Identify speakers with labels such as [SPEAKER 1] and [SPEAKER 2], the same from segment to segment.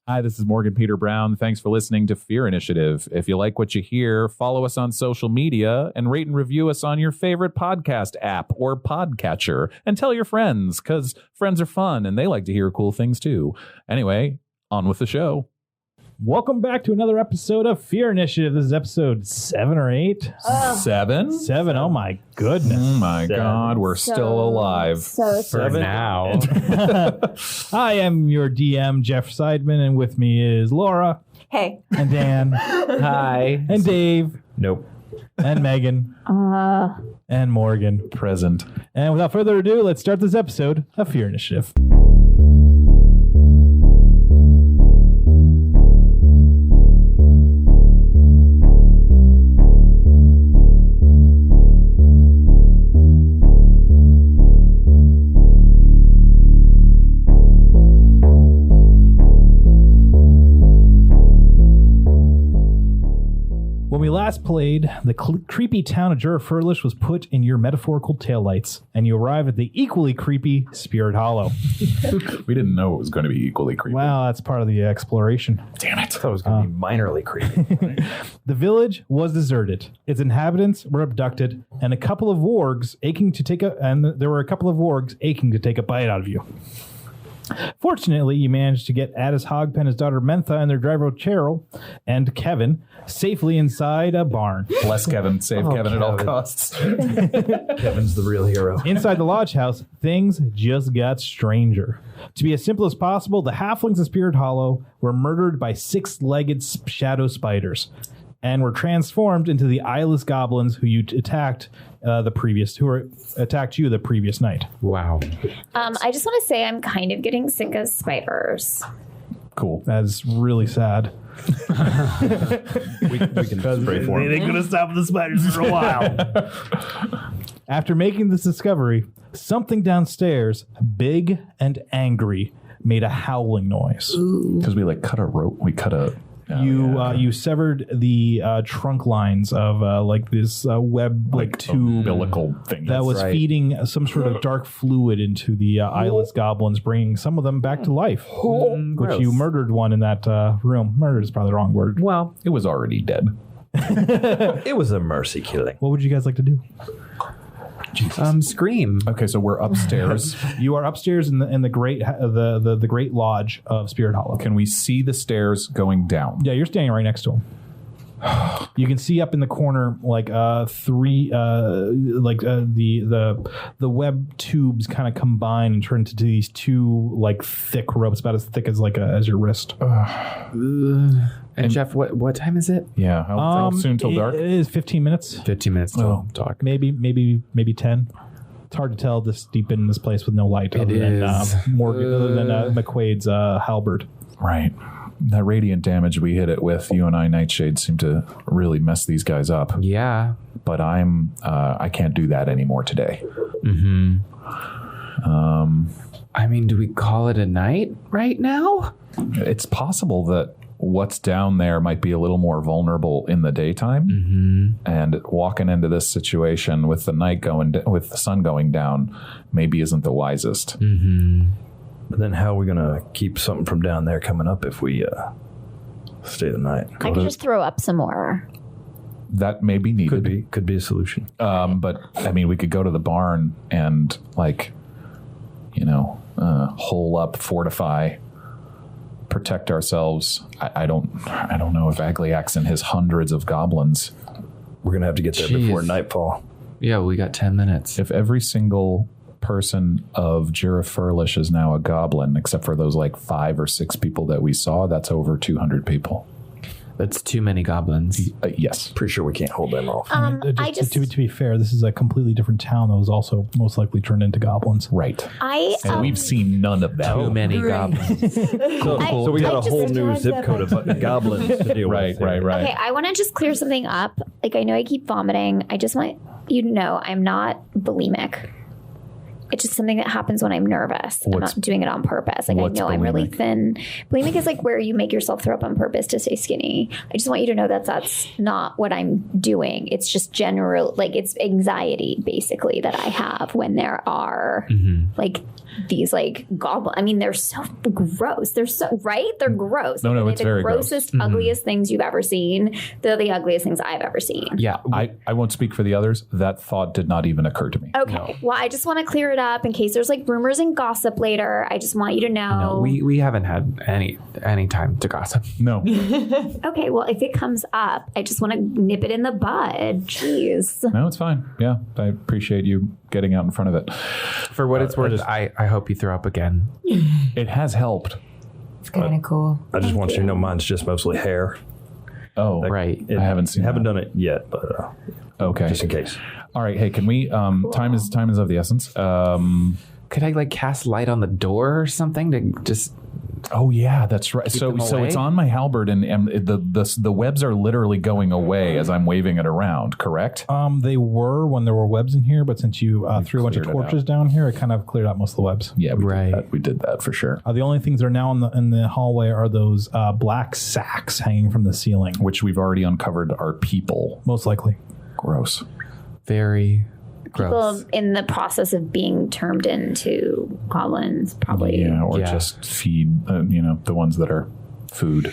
[SPEAKER 1] Hi, this is Morgan Peter Brown. Thanks for listening to Fear Initiative. If you like what you hear, follow us on social media and rate and review us on your favorite podcast app or podcatcher. And tell your friends, because friends are fun and they like to hear cool things too. Anyway, on with the show.
[SPEAKER 2] Welcome back to another episode of Fear Initiative. This is episode 7 or 8.
[SPEAKER 1] 7?
[SPEAKER 2] 7. Oh my goodness.
[SPEAKER 1] Oh my God, we're still alive.
[SPEAKER 3] For now.
[SPEAKER 2] I am your DM, Jeff Seidman, and with me is Laura.
[SPEAKER 4] Hey.
[SPEAKER 2] And Dan.
[SPEAKER 3] Hi.
[SPEAKER 2] And Dave.
[SPEAKER 3] Nope.
[SPEAKER 2] And Megan. And Morgan.
[SPEAKER 1] Present.
[SPEAKER 2] And without further ado, let's start this episode of Fear Initiative. When we last played, the creepy town of Jurafurlish was put in your metaphorical taillights, and you arrive at the equally creepy Spirit Hollow.
[SPEAKER 1] We didn't know it was going to be equally creepy.
[SPEAKER 2] Well, that's part of the exploration.
[SPEAKER 1] Damn it.
[SPEAKER 3] I thought it was going to be minorly creepy.
[SPEAKER 2] The village was deserted. Its inhabitants were abducted, and there were a couple of wargs aching to take a bite out of you. Fortunately, you managed to get Addis Hogpen, his daughter Mentha, and their driver Cheryl and Kevin safely inside a barn.
[SPEAKER 1] Bless Kevin. Save Kevin at all costs.
[SPEAKER 3] Kevin's the real hero.
[SPEAKER 2] Inside the lodge house, things just got stranger. To be as simple as possible, the halflings of Spirit Hollow were murdered by 6-legged shadow spiders and were transformed into the eyeless goblins who attacked you the previous night.
[SPEAKER 3] Wow.
[SPEAKER 4] I just want to say I'm kind of getting sick of spiders.
[SPEAKER 1] Cool.
[SPEAKER 2] That's really sad.
[SPEAKER 3] we can pray for him.
[SPEAKER 2] They could have stopped the spiders for a while. After making this discovery, something downstairs, big and angry, made a howling noise.
[SPEAKER 1] Because we cut a rope. We cut a...
[SPEAKER 2] You severed the trunk lines of this web tube
[SPEAKER 1] umbilical thing
[SPEAKER 2] that was feeding some sort of dark fluid into the eyeless goblins, bringing some of them back to life. Which you murdered one in that room. Murdered is probably the wrong word.
[SPEAKER 3] Well,
[SPEAKER 1] it was already dead.
[SPEAKER 3] it was a mercy killing.
[SPEAKER 2] What would you guys like to do?
[SPEAKER 3] Scream.
[SPEAKER 1] Okay, so we're upstairs.
[SPEAKER 2] You are upstairs in the great the great lodge of Spirit Hollow.
[SPEAKER 1] Can we see the stairs going down?
[SPEAKER 2] Yeah, you're standing right next to them. You can see up in the corner the web tubes kind of combine and turn into these two thick ropes, about as thick as as your wrist.
[SPEAKER 3] And Jeff, what time is it?
[SPEAKER 1] Yeah, how soon till dark?
[SPEAKER 2] It is 15 minutes.
[SPEAKER 3] 15 minutes till dark.
[SPEAKER 2] Maybe 10. It's hard to tell this deep in this place with no light. Other than McQuaid's halberd.
[SPEAKER 1] Right. That radiant damage we hit it with, you and I, Nightshade, seem to really mess these guys up.
[SPEAKER 3] Yeah.
[SPEAKER 1] But I can't do that anymore today.
[SPEAKER 3] Mm-hmm. I mean, do we call it a night right now?
[SPEAKER 1] It's possible that what's down there might be a little more vulnerable in the daytime.
[SPEAKER 3] Mm-hmm.
[SPEAKER 1] And walking into this situation with the with the sun going down maybe isn't the wisest.
[SPEAKER 3] Mm-hmm.
[SPEAKER 5] But then how are we going to keep something from down there coming up if we stay the night?
[SPEAKER 4] I could just throw up some more.
[SPEAKER 1] That may be needed.
[SPEAKER 5] Could be a solution.
[SPEAKER 1] But I mean, we could go to the barn and hole up, fortify, protect ourselves. I don't know if Agliax and his hundreds of goblins.
[SPEAKER 5] We're going to have to get there before nightfall.
[SPEAKER 3] Yeah, we got 10 minutes.
[SPEAKER 1] If every single person of Jurafurlish is now a goblin, except for those 5 or 6 people that we saw, that's over 200 people.
[SPEAKER 3] That's too many goblins.
[SPEAKER 1] Yes.
[SPEAKER 5] Pretty sure we can't hold them off.
[SPEAKER 2] To be fair, this is a completely different town that was also most likely turned into goblins.
[SPEAKER 1] Right. And we've seen none of that.
[SPEAKER 3] Too many goblins.
[SPEAKER 5] So we got a whole new zip code of goblins to deal with.
[SPEAKER 1] Right.
[SPEAKER 4] Okay, I want to just clear something up. I know I keep vomiting. I just want you to know I'm not bulimic. It's just something that happens when I'm nervous. I'm not doing it on purpose. Like I
[SPEAKER 1] what's
[SPEAKER 4] know I'm really
[SPEAKER 1] bulimic?
[SPEAKER 4] thin. Bulimic is like where you make yourself throw up on purpose to stay skinny. I just want you to know that that's not what I'm doing. It's just general, like it's anxiety basically that I have when there are like these like goblin. I mean, they're so gross. They're so right. They're gross.
[SPEAKER 1] No,
[SPEAKER 4] They're
[SPEAKER 1] it's
[SPEAKER 4] the
[SPEAKER 1] very gross.
[SPEAKER 4] grossest, ugliest things you've ever seen. They're the ugliest things I've ever seen.
[SPEAKER 3] Yeah.
[SPEAKER 1] I won't speak for the others. That thought did not even occur to me.
[SPEAKER 4] Okay. Well, I just want to clear it up in case there's like rumors and gossip later. I just want you to know.
[SPEAKER 3] No, we haven't had any time to gossip.
[SPEAKER 1] No.
[SPEAKER 4] Okay. Well, if it comes up, I just want to nip it in the bud. Jeez.
[SPEAKER 1] No, it's fine. Yeah, I appreciate you getting out in front of it.
[SPEAKER 3] For what it's worth, I hope you throw up again.
[SPEAKER 1] It has helped.
[SPEAKER 6] It's kind of cool.
[SPEAKER 5] I just want you to know mine's just mostly hair.
[SPEAKER 1] Oh,
[SPEAKER 3] Right.
[SPEAKER 1] I haven't seen
[SPEAKER 5] Haven't
[SPEAKER 1] that.
[SPEAKER 5] done it yet, but
[SPEAKER 1] Okay.
[SPEAKER 5] just in case.
[SPEAKER 1] All right. Hey, can we? Time is of the essence.
[SPEAKER 3] Could I like cast light on the door or something to just?
[SPEAKER 1] Oh yeah, that's right. So
[SPEAKER 3] them
[SPEAKER 1] it's
[SPEAKER 3] away?
[SPEAKER 1] on my halberd, and the webs are literally going away as I'm waving it around. Correct?
[SPEAKER 2] They were when there were webs in here, but since you threw a bunch of
[SPEAKER 1] cleared it
[SPEAKER 2] torches down here, it kind of cleared out most of the webs.
[SPEAKER 1] Yeah, we
[SPEAKER 3] Right.
[SPEAKER 1] did that. We did that for sure.
[SPEAKER 2] The only things that are now in the hallway are those black sacks hanging from the ceiling.
[SPEAKER 1] Which we've already uncovered are people.
[SPEAKER 2] Most likely.
[SPEAKER 1] Gross.
[SPEAKER 3] Very gross.
[SPEAKER 4] People in the process of being turned into goblins, probably.
[SPEAKER 1] Yeah, or
[SPEAKER 3] Yeah.
[SPEAKER 1] just feed the ones that are food.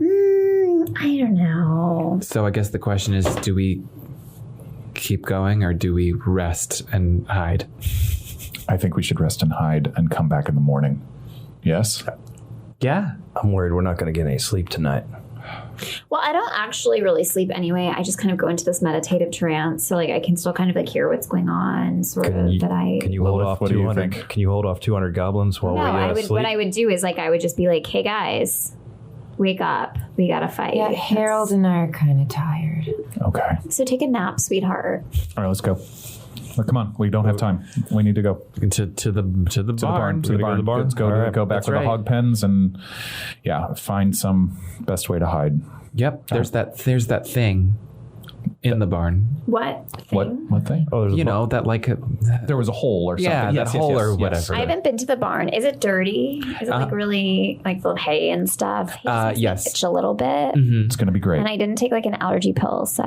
[SPEAKER 4] I don't know.
[SPEAKER 3] So I guess the question is, do we keep going or do we rest and hide?
[SPEAKER 1] I think we should rest and hide and come back in the morning. Yes.
[SPEAKER 3] Yeah.
[SPEAKER 5] I'm worried we're not going to get any sleep tonight.
[SPEAKER 4] Well, I don't actually really sleep anyway. I just kind of go into this meditative trance, so like I can still kind of like hear what's going on, sort of. But I
[SPEAKER 5] Can you hold
[SPEAKER 1] Lilith,
[SPEAKER 5] off
[SPEAKER 1] what do you
[SPEAKER 5] 200?
[SPEAKER 1] think?
[SPEAKER 5] Can you hold off 200 goblins while
[SPEAKER 4] no,
[SPEAKER 5] we
[SPEAKER 4] I would.
[SPEAKER 5] sleep?
[SPEAKER 4] What I would do is like I would just be like, "Hey guys, wake up! We gotta fight."
[SPEAKER 6] Yeah, Harold and I are kind of tired.
[SPEAKER 1] Okay.
[SPEAKER 4] So take a nap, sweetheart.
[SPEAKER 1] All right, let's go. Well, come on, we don't have time. We need to go
[SPEAKER 3] To the barn.
[SPEAKER 1] to the barn.
[SPEAKER 5] We're gonna go to the barn?
[SPEAKER 1] Let's go
[SPEAKER 5] All right,
[SPEAKER 1] go back
[SPEAKER 3] that's
[SPEAKER 1] to the
[SPEAKER 3] right.
[SPEAKER 1] hog pens and find some best way to hide.
[SPEAKER 3] Yep. There's that thing in the barn.
[SPEAKER 4] What?
[SPEAKER 1] What thing?
[SPEAKER 5] Oh, there's
[SPEAKER 3] You know that like
[SPEAKER 1] There was a hole or something.
[SPEAKER 3] Yeah, that hole or whatever.
[SPEAKER 4] I haven't been to the barn. Is it dirty? Is it like really like full of hay and stuff? He seems to
[SPEAKER 3] yes.
[SPEAKER 4] itch a little bit.
[SPEAKER 1] It's going to be great.
[SPEAKER 4] And I didn't take like an allergy pill, so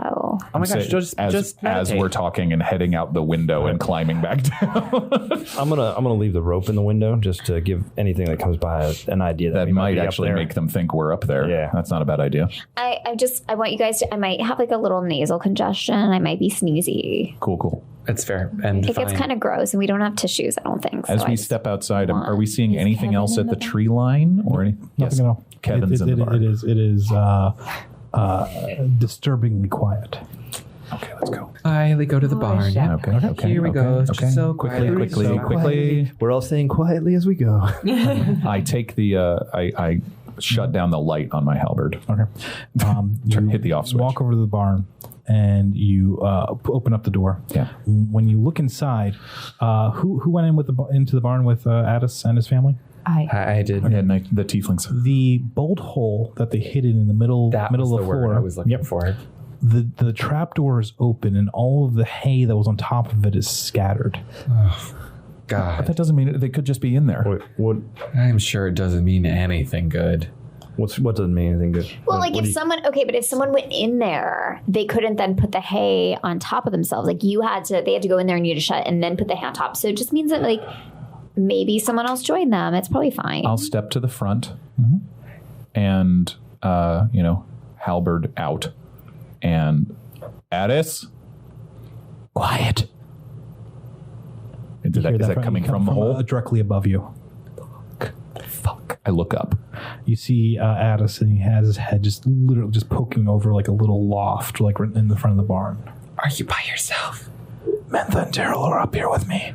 [SPEAKER 3] Oh my gosh!
[SPEAKER 1] Say,
[SPEAKER 3] Just
[SPEAKER 1] as
[SPEAKER 3] meditate.
[SPEAKER 1] we're talking and heading out the window and climbing back down.
[SPEAKER 5] I'm gonna leave the rope in the window just to give anything that comes by an idea that,
[SPEAKER 1] That
[SPEAKER 5] we might
[SPEAKER 1] might
[SPEAKER 5] be up
[SPEAKER 1] actually
[SPEAKER 5] there.
[SPEAKER 1] make them think we're up there.
[SPEAKER 5] Yeah.
[SPEAKER 1] That's not a bad idea.
[SPEAKER 4] I want you guys to. I might have like a little nasal congestion. I might be sneezy.
[SPEAKER 1] Cool.
[SPEAKER 3] It's fair and
[SPEAKER 4] It gets kind of gross, and we don't have tissues. I don't think.
[SPEAKER 1] As
[SPEAKER 4] so
[SPEAKER 1] we
[SPEAKER 4] I just
[SPEAKER 1] step outside,
[SPEAKER 4] want-
[SPEAKER 1] are we seeing
[SPEAKER 4] Is
[SPEAKER 1] anything
[SPEAKER 4] Kevin
[SPEAKER 1] else
[SPEAKER 4] in
[SPEAKER 1] at the
[SPEAKER 4] the
[SPEAKER 1] tree line or anything?
[SPEAKER 2] Nothing at all.
[SPEAKER 1] Kevin's in the barn.
[SPEAKER 2] It is disturbingly quiet.
[SPEAKER 1] Okay, let's go.
[SPEAKER 3] quietly go to the barn.
[SPEAKER 6] shit.
[SPEAKER 1] Okay.
[SPEAKER 3] Here we go.
[SPEAKER 1] Okay.
[SPEAKER 3] Just so
[SPEAKER 1] Quickly.
[SPEAKER 5] We're all saying quietly as we go.
[SPEAKER 1] I take the I shut down the light on my halberd.
[SPEAKER 2] Okay. You
[SPEAKER 1] Hit the off switch.
[SPEAKER 2] walk over to the barn and you open up the door.
[SPEAKER 1] Yeah.
[SPEAKER 2] When you look inside, who went in into the barn with Addis and his family?
[SPEAKER 3] I did.
[SPEAKER 1] Yeah, the tieflings.
[SPEAKER 2] The bolt hole that they hid in the middle
[SPEAKER 3] That
[SPEAKER 2] middle
[SPEAKER 3] was
[SPEAKER 2] of
[SPEAKER 3] the
[SPEAKER 2] the floor.
[SPEAKER 3] word I was looking
[SPEAKER 2] Yep.
[SPEAKER 3] for.
[SPEAKER 2] The trap door is open and all of the hay that was on top of it is scattered.
[SPEAKER 3] God,
[SPEAKER 1] That doesn't mean they could just be in there.
[SPEAKER 5] What
[SPEAKER 3] I'm sure it doesn't mean anything good.
[SPEAKER 5] what doesn't mean anything good?
[SPEAKER 4] Well,
[SPEAKER 5] What
[SPEAKER 4] like if someone went in there, they couldn't then put the hay on top of themselves. Like they had to go in there and you had to shut it and then put the hay on top. So it just means that like maybe someone else joined them. It's probably fine.
[SPEAKER 1] I'll step to the front and halberd out. And Addis, quiet. Is that coming from the hole?
[SPEAKER 2] Directly above you.
[SPEAKER 1] Fuck. I look up.
[SPEAKER 2] You see Addis, and he has his head just literally just poking over like a little loft, like right in the front of the barn.
[SPEAKER 3] Are you by yourself?
[SPEAKER 2] Mentha and Daryl are up here with me.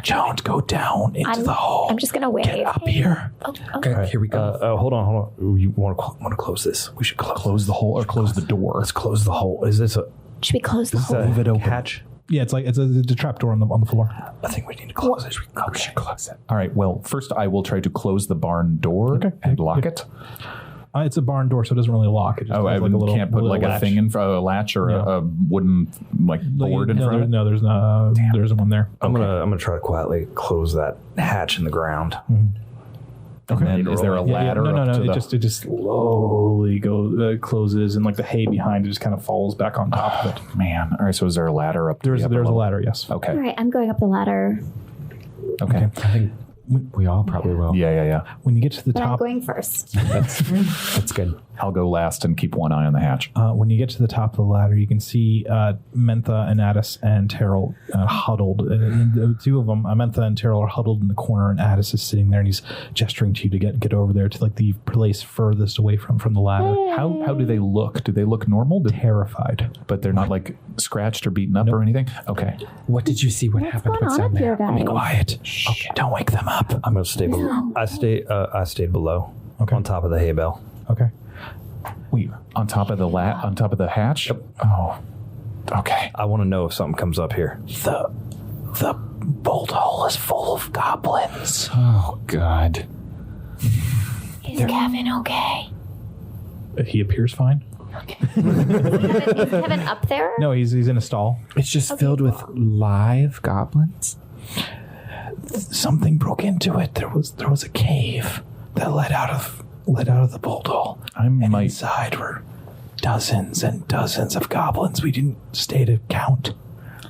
[SPEAKER 2] Don't go down into the hole.
[SPEAKER 4] I'm just gonna wave.
[SPEAKER 2] Get up here.
[SPEAKER 4] Oh,
[SPEAKER 3] Okay, here we go.
[SPEAKER 5] hold on. You want to close this? We should
[SPEAKER 1] Close the hole or close the door.
[SPEAKER 5] Let's close the hole. Is this a
[SPEAKER 4] should we close the hole?
[SPEAKER 5] leave it open? Hatch?
[SPEAKER 2] Yeah, it's a trap door on the floor.
[SPEAKER 5] I think we need to close it.
[SPEAKER 3] We should close it.
[SPEAKER 1] All right. Well, first I will try to close the barn door and lock it.
[SPEAKER 2] It's a barn door, so it doesn't really lock. It just
[SPEAKER 1] I
[SPEAKER 2] has like a little,
[SPEAKER 1] can't put
[SPEAKER 2] little
[SPEAKER 1] like
[SPEAKER 2] latch.
[SPEAKER 1] a thing in front of a latch or a wooden like board in front of it?
[SPEAKER 2] No, there's not. There isn't one there.
[SPEAKER 5] I'm gonna try to quietly close that hatch in the ground.
[SPEAKER 1] And then is there a ladder?
[SPEAKER 2] No.
[SPEAKER 1] up to
[SPEAKER 2] It just slowly closes, and like the hay behind it just kind of falls back on top of it.
[SPEAKER 1] Man. All right. So is there a ladder up to
[SPEAKER 2] There's
[SPEAKER 1] the upper
[SPEAKER 2] a
[SPEAKER 1] level?
[SPEAKER 2] ladder, yes.
[SPEAKER 1] Okay.
[SPEAKER 4] All right, I'm going up the ladder.
[SPEAKER 1] Okay.
[SPEAKER 3] I think we all probably will.
[SPEAKER 1] Yeah.
[SPEAKER 2] When you get to the
[SPEAKER 4] But I'm
[SPEAKER 2] top,
[SPEAKER 4] going first.
[SPEAKER 3] That's good.
[SPEAKER 1] I'll go last and keep one eye on the hatch.
[SPEAKER 2] when you get to the top of the ladder, you can see Mentha and Addis and Terrell huddled. The two of them, Mentha and Terrell, are huddled in the corner, and Addis is sitting there, and he's gesturing to you to get over there to like the place furthest away from the ladder.
[SPEAKER 1] How do they look? Do they look normal?
[SPEAKER 2] Terrified.
[SPEAKER 1] But they're not like scratched or beaten up or anything? Okay.
[SPEAKER 3] What did you see? What happened?
[SPEAKER 4] What's going on up here, guys?
[SPEAKER 2] Quiet. Okay. Don't wake them up.
[SPEAKER 5] I'm gonna stay below. I stayed below.
[SPEAKER 2] Okay.
[SPEAKER 5] On top of the hay bale.
[SPEAKER 2] Okay.
[SPEAKER 1] Wait, on top of the hatch? Yep. Oh. Okay.
[SPEAKER 5] I want to know if something comes up here.
[SPEAKER 2] The bolt hole is full of goblins.
[SPEAKER 3] Oh, God.
[SPEAKER 4] Is Kevin okay?
[SPEAKER 2] He appears fine.
[SPEAKER 4] Is Kevin up there?
[SPEAKER 2] No, he's in a stall.
[SPEAKER 3] It's just filled with live goblins?
[SPEAKER 2] Something broke into it. There was a cave that led out of the bolt hole. And inside were dozens and dozens of goblins. We didn't stay to count.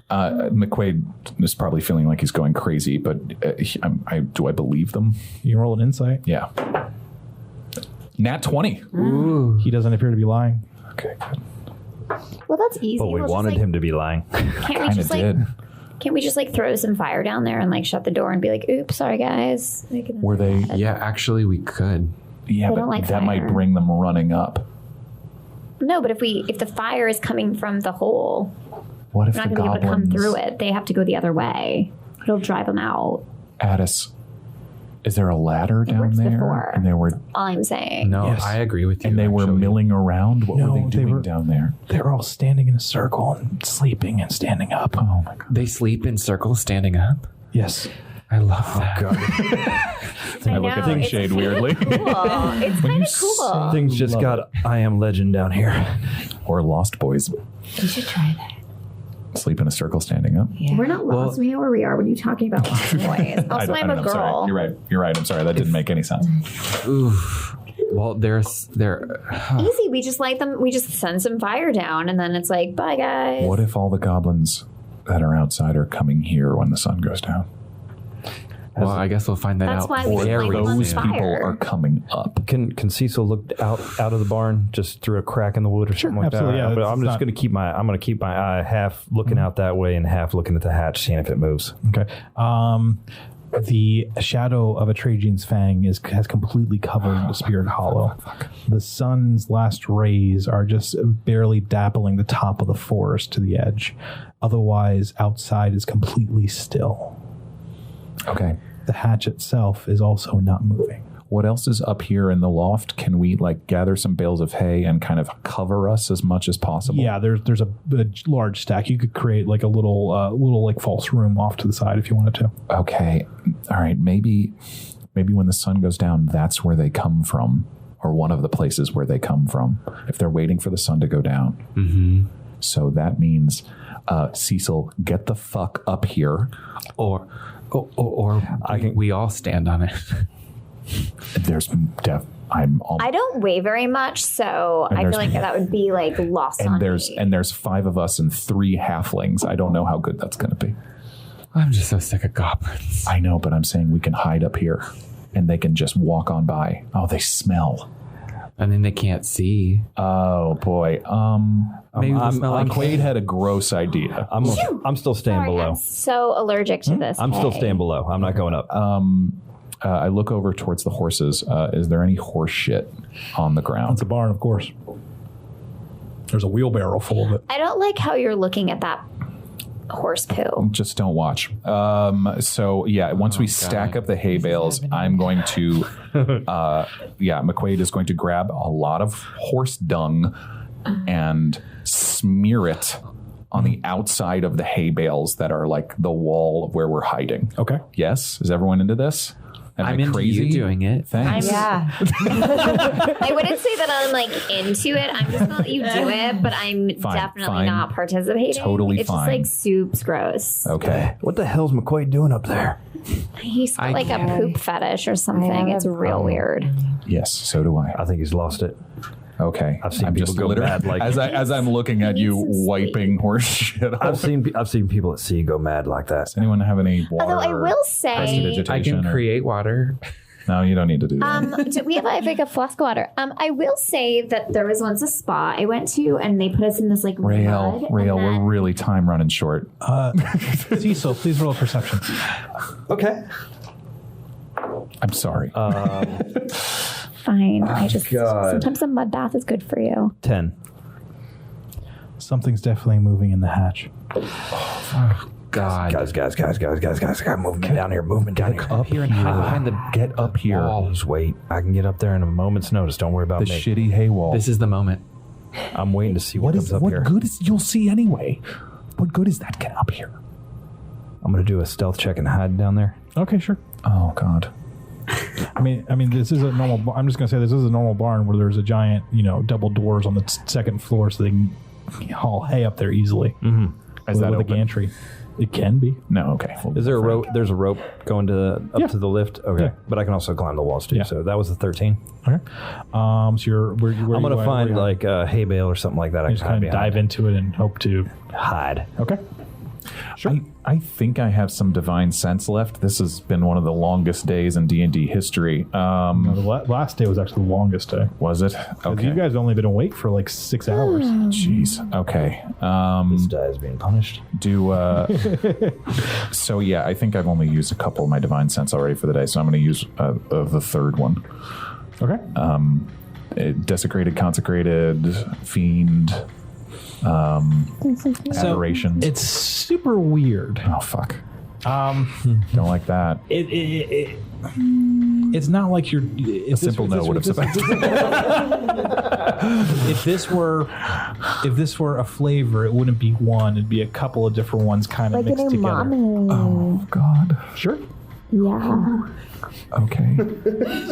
[SPEAKER 1] McQuaid is probably feeling like he's going crazy, but do I believe them?
[SPEAKER 2] You can roll an insight.
[SPEAKER 1] Yeah. Nat 20.
[SPEAKER 3] Ooh.
[SPEAKER 2] He doesn't appear to be lying.
[SPEAKER 1] Okay, good.
[SPEAKER 4] Well, that's easy.
[SPEAKER 5] But we
[SPEAKER 4] We'll just,
[SPEAKER 5] wanted
[SPEAKER 4] like,
[SPEAKER 5] him to be lying.
[SPEAKER 4] Can't we
[SPEAKER 1] Kind of
[SPEAKER 4] just
[SPEAKER 1] did.
[SPEAKER 4] Can't we just like throw some fire down there and like shut the door and be like, "Oops, sorry guys." Like,
[SPEAKER 1] Were they?
[SPEAKER 3] Yeah, actually, we could.
[SPEAKER 1] Yeah,
[SPEAKER 4] They
[SPEAKER 1] but
[SPEAKER 4] don't like
[SPEAKER 1] that might
[SPEAKER 4] fire.
[SPEAKER 1] bring them running up.
[SPEAKER 4] No, but if the fire is coming from the hole,
[SPEAKER 1] What if
[SPEAKER 4] they're
[SPEAKER 1] the
[SPEAKER 4] not going to be able to
[SPEAKER 1] goblins?
[SPEAKER 4] come through it. They have to go the other way. It'll drive them out.
[SPEAKER 1] Addis, is there a ladder down
[SPEAKER 4] worked
[SPEAKER 1] there?
[SPEAKER 4] before.
[SPEAKER 1] And they were
[SPEAKER 4] All I'm saying.
[SPEAKER 3] No,
[SPEAKER 2] Yes.
[SPEAKER 3] I agree with you.
[SPEAKER 1] and they were
[SPEAKER 3] actually.
[SPEAKER 1] milling around. What
[SPEAKER 2] No,
[SPEAKER 1] were they
[SPEAKER 2] they
[SPEAKER 1] doing
[SPEAKER 2] were-
[SPEAKER 1] down there?
[SPEAKER 2] They were all standing in a circle and sleeping and standing up.
[SPEAKER 1] Oh my god!
[SPEAKER 3] They sleep in circles standing up?
[SPEAKER 2] Yes.
[SPEAKER 3] I love that.
[SPEAKER 1] I look at
[SPEAKER 4] know,
[SPEAKER 1] Thing
[SPEAKER 4] it's
[SPEAKER 1] Shade
[SPEAKER 4] kinda
[SPEAKER 1] weirdly.
[SPEAKER 4] Cool. It's kind of cool.
[SPEAKER 5] Things just got I Am Legend down here.
[SPEAKER 1] Or Lost Boys
[SPEAKER 6] You should try that.
[SPEAKER 1] sleep in a circle standing up.
[SPEAKER 6] Yeah.
[SPEAKER 4] We're not lost. We know where we are. What are you talking about, lost boys? Also, I'm a
[SPEAKER 1] I'm
[SPEAKER 4] girl.
[SPEAKER 1] sorry. You're right. I'm sorry. That didn't make any sense.
[SPEAKER 3] Oof. Well, there.
[SPEAKER 4] Easy. We just light them. We just send some fire down, and then it's like, bye, guys.
[SPEAKER 1] What if all the goblins that are outside are coming here when the sun goes down?
[SPEAKER 3] Well, I guess we'll find that
[SPEAKER 4] That's
[SPEAKER 3] out
[SPEAKER 4] why we
[SPEAKER 3] very
[SPEAKER 4] light them on
[SPEAKER 1] Those
[SPEAKER 3] soon.
[SPEAKER 4] fire.
[SPEAKER 1] people are coming up.
[SPEAKER 5] Can Cecil look out of the barn just through a crack in the wood or something like
[SPEAKER 2] absolutely,
[SPEAKER 5] that?
[SPEAKER 2] yeah,
[SPEAKER 5] But
[SPEAKER 2] it's
[SPEAKER 5] I'm just
[SPEAKER 2] not-
[SPEAKER 5] going to keep my eye half looking out that way and half looking at the hatch, seeing if it moves.
[SPEAKER 2] Okay. The shadow of a Trajan's fang has completely covered the Spirit Hollow. The sun's last rays are just barely dappling the top of the forest to the edge. Otherwise, outside is completely still.
[SPEAKER 1] Okay.
[SPEAKER 2] The hatch itself is also not moving.
[SPEAKER 1] What else is up here in the loft? Can we like gather some bales of hay and kind of cover us as much as possible?
[SPEAKER 2] Yeah, there's a large stack. You could create like a little like false room off to the side if you wanted to.
[SPEAKER 1] Okay. All right. Maybe when the sun goes down, that's where they come from, or one of the places where they come from. If they're waiting for the sun to go down.
[SPEAKER 3] Mm-hmm.
[SPEAKER 1] So that means, Cecil, get the fuck up here.
[SPEAKER 3] Or we all stand on it.
[SPEAKER 1] There's
[SPEAKER 4] I don't weigh very much, so I
[SPEAKER 1] there's-
[SPEAKER 4] feel like that would be like lost on me.
[SPEAKER 1] there's 5 of us and 3 halflings. I don't know how good that's going to be.
[SPEAKER 3] I'm just so sick of goblins.
[SPEAKER 1] I know, but I'm saying we can hide up here and they can just walk on by. Oh, they smell.
[SPEAKER 3] And then they can't see.
[SPEAKER 1] Oh boy.
[SPEAKER 3] Maybe we smell like
[SPEAKER 1] Quaid had a gross idea.
[SPEAKER 5] I'm still staying
[SPEAKER 4] Sorry,
[SPEAKER 5] below.
[SPEAKER 4] I'm so allergic to this.
[SPEAKER 5] I'm still
[SPEAKER 4] hay.
[SPEAKER 5] staying below. I'm not going up.
[SPEAKER 1] I look over towards the horses. Is there any horse shit on the ground?
[SPEAKER 2] It's a barn, of course. There's a wheelbarrow full of it.
[SPEAKER 4] I don't like how you're looking at that horse poo.
[SPEAKER 1] Just don't watch. So yeah, once we stack up the hay bales, I'm going to, McQuaid is going to grab a lot of horse dung and smear it on the outside of the hay bales that are like the wall of where we're hiding.
[SPEAKER 2] Okay.
[SPEAKER 1] Yes? Is everyone into this? Am I
[SPEAKER 3] I'm into
[SPEAKER 1] crazy?
[SPEAKER 3] you doing it.
[SPEAKER 1] Thanks.
[SPEAKER 6] Yeah.
[SPEAKER 4] I wouldn't say that I'm like into it. I'm just gonna let you do it, but I'm definitely
[SPEAKER 1] fine.
[SPEAKER 4] not participating.
[SPEAKER 1] Totally
[SPEAKER 4] it's
[SPEAKER 1] fine.
[SPEAKER 4] just like soup's gross.
[SPEAKER 1] Okay.
[SPEAKER 5] What the hell's McCoy doing up there?
[SPEAKER 4] He's got like a
[SPEAKER 3] can't.
[SPEAKER 4] poop fetish or something. It's real weird.
[SPEAKER 1] Yes, so do I.
[SPEAKER 5] I think he's lost it.
[SPEAKER 1] Okay.
[SPEAKER 5] I've seen
[SPEAKER 1] I'm
[SPEAKER 5] people
[SPEAKER 1] just
[SPEAKER 5] go
[SPEAKER 1] literally
[SPEAKER 5] mad like
[SPEAKER 1] as I'm looking at you wiping horse shit off.
[SPEAKER 5] I've seen people at sea go mad like that.
[SPEAKER 1] Does anyone have any water?
[SPEAKER 4] Although I will say,
[SPEAKER 3] I can create water.
[SPEAKER 1] No, you don't need to do that.
[SPEAKER 4] we have like a flask of water. I will say that there was once a spa I went to, and they put us in this like
[SPEAKER 1] Rail,
[SPEAKER 4] mud,
[SPEAKER 1] Rail,
[SPEAKER 4] and then-
[SPEAKER 1] we're really time running short.
[SPEAKER 2] Cecil, please roll a perception.
[SPEAKER 5] Okay.
[SPEAKER 1] I'm sorry.
[SPEAKER 4] Fine. I just
[SPEAKER 5] God.
[SPEAKER 4] sometimes a mud bath is good for you.
[SPEAKER 5] 10.
[SPEAKER 2] Something's definitely moving in the hatch.
[SPEAKER 3] God.
[SPEAKER 5] Guys, movement down here, movement down here.
[SPEAKER 3] Up here and hide behind the
[SPEAKER 1] Get up here.
[SPEAKER 3] wall.
[SPEAKER 5] Just wait. I can get up there in a moment's notice. Don't worry about
[SPEAKER 1] The
[SPEAKER 5] me.
[SPEAKER 1] shitty hay wall.
[SPEAKER 3] This is the moment.
[SPEAKER 5] I'm waiting to see what
[SPEAKER 1] what
[SPEAKER 5] comes
[SPEAKER 1] is
[SPEAKER 5] up
[SPEAKER 1] what
[SPEAKER 5] here.
[SPEAKER 1] good is you'll see anyway? What good is that? Get up here.
[SPEAKER 5] I'm going to do a stealth check and hide down there.
[SPEAKER 2] Okay, sure.
[SPEAKER 1] Oh God.
[SPEAKER 2] I mean, this is a normal. I'm just gonna say this is a normal barn where there's a giant, double doors on the second floor, so they can haul hay up there easily.
[SPEAKER 1] Is that
[SPEAKER 2] with a
[SPEAKER 1] open?
[SPEAKER 2] gantry? It can be.
[SPEAKER 1] No. Okay.
[SPEAKER 5] Is there a rope? There's a rope going to
[SPEAKER 2] Yeah.
[SPEAKER 5] to the lift. Okay,
[SPEAKER 2] Yeah.
[SPEAKER 5] but I can also climb the walls too.
[SPEAKER 2] Yeah.
[SPEAKER 5] So that was the 13.
[SPEAKER 2] Okay. So you're where
[SPEAKER 5] I'm gonna find
[SPEAKER 2] where
[SPEAKER 5] like a hay bale or something like that. I
[SPEAKER 2] just
[SPEAKER 5] can hide
[SPEAKER 2] kind of
[SPEAKER 5] behind.
[SPEAKER 2] dive into it and hope to.
[SPEAKER 5] Hide.
[SPEAKER 2] Okay. Sure.
[SPEAKER 1] I think I have some divine sense left. This has been one of the longest days in D&D history.
[SPEAKER 2] No, the last day was actually the longest day.
[SPEAKER 1] Was it?
[SPEAKER 2] 'Cause
[SPEAKER 1] Okay.
[SPEAKER 2] You guys only been awake for like 6 hours.
[SPEAKER 1] Jeez. Okay.
[SPEAKER 5] This guy is being punished.
[SPEAKER 1] So yeah, I think I've only used a couple of my divine sense already for the day, so I'm going to use the third one.
[SPEAKER 2] Okay.
[SPEAKER 1] Desecrated, consecrated, fiend, adoration.
[SPEAKER 2] It's super weird.
[SPEAKER 1] Oh fuck. Don't like that.
[SPEAKER 2] It's not like you're.
[SPEAKER 1] A simple no would have sufficed.
[SPEAKER 2] If this were a flavor, it wouldn't be one. It'd be a couple of different ones kind of
[SPEAKER 4] Like
[SPEAKER 2] mixed
[SPEAKER 4] an
[SPEAKER 2] together.
[SPEAKER 4] umami.
[SPEAKER 1] Oh God.
[SPEAKER 2] Sure.
[SPEAKER 4] Yeah.
[SPEAKER 1] Okay.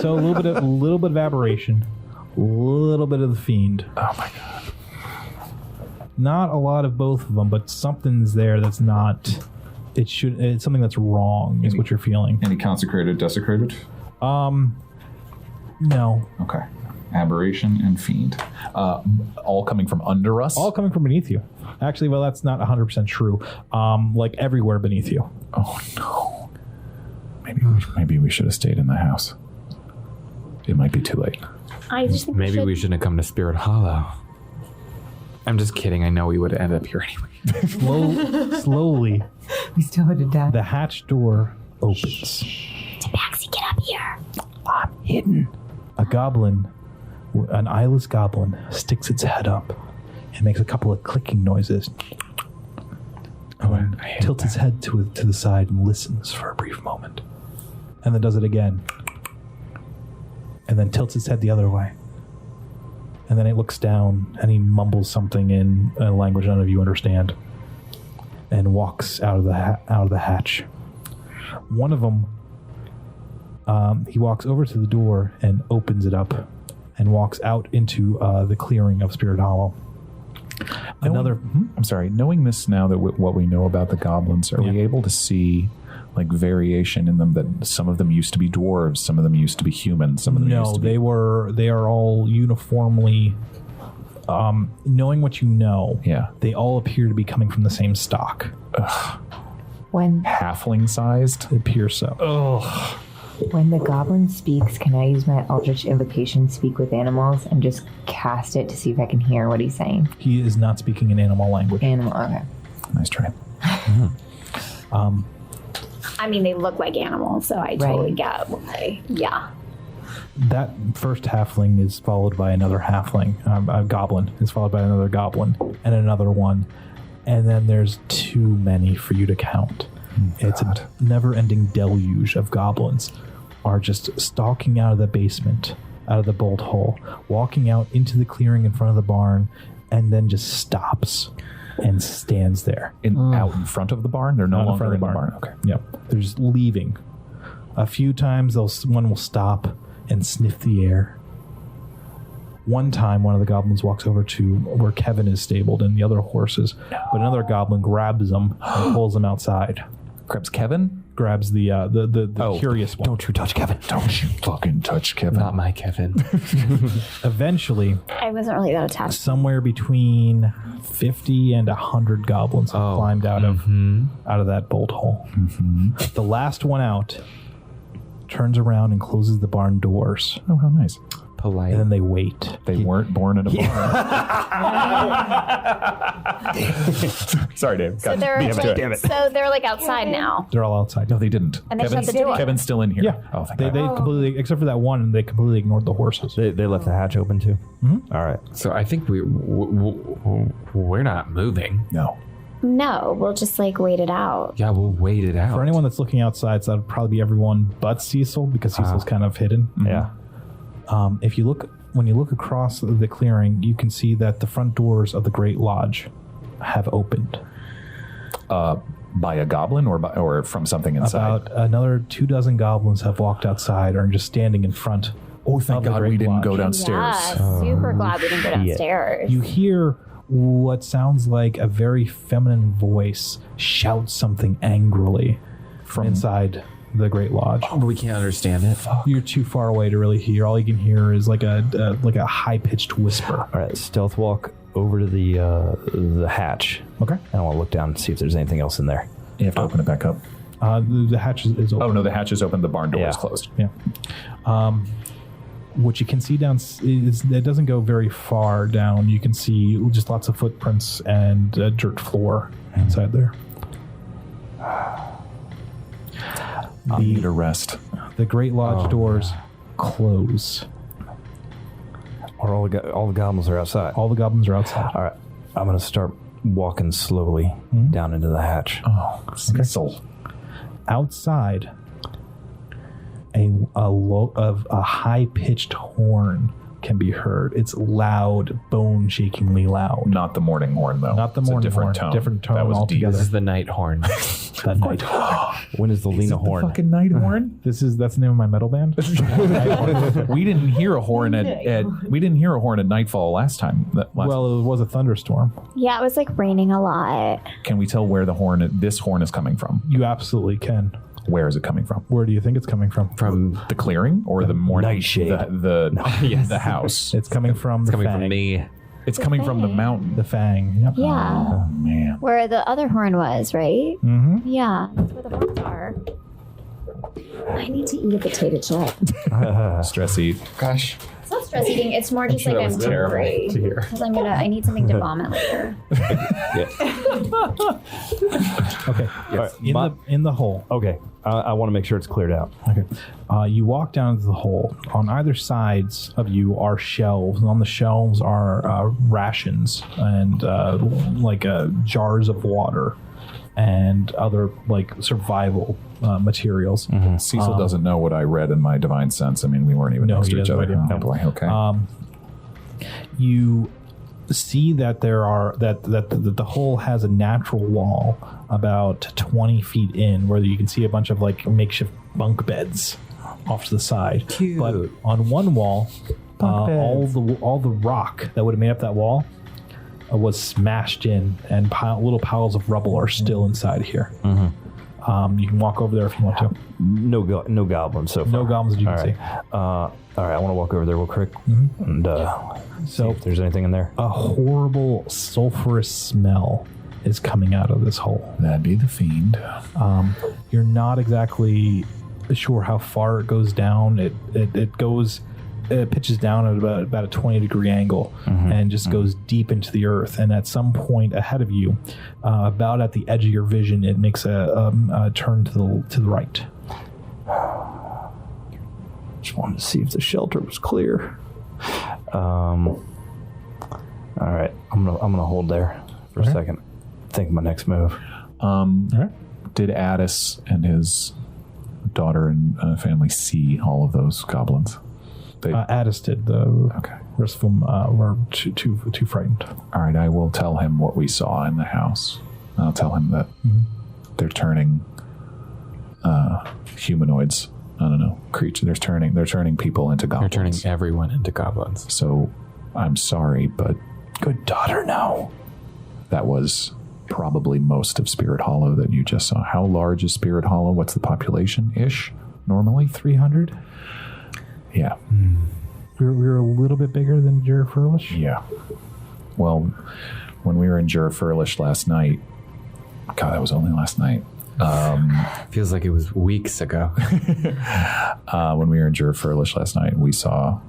[SPEAKER 2] So a little bit of aberration, a little bit of the fiend.
[SPEAKER 1] Oh my God.
[SPEAKER 2] Not a lot of both of them, but something's there that's not. It's something that's wrong. Is what you're feeling.
[SPEAKER 1] Any consecrated, desecrated?
[SPEAKER 2] No.
[SPEAKER 1] Okay. Aberration and fiend. All coming from under us?
[SPEAKER 2] All coming from beneath you. Actually, well, that's not 100% true. Like everywhere beneath you.
[SPEAKER 1] Oh no. Maybe we should have stayed in the house. It might be too late.
[SPEAKER 4] I just think
[SPEAKER 3] Maybe we
[SPEAKER 4] should.
[SPEAKER 3] shouldn't have come to Spirit Hollow. I'm just kidding. I know we would have ended up here anyway.
[SPEAKER 2] Slowly,
[SPEAKER 6] We still would have died.
[SPEAKER 2] the hatch door opens.
[SPEAKER 4] Tabaxi, get up here.
[SPEAKER 2] I'm hidden. A goblin, an eyeless goblin, sticks its head up and makes a couple of clicking noises. And
[SPEAKER 3] I hate
[SPEAKER 2] tilts its head to the side and listens for a brief moment. And then does it again. And then tilts its head the other way. And then it looks down and he mumbles something in a language none of you understand. And walks out of the hatch. One of them, he walks over to the door and opens it up, and walks out into the clearing of Spirit Hollow.
[SPEAKER 1] I'm sorry. Knowing this now that what we know about the goblins, are we able to see like variation in them? That some of them used to be dwarves, some of them used to be humans, some of them used
[SPEAKER 2] No,
[SPEAKER 1] to be.
[SPEAKER 2] they are all uniformly. Knowing what you know,
[SPEAKER 1] Yeah.
[SPEAKER 2] they all appear to be coming from the same stock.
[SPEAKER 6] When
[SPEAKER 1] Halfling sized.
[SPEAKER 2] They appear so.
[SPEAKER 6] when the goblin speaks, can I use my Eldritch Invocation Speak with Animals and just cast it to see if I can hear what he's saying?
[SPEAKER 2] He is not speaking an animal language.
[SPEAKER 6] Animal, okay.
[SPEAKER 1] Nice try.
[SPEAKER 4] I mean, they look like animals, so I totally get why. Yeah.
[SPEAKER 2] That first halfling is followed by another halfling. A goblin is followed by another goblin and another one. And then there's too many for you to count. It's a never-ending deluge of goblins are just stalking out of the basement, out of the bolt hole, walking out into the clearing in front of the barn, and then just stops and stands there.
[SPEAKER 1] Out in front of the barn? They're no
[SPEAKER 2] Out in
[SPEAKER 1] longer
[SPEAKER 2] front
[SPEAKER 1] in
[SPEAKER 2] of
[SPEAKER 1] the
[SPEAKER 2] the
[SPEAKER 1] barn.
[SPEAKER 2] barn.
[SPEAKER 1] Okay.
[SPEAKER 2] Yep. They're just leaving. A few times, one will stop and sniff the air. One time, one of the goblins walks over to where Kevin is stabled and the other horses, but another goblin grabs them and pulls them outside.
[SPEAKER 1] Grabs Kevin?
[SPEAKER 2] Grabs the curious one.
[SPEAKER 5] Don't you touch Kevin.
[SPEAKER 1] Don't you fucking touch Kevin.
[SPEAKER 3] Not my Kevin.
[SPEAKER 2] Eventually,
[SPEAKER 4] I wasn't really that attached.
[SPEAKER 2] somewhere between 50 and 100 goblins have climbed out of that bolt hole. The last one out turns around and closes the barn doors,
[SPEAKER 1] Oh, how nice.
[SPEAKER 3] Polite.
[SPEAKER 2] and then they wait.
[SPEAKER 1] They weren't born in a barn. Sorry, Dave.
[SPEAKER 4] So they're like outside now.
[SPEAKER 2] They're all outside.
[SPEAKER 1] No, they didn't.
[SPEAKER 4] And they shut the door.
[SPEAKER 1] Kevin's still in here.
[SPEAKER 2] Yeah.
[SPEAKER 1] Oh, thank
[SPEAKER 2] They
[SPEAKER 1] God.
[SPEAKER 2] completely, except for that one, they completely ignored the horses.
[SPEAKER 5] They left the hatch open too? All right.
[SPEAKER 3] So I think we're not moving.
[SPEAKER 1] No.
[SPEAKER 4] No, we'll just like wait it out.
[SPEAKER 3] Yeah, we'll wait it out.
[SPEAKER 2] For anyone that's looking outside, so that would probably be everyone but Cecil, because Cecil's kind of hidden.
[SPEAKER 5] Yeah.
[SPEAKER 2] When you look across the clearing, you can see that the front doors of the Great Lodge have opened.
[SPEAKER 1] By a goblin or from something inside?
[SPEAKER 2] About another 24 goblins have walked outside or are just standing in front.
[SPEAKER 1] Oh, thank
[SPEAKER 2] of the
[SPEAKER 1] God we
[SPEAKER 2] Great
[SPEAKER 1] didn't
[SPEAKER 2] Lodge.
[SPEAKER 1] go downstairs.
[SPEAKER 4] Yeah, super glad we didn't go downstairs.
[SPEAKER 2] You hear what sounds like a very feminine voice shout something angrily from inside the Great Lodge.
[SPEAKER 3] But we can't understand it.
[SPEAKER 2] You're too far away to really hear. All you can hear is like a high-pitched whisper.
[SPEAKER 5] All right. Stealth walk over to the hatch.
[SPEAKER 2] Okay.
[SPEAKER 5] And I want to look down and see if there's anything else in there.
[SPEAKER 1] You have to open it back up.
[SPEAKER 2] The hatch is open.
[SPEAKER 1] Oh, no, the hatch is open. The barn door is
[SPEAKER 5] Yeah.
[SPEAKER 1] closed.
[SPEAKER 2] Yeah. What you can see down is it doesn't go very far down. You can see just lots of footprints and dirt floor inside there.
[SPEAKER 1] I need a rest.
[SPEAKER 2] The Great Lodge doors close.
[SPEAKER 5] Or all the goblins are outside.
[SPEAKER 2] All the goblins are outside.
[SPEAKER 5] All right. I'm going to start walking slowly down into the hatch.
[SPEAKER 1] Oh, Cecil.
[SPEAKER 2] Outside, a high-pitched horn can be heard. It's loud, bone-shakingly loud.
[SPEAKER 1] Not the morning horn, though.
[SPEAKER 2] Not the
[SPEAKER 1] It's a
[SPEAKER 2] morning
[SPEAKER 1] different
[SPEAKER 2] horn.
[SPEAKER 1] tone.
[SPEAKER 2] Different tone
[SPEAKER 1] That was
[SPEAKER 2] altogether.
[SPEAKER 3] This is the night horn.
[SPEAKER 2] That night horn.
[SPEAKER 5] When is the Lena horn?
[SPEAKER 1] Fucking night horn.
[SPEAKER 2] That's the name of my metal band.
[SPEAKER 1] We didn't hear a horn at nightfall last time.
[SPEAKER 2] Well, it was a thunderstorm.
[SPEAKER 4] Yeah, it was like raining a lot.
[SPEAKER 1] Can we tell where this horn is coming from?
[SPEAKER 2] You absolutely can.
[SPEAKER 1] Where is it coming from?
[SPEAKER 2] Where do you think it's coming from?
[SPEAKER 3] From
[SPEAKER 1] The clearing or the morning?
[SPEAKER 5] nightshade.
[SPEAKER 1] The house.
[SPEAKER 2] It's coming from the
[SPEAKER 3] coming
[SPEAKER 2] fang.
[SPEAKER 3] from me.
[SPEAKER 1] It's coming from the mountain.
[SPEAKER 2] The fang. Yep.
[SPEAKER 4] Yeah.
[SPEAKER 1] Oh man.
[SPEAKER 4] Where the other horn was, right?
[SPEAKER 2] Mm-hmm.
[SPEAKER 4] Yeah, that's where the horns are. I need to eat a potato chip.
[SPEAKER 1] Stress eat.
[SPEAKER 3] Gosh.
[SPEAKER 4] It's not stress eating. It's more just like I'm hungry.
[SPEAKER 3] hear.
[SPEAKER 4] Because I need something to vomit later.
[SPEAKER 2] Okay.
[SPEAKER 5] All right.
[SPEAKER 2] In the hole.
[SPEAKER 5] Okay. I want to make sure it's cleared out.
[SPEAKER 2] Okay. You walk down into the hole. On either sides of you are shelves, and on the shelves are rations and jars of water and other like survival materials.
[SPEAKER 1] Cecil doesn't know what I read in my divine sense. I mean, we weren't even next
[SPEAKER 2] he
[SPEAKER 1] to each
[SPEAKER 2] doesn't
[SPEAKER 1] other.
[SPEAKER 2] know.
[SPEAKER 1] Oh boy. Okay.
[SPEAKER 2] You see that that the hole has a natural wall about 20 feet in, where you can see a bunch of like makeshift bunk beds off to the side.
[SPEAKER 3] Cute.
[SPEAKER 2] But on one wall, all the rock that would have made up that wall was smashed in, and little piles of rubble are still inside here. You can walk over there if you want to.
[SPEAKER 5] No goblins so far.
[SPEAKER 2] No goblins that you can see.
[SPEAKER 5] All right. I want to walk over there real quick and see if there's anything in there.
[SPEAKER 2] A horrible sulfurous smell is coming out of this hole.
[SPEAKER 1] That'd be the fiend.
[SPEAKER 2] You're not exactly sure how far it goes down. It pitches down at about a 20-degree angle and just goes deep into the earth. And at some point ahead of you, about at the edge of your vision, it makes a turn to the right.
[SPEAKER 5] Just wanted to see if the shelter was clear. All right. I'm gonna hold there for a second. Think of my next move.
[SPEAKER 1] Did Addis and his daughter and family see all of those goblins?
[SPEAKER 2] Addis did. The rest of them were too frightened.
[SPEAKER 1] All right, I will tell him what we saw in the house. I'll tell him that they're turning humanoids creature. They're turning people into
[SPEAKER 3] They're
[SPEAKER 1] goblins.
[SPEAKER 3] turning everyone into goblins.
[SPEAKER 1] So I'm sorry, but
[SPEAKER 5] Good daughter, no.
[SPEAKER 1] that was probably most of Spirit Hollow that you just saw. How large is Spirit Hollow? What's the population-ish normally?
[SPEAKER 2] 300.
[SPEAKER 1] Yeah.
[SPEAKER 2] We were a little bit bigger than Jura Furlish.
[SPEAKER 1] Yeah. When we were in Jura Furlish last night, God, that was only last night.
[SPEAKER 3] Feels like it was weeks ago.
[SPEAKER 1] When we were in Jura Furlish last night, we saw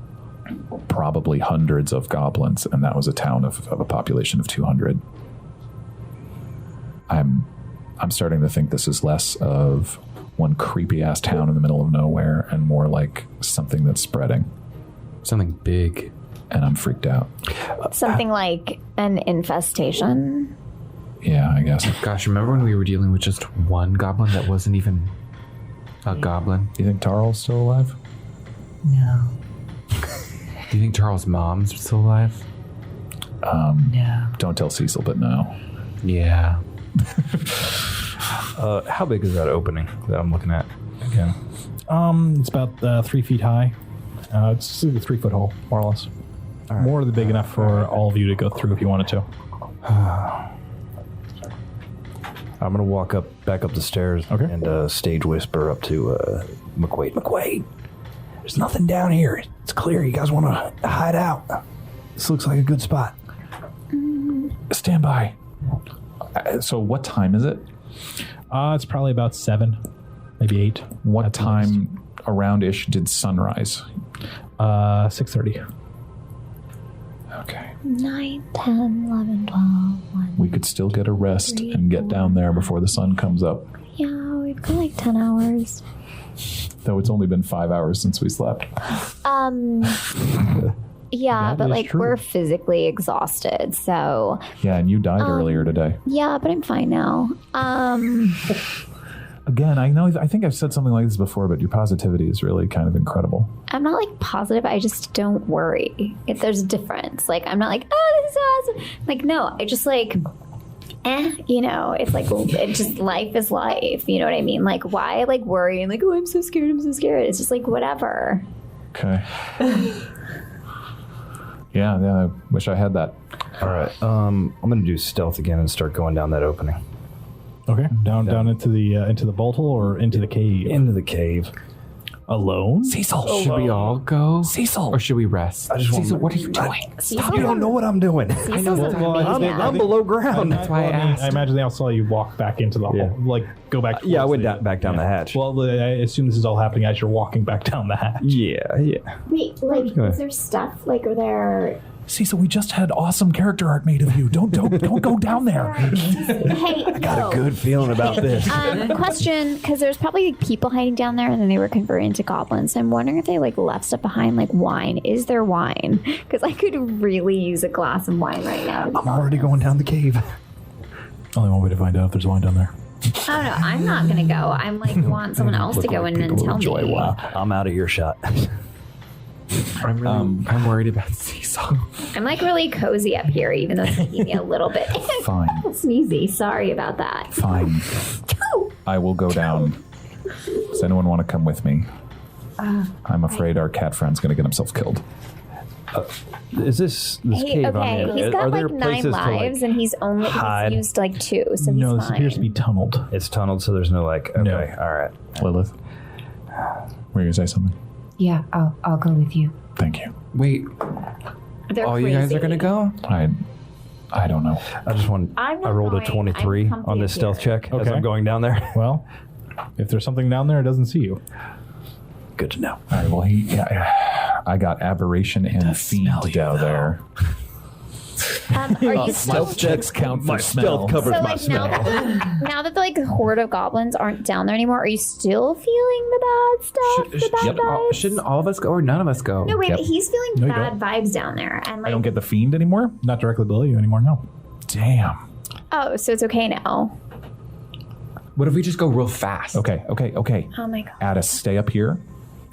[SPEAKER 1] probably hundreds of goblins, and that was a town of a population of 200. I'm starting to think this is less of one creepy ass town in the middle of nowhere and more like something that's spreading.
[SPEAKER 3] Something big.
[SPEAKER 1] And I'm freaked out.
[SPEAKER 4] Something like an infestation.
[SPEAKER 1] Yeah, I guess.
[SPEAKER 3] Gosh, remember when we were dealing with just one goblin that wasn't even a goblin?
[SPEAKER 1] Do you think Tarl's still alive?
[SPEAKER 6] No.
[SPEAKER 3] Do you think Charles' mom's still alive?
[SPEAKER 6] No.
[SPEAKER 1] Don't tell Cecil, but no.
[SPEAKER 3] Yeah.
[SPEAKER 5] How big is that opening that I'm looking at again?
[SPEAKER 2] It's about 3 feet high. It's a 3 foot hole, more or less. More than big enough for all of you to go through if you wanted to.
[SPEAKER 5] I'm gonna walk back up the stairs and stage whisper up to McQuaid. McQuaid, there's nothing down here. It's clear. You guys want to hide out? This looks like a good spot.
[SPEAKER 1] Stand by. So what time is it?
[SPEAKER 2] It's probably about 7, maybe 8.
[SPEAKER 1] What
[SPEAKER 2] at the
[SPEAKER 1] time around-ish did sunrise?
[SPEAKER 2] 6:30.
[SPEAKER 1] Okay.
[SPEAKER 4] 9, 10, 11, 12, 1.
[SPEAKER 1] We could still get a rest and get down there before the sun comes up.
[SPEAKER 4] Yeah, we've got like 10 hours.
[SPEAKER 1] Though it's only been 5 hours since we slept.
[SPEAKER 4] Yeah,
[SPEAKER 2] That
[SPEAKER 4] but
[SPEAKER 2] is
[SPEAKER 4] like
[SPEAKER 2] true.
[SPEAKER 4] we're physically exhausted, so
[SPEAKER 1] Yeah, and you died earlier today.
[SPEAKER 4] yeah, but I'm fine now.
[SPEAKER 1] Again, I think I've said something like this before, but your positivity is really kind of incredible.
[SPEAKER 4] I'm not like positive. I just don't worry if there's a difference. Like I'm not like, oh, this is awesome. Like no, I just like, it's like it just life is life. You know what I mean? Like why like worry and like oh I'm so scared. It's just like whatever.
[SPEAKER 1] Okay. Yeah, I wish I had that.
[SPEAKER 5] All right. I'm gonna do stealth again and start going down that opening.
[SPEAKER 2] Okay. Down into the bolt hole or into the cave?
[SPEAKER 5] Into the cave.
[SPEAKER 2] Alone?
[SPEAKER 1] Cecil!
[SPEAKER 3] Should we all go?
[SPEAKER 1] Cecil!
[SPEAKER 3] Or should we rest?
[SPEAKER 5] I just want.
[SPEAKER 3] Cecil, what are you doing?
[SPEAKER 5] Stop! You don't know what I'm doing.
[SPEAKER 4] Cecil's a
[SPEAKER 5] I'm below ground.
[SPEAKER 3] That's why I asked.
[SPEAKER 2] I imagine they all saw you walk back into the hole. Like go back.
[SPEAKER 5] Yeah, I
[SPEAKER 2] towards
[SPEAKER 5] went back down the hatch.
[SPEAKER 2] Well, I assume this is all happening as you're walking back down the hatch.
[SPEAKER 5] Yeah.
[SPEAKER 4] Wait, like
[SPEAKER 5] Go ahead.
[SPEAKER 4] is there stuff? Like are there?
[SPEAKER 1] Cecil, we just had awesome character art made of you. Don't go down there.
[SPEAKER 4] Hey, I
[SPEAKER 5] Got a good feeling about this.
[SPEAKER 4] Question, because there's probably like people hiding down there, and then they were converted into goblins. I'm wondering if they like left stuff behind, like wine. Is there wine? Because I could really use a glass of wine right now.
[SPEAKER 5] I'm already going down the cave.
[SPEAKER 2] Only one way to find out if there's wine down there.
[SPEAKER 4] Oh no, I'm not gonna go. I'm like want someone else to go in and tell me.
[SPEAKER 5] I'm out of earshot.
[SPEAKER 3] I'm worried about Cecil.
[SPEAKER 4] I'm like really cozy up here, even though it's making me a little bit
[SPEAKER 1] Fine.
[SPEAKER 4] sneezy. Sorry about that.
[SPEAKER 1] Fine. I will go down. Does anyone want to come with me? I'm afraid our cat friend's going to get himself killed.
[SPEAKER 5] Is this
[SPEAKER 4] Hey,
[SPEAKER 5] cave?
[SPEAKER 4] okay,
[SPEAKER 5] I'm in?
[SPEAKER 4] he's
[SPEAKER 5] Are
[SPEAKER 4] got
[SPEAKER 5] there
[SPEAKER 4] like 9
[SPEAKER 5] places to,
[SPEAKER 4] lives, and he's
[SPEAKER 5] hide?
[SPEAKER 4] used like 2, so
[SPEAKER 2] No,
[SPEAKER 4] he's
[SPEAKER 2] this
[SPEAKER 4] fine.
[SPEAKER 2] appears to be tunneled.
[SPEAKER 5] It's tunneled, so there's no like. Okay,
[SPEAKER 2] No.
[SPEAKER 5] all right.
[SPEAKER 1] Lilith, were you going to say something?
[SPEAKER 6] Yeah, I'll go with you.
[SPEAKER 1] Thank you.
[SPEAKER 3] Wait,
[SPEAKER 4] They're
[SPEAKER 3] all you guys are
[SPEAKER 4] crazy.
[SPEAKER 3] gonna go?
[SPEAKER 1] I don't know.
[SPEAKER 5] I just want.
[SPEAKER 4] I'm not
[SPEAKER 5] I rolled a
[SPEAKER 4] going.
[SPEAKER 5] 23
[SPEAKER 4] I'm comfy
[SPEAKER 5] on this
[SPEAKER 4] up
[SPEAKER 5] stealth
[SPEAKER 4] here.
[SPEAKER 5] check as
[SPEAKER 2] Okay.
[SPEAKER 5] I'm going down there.
[SPEAKER 2] Well, if there's something down there, it doesn't see you.
[SPEAKER 5] Good to know.
[SPEAKER 1] All right, well, I got aberration and fiend down there.
[SPEAKER 4] Are you
[SPEAKER 1] Stealth checks count for smell.
[SPEAKER 5] covers
[SPEAKER 4] so
[SPEAKER 5] my
[SPEAKER 4] like
[SPEAKER 5] smell.
[SPEAKER 4] now that the like horde of goblins aren't down there anymore, are you still feeling the bad stuff? The bad vibes?
[SPEAKER 3] Shouldn't all of us go or none of us go?
[SPEAKER 4] No, wait,
[SPEAKER 1] Yep.
[SPEAKER 4] he's feeling
[SPEAKER 2] No, you
[SPEAKER 4] bad vibes down there, and like
[SPEAKER 1] I don't get the fiend anymore?
[SPEAKER 2] Not directly below you anymore, no.
[SPEAKER 1] Damn.
[SPEAKER 4] oh, so it's okay now.
[SPEAKER 3] What if we just go real fast?
[SPEAKER 1] Okay.
[SPEAKER 4] Oh my god.
[SPEAKER 1] Addis, stay up here.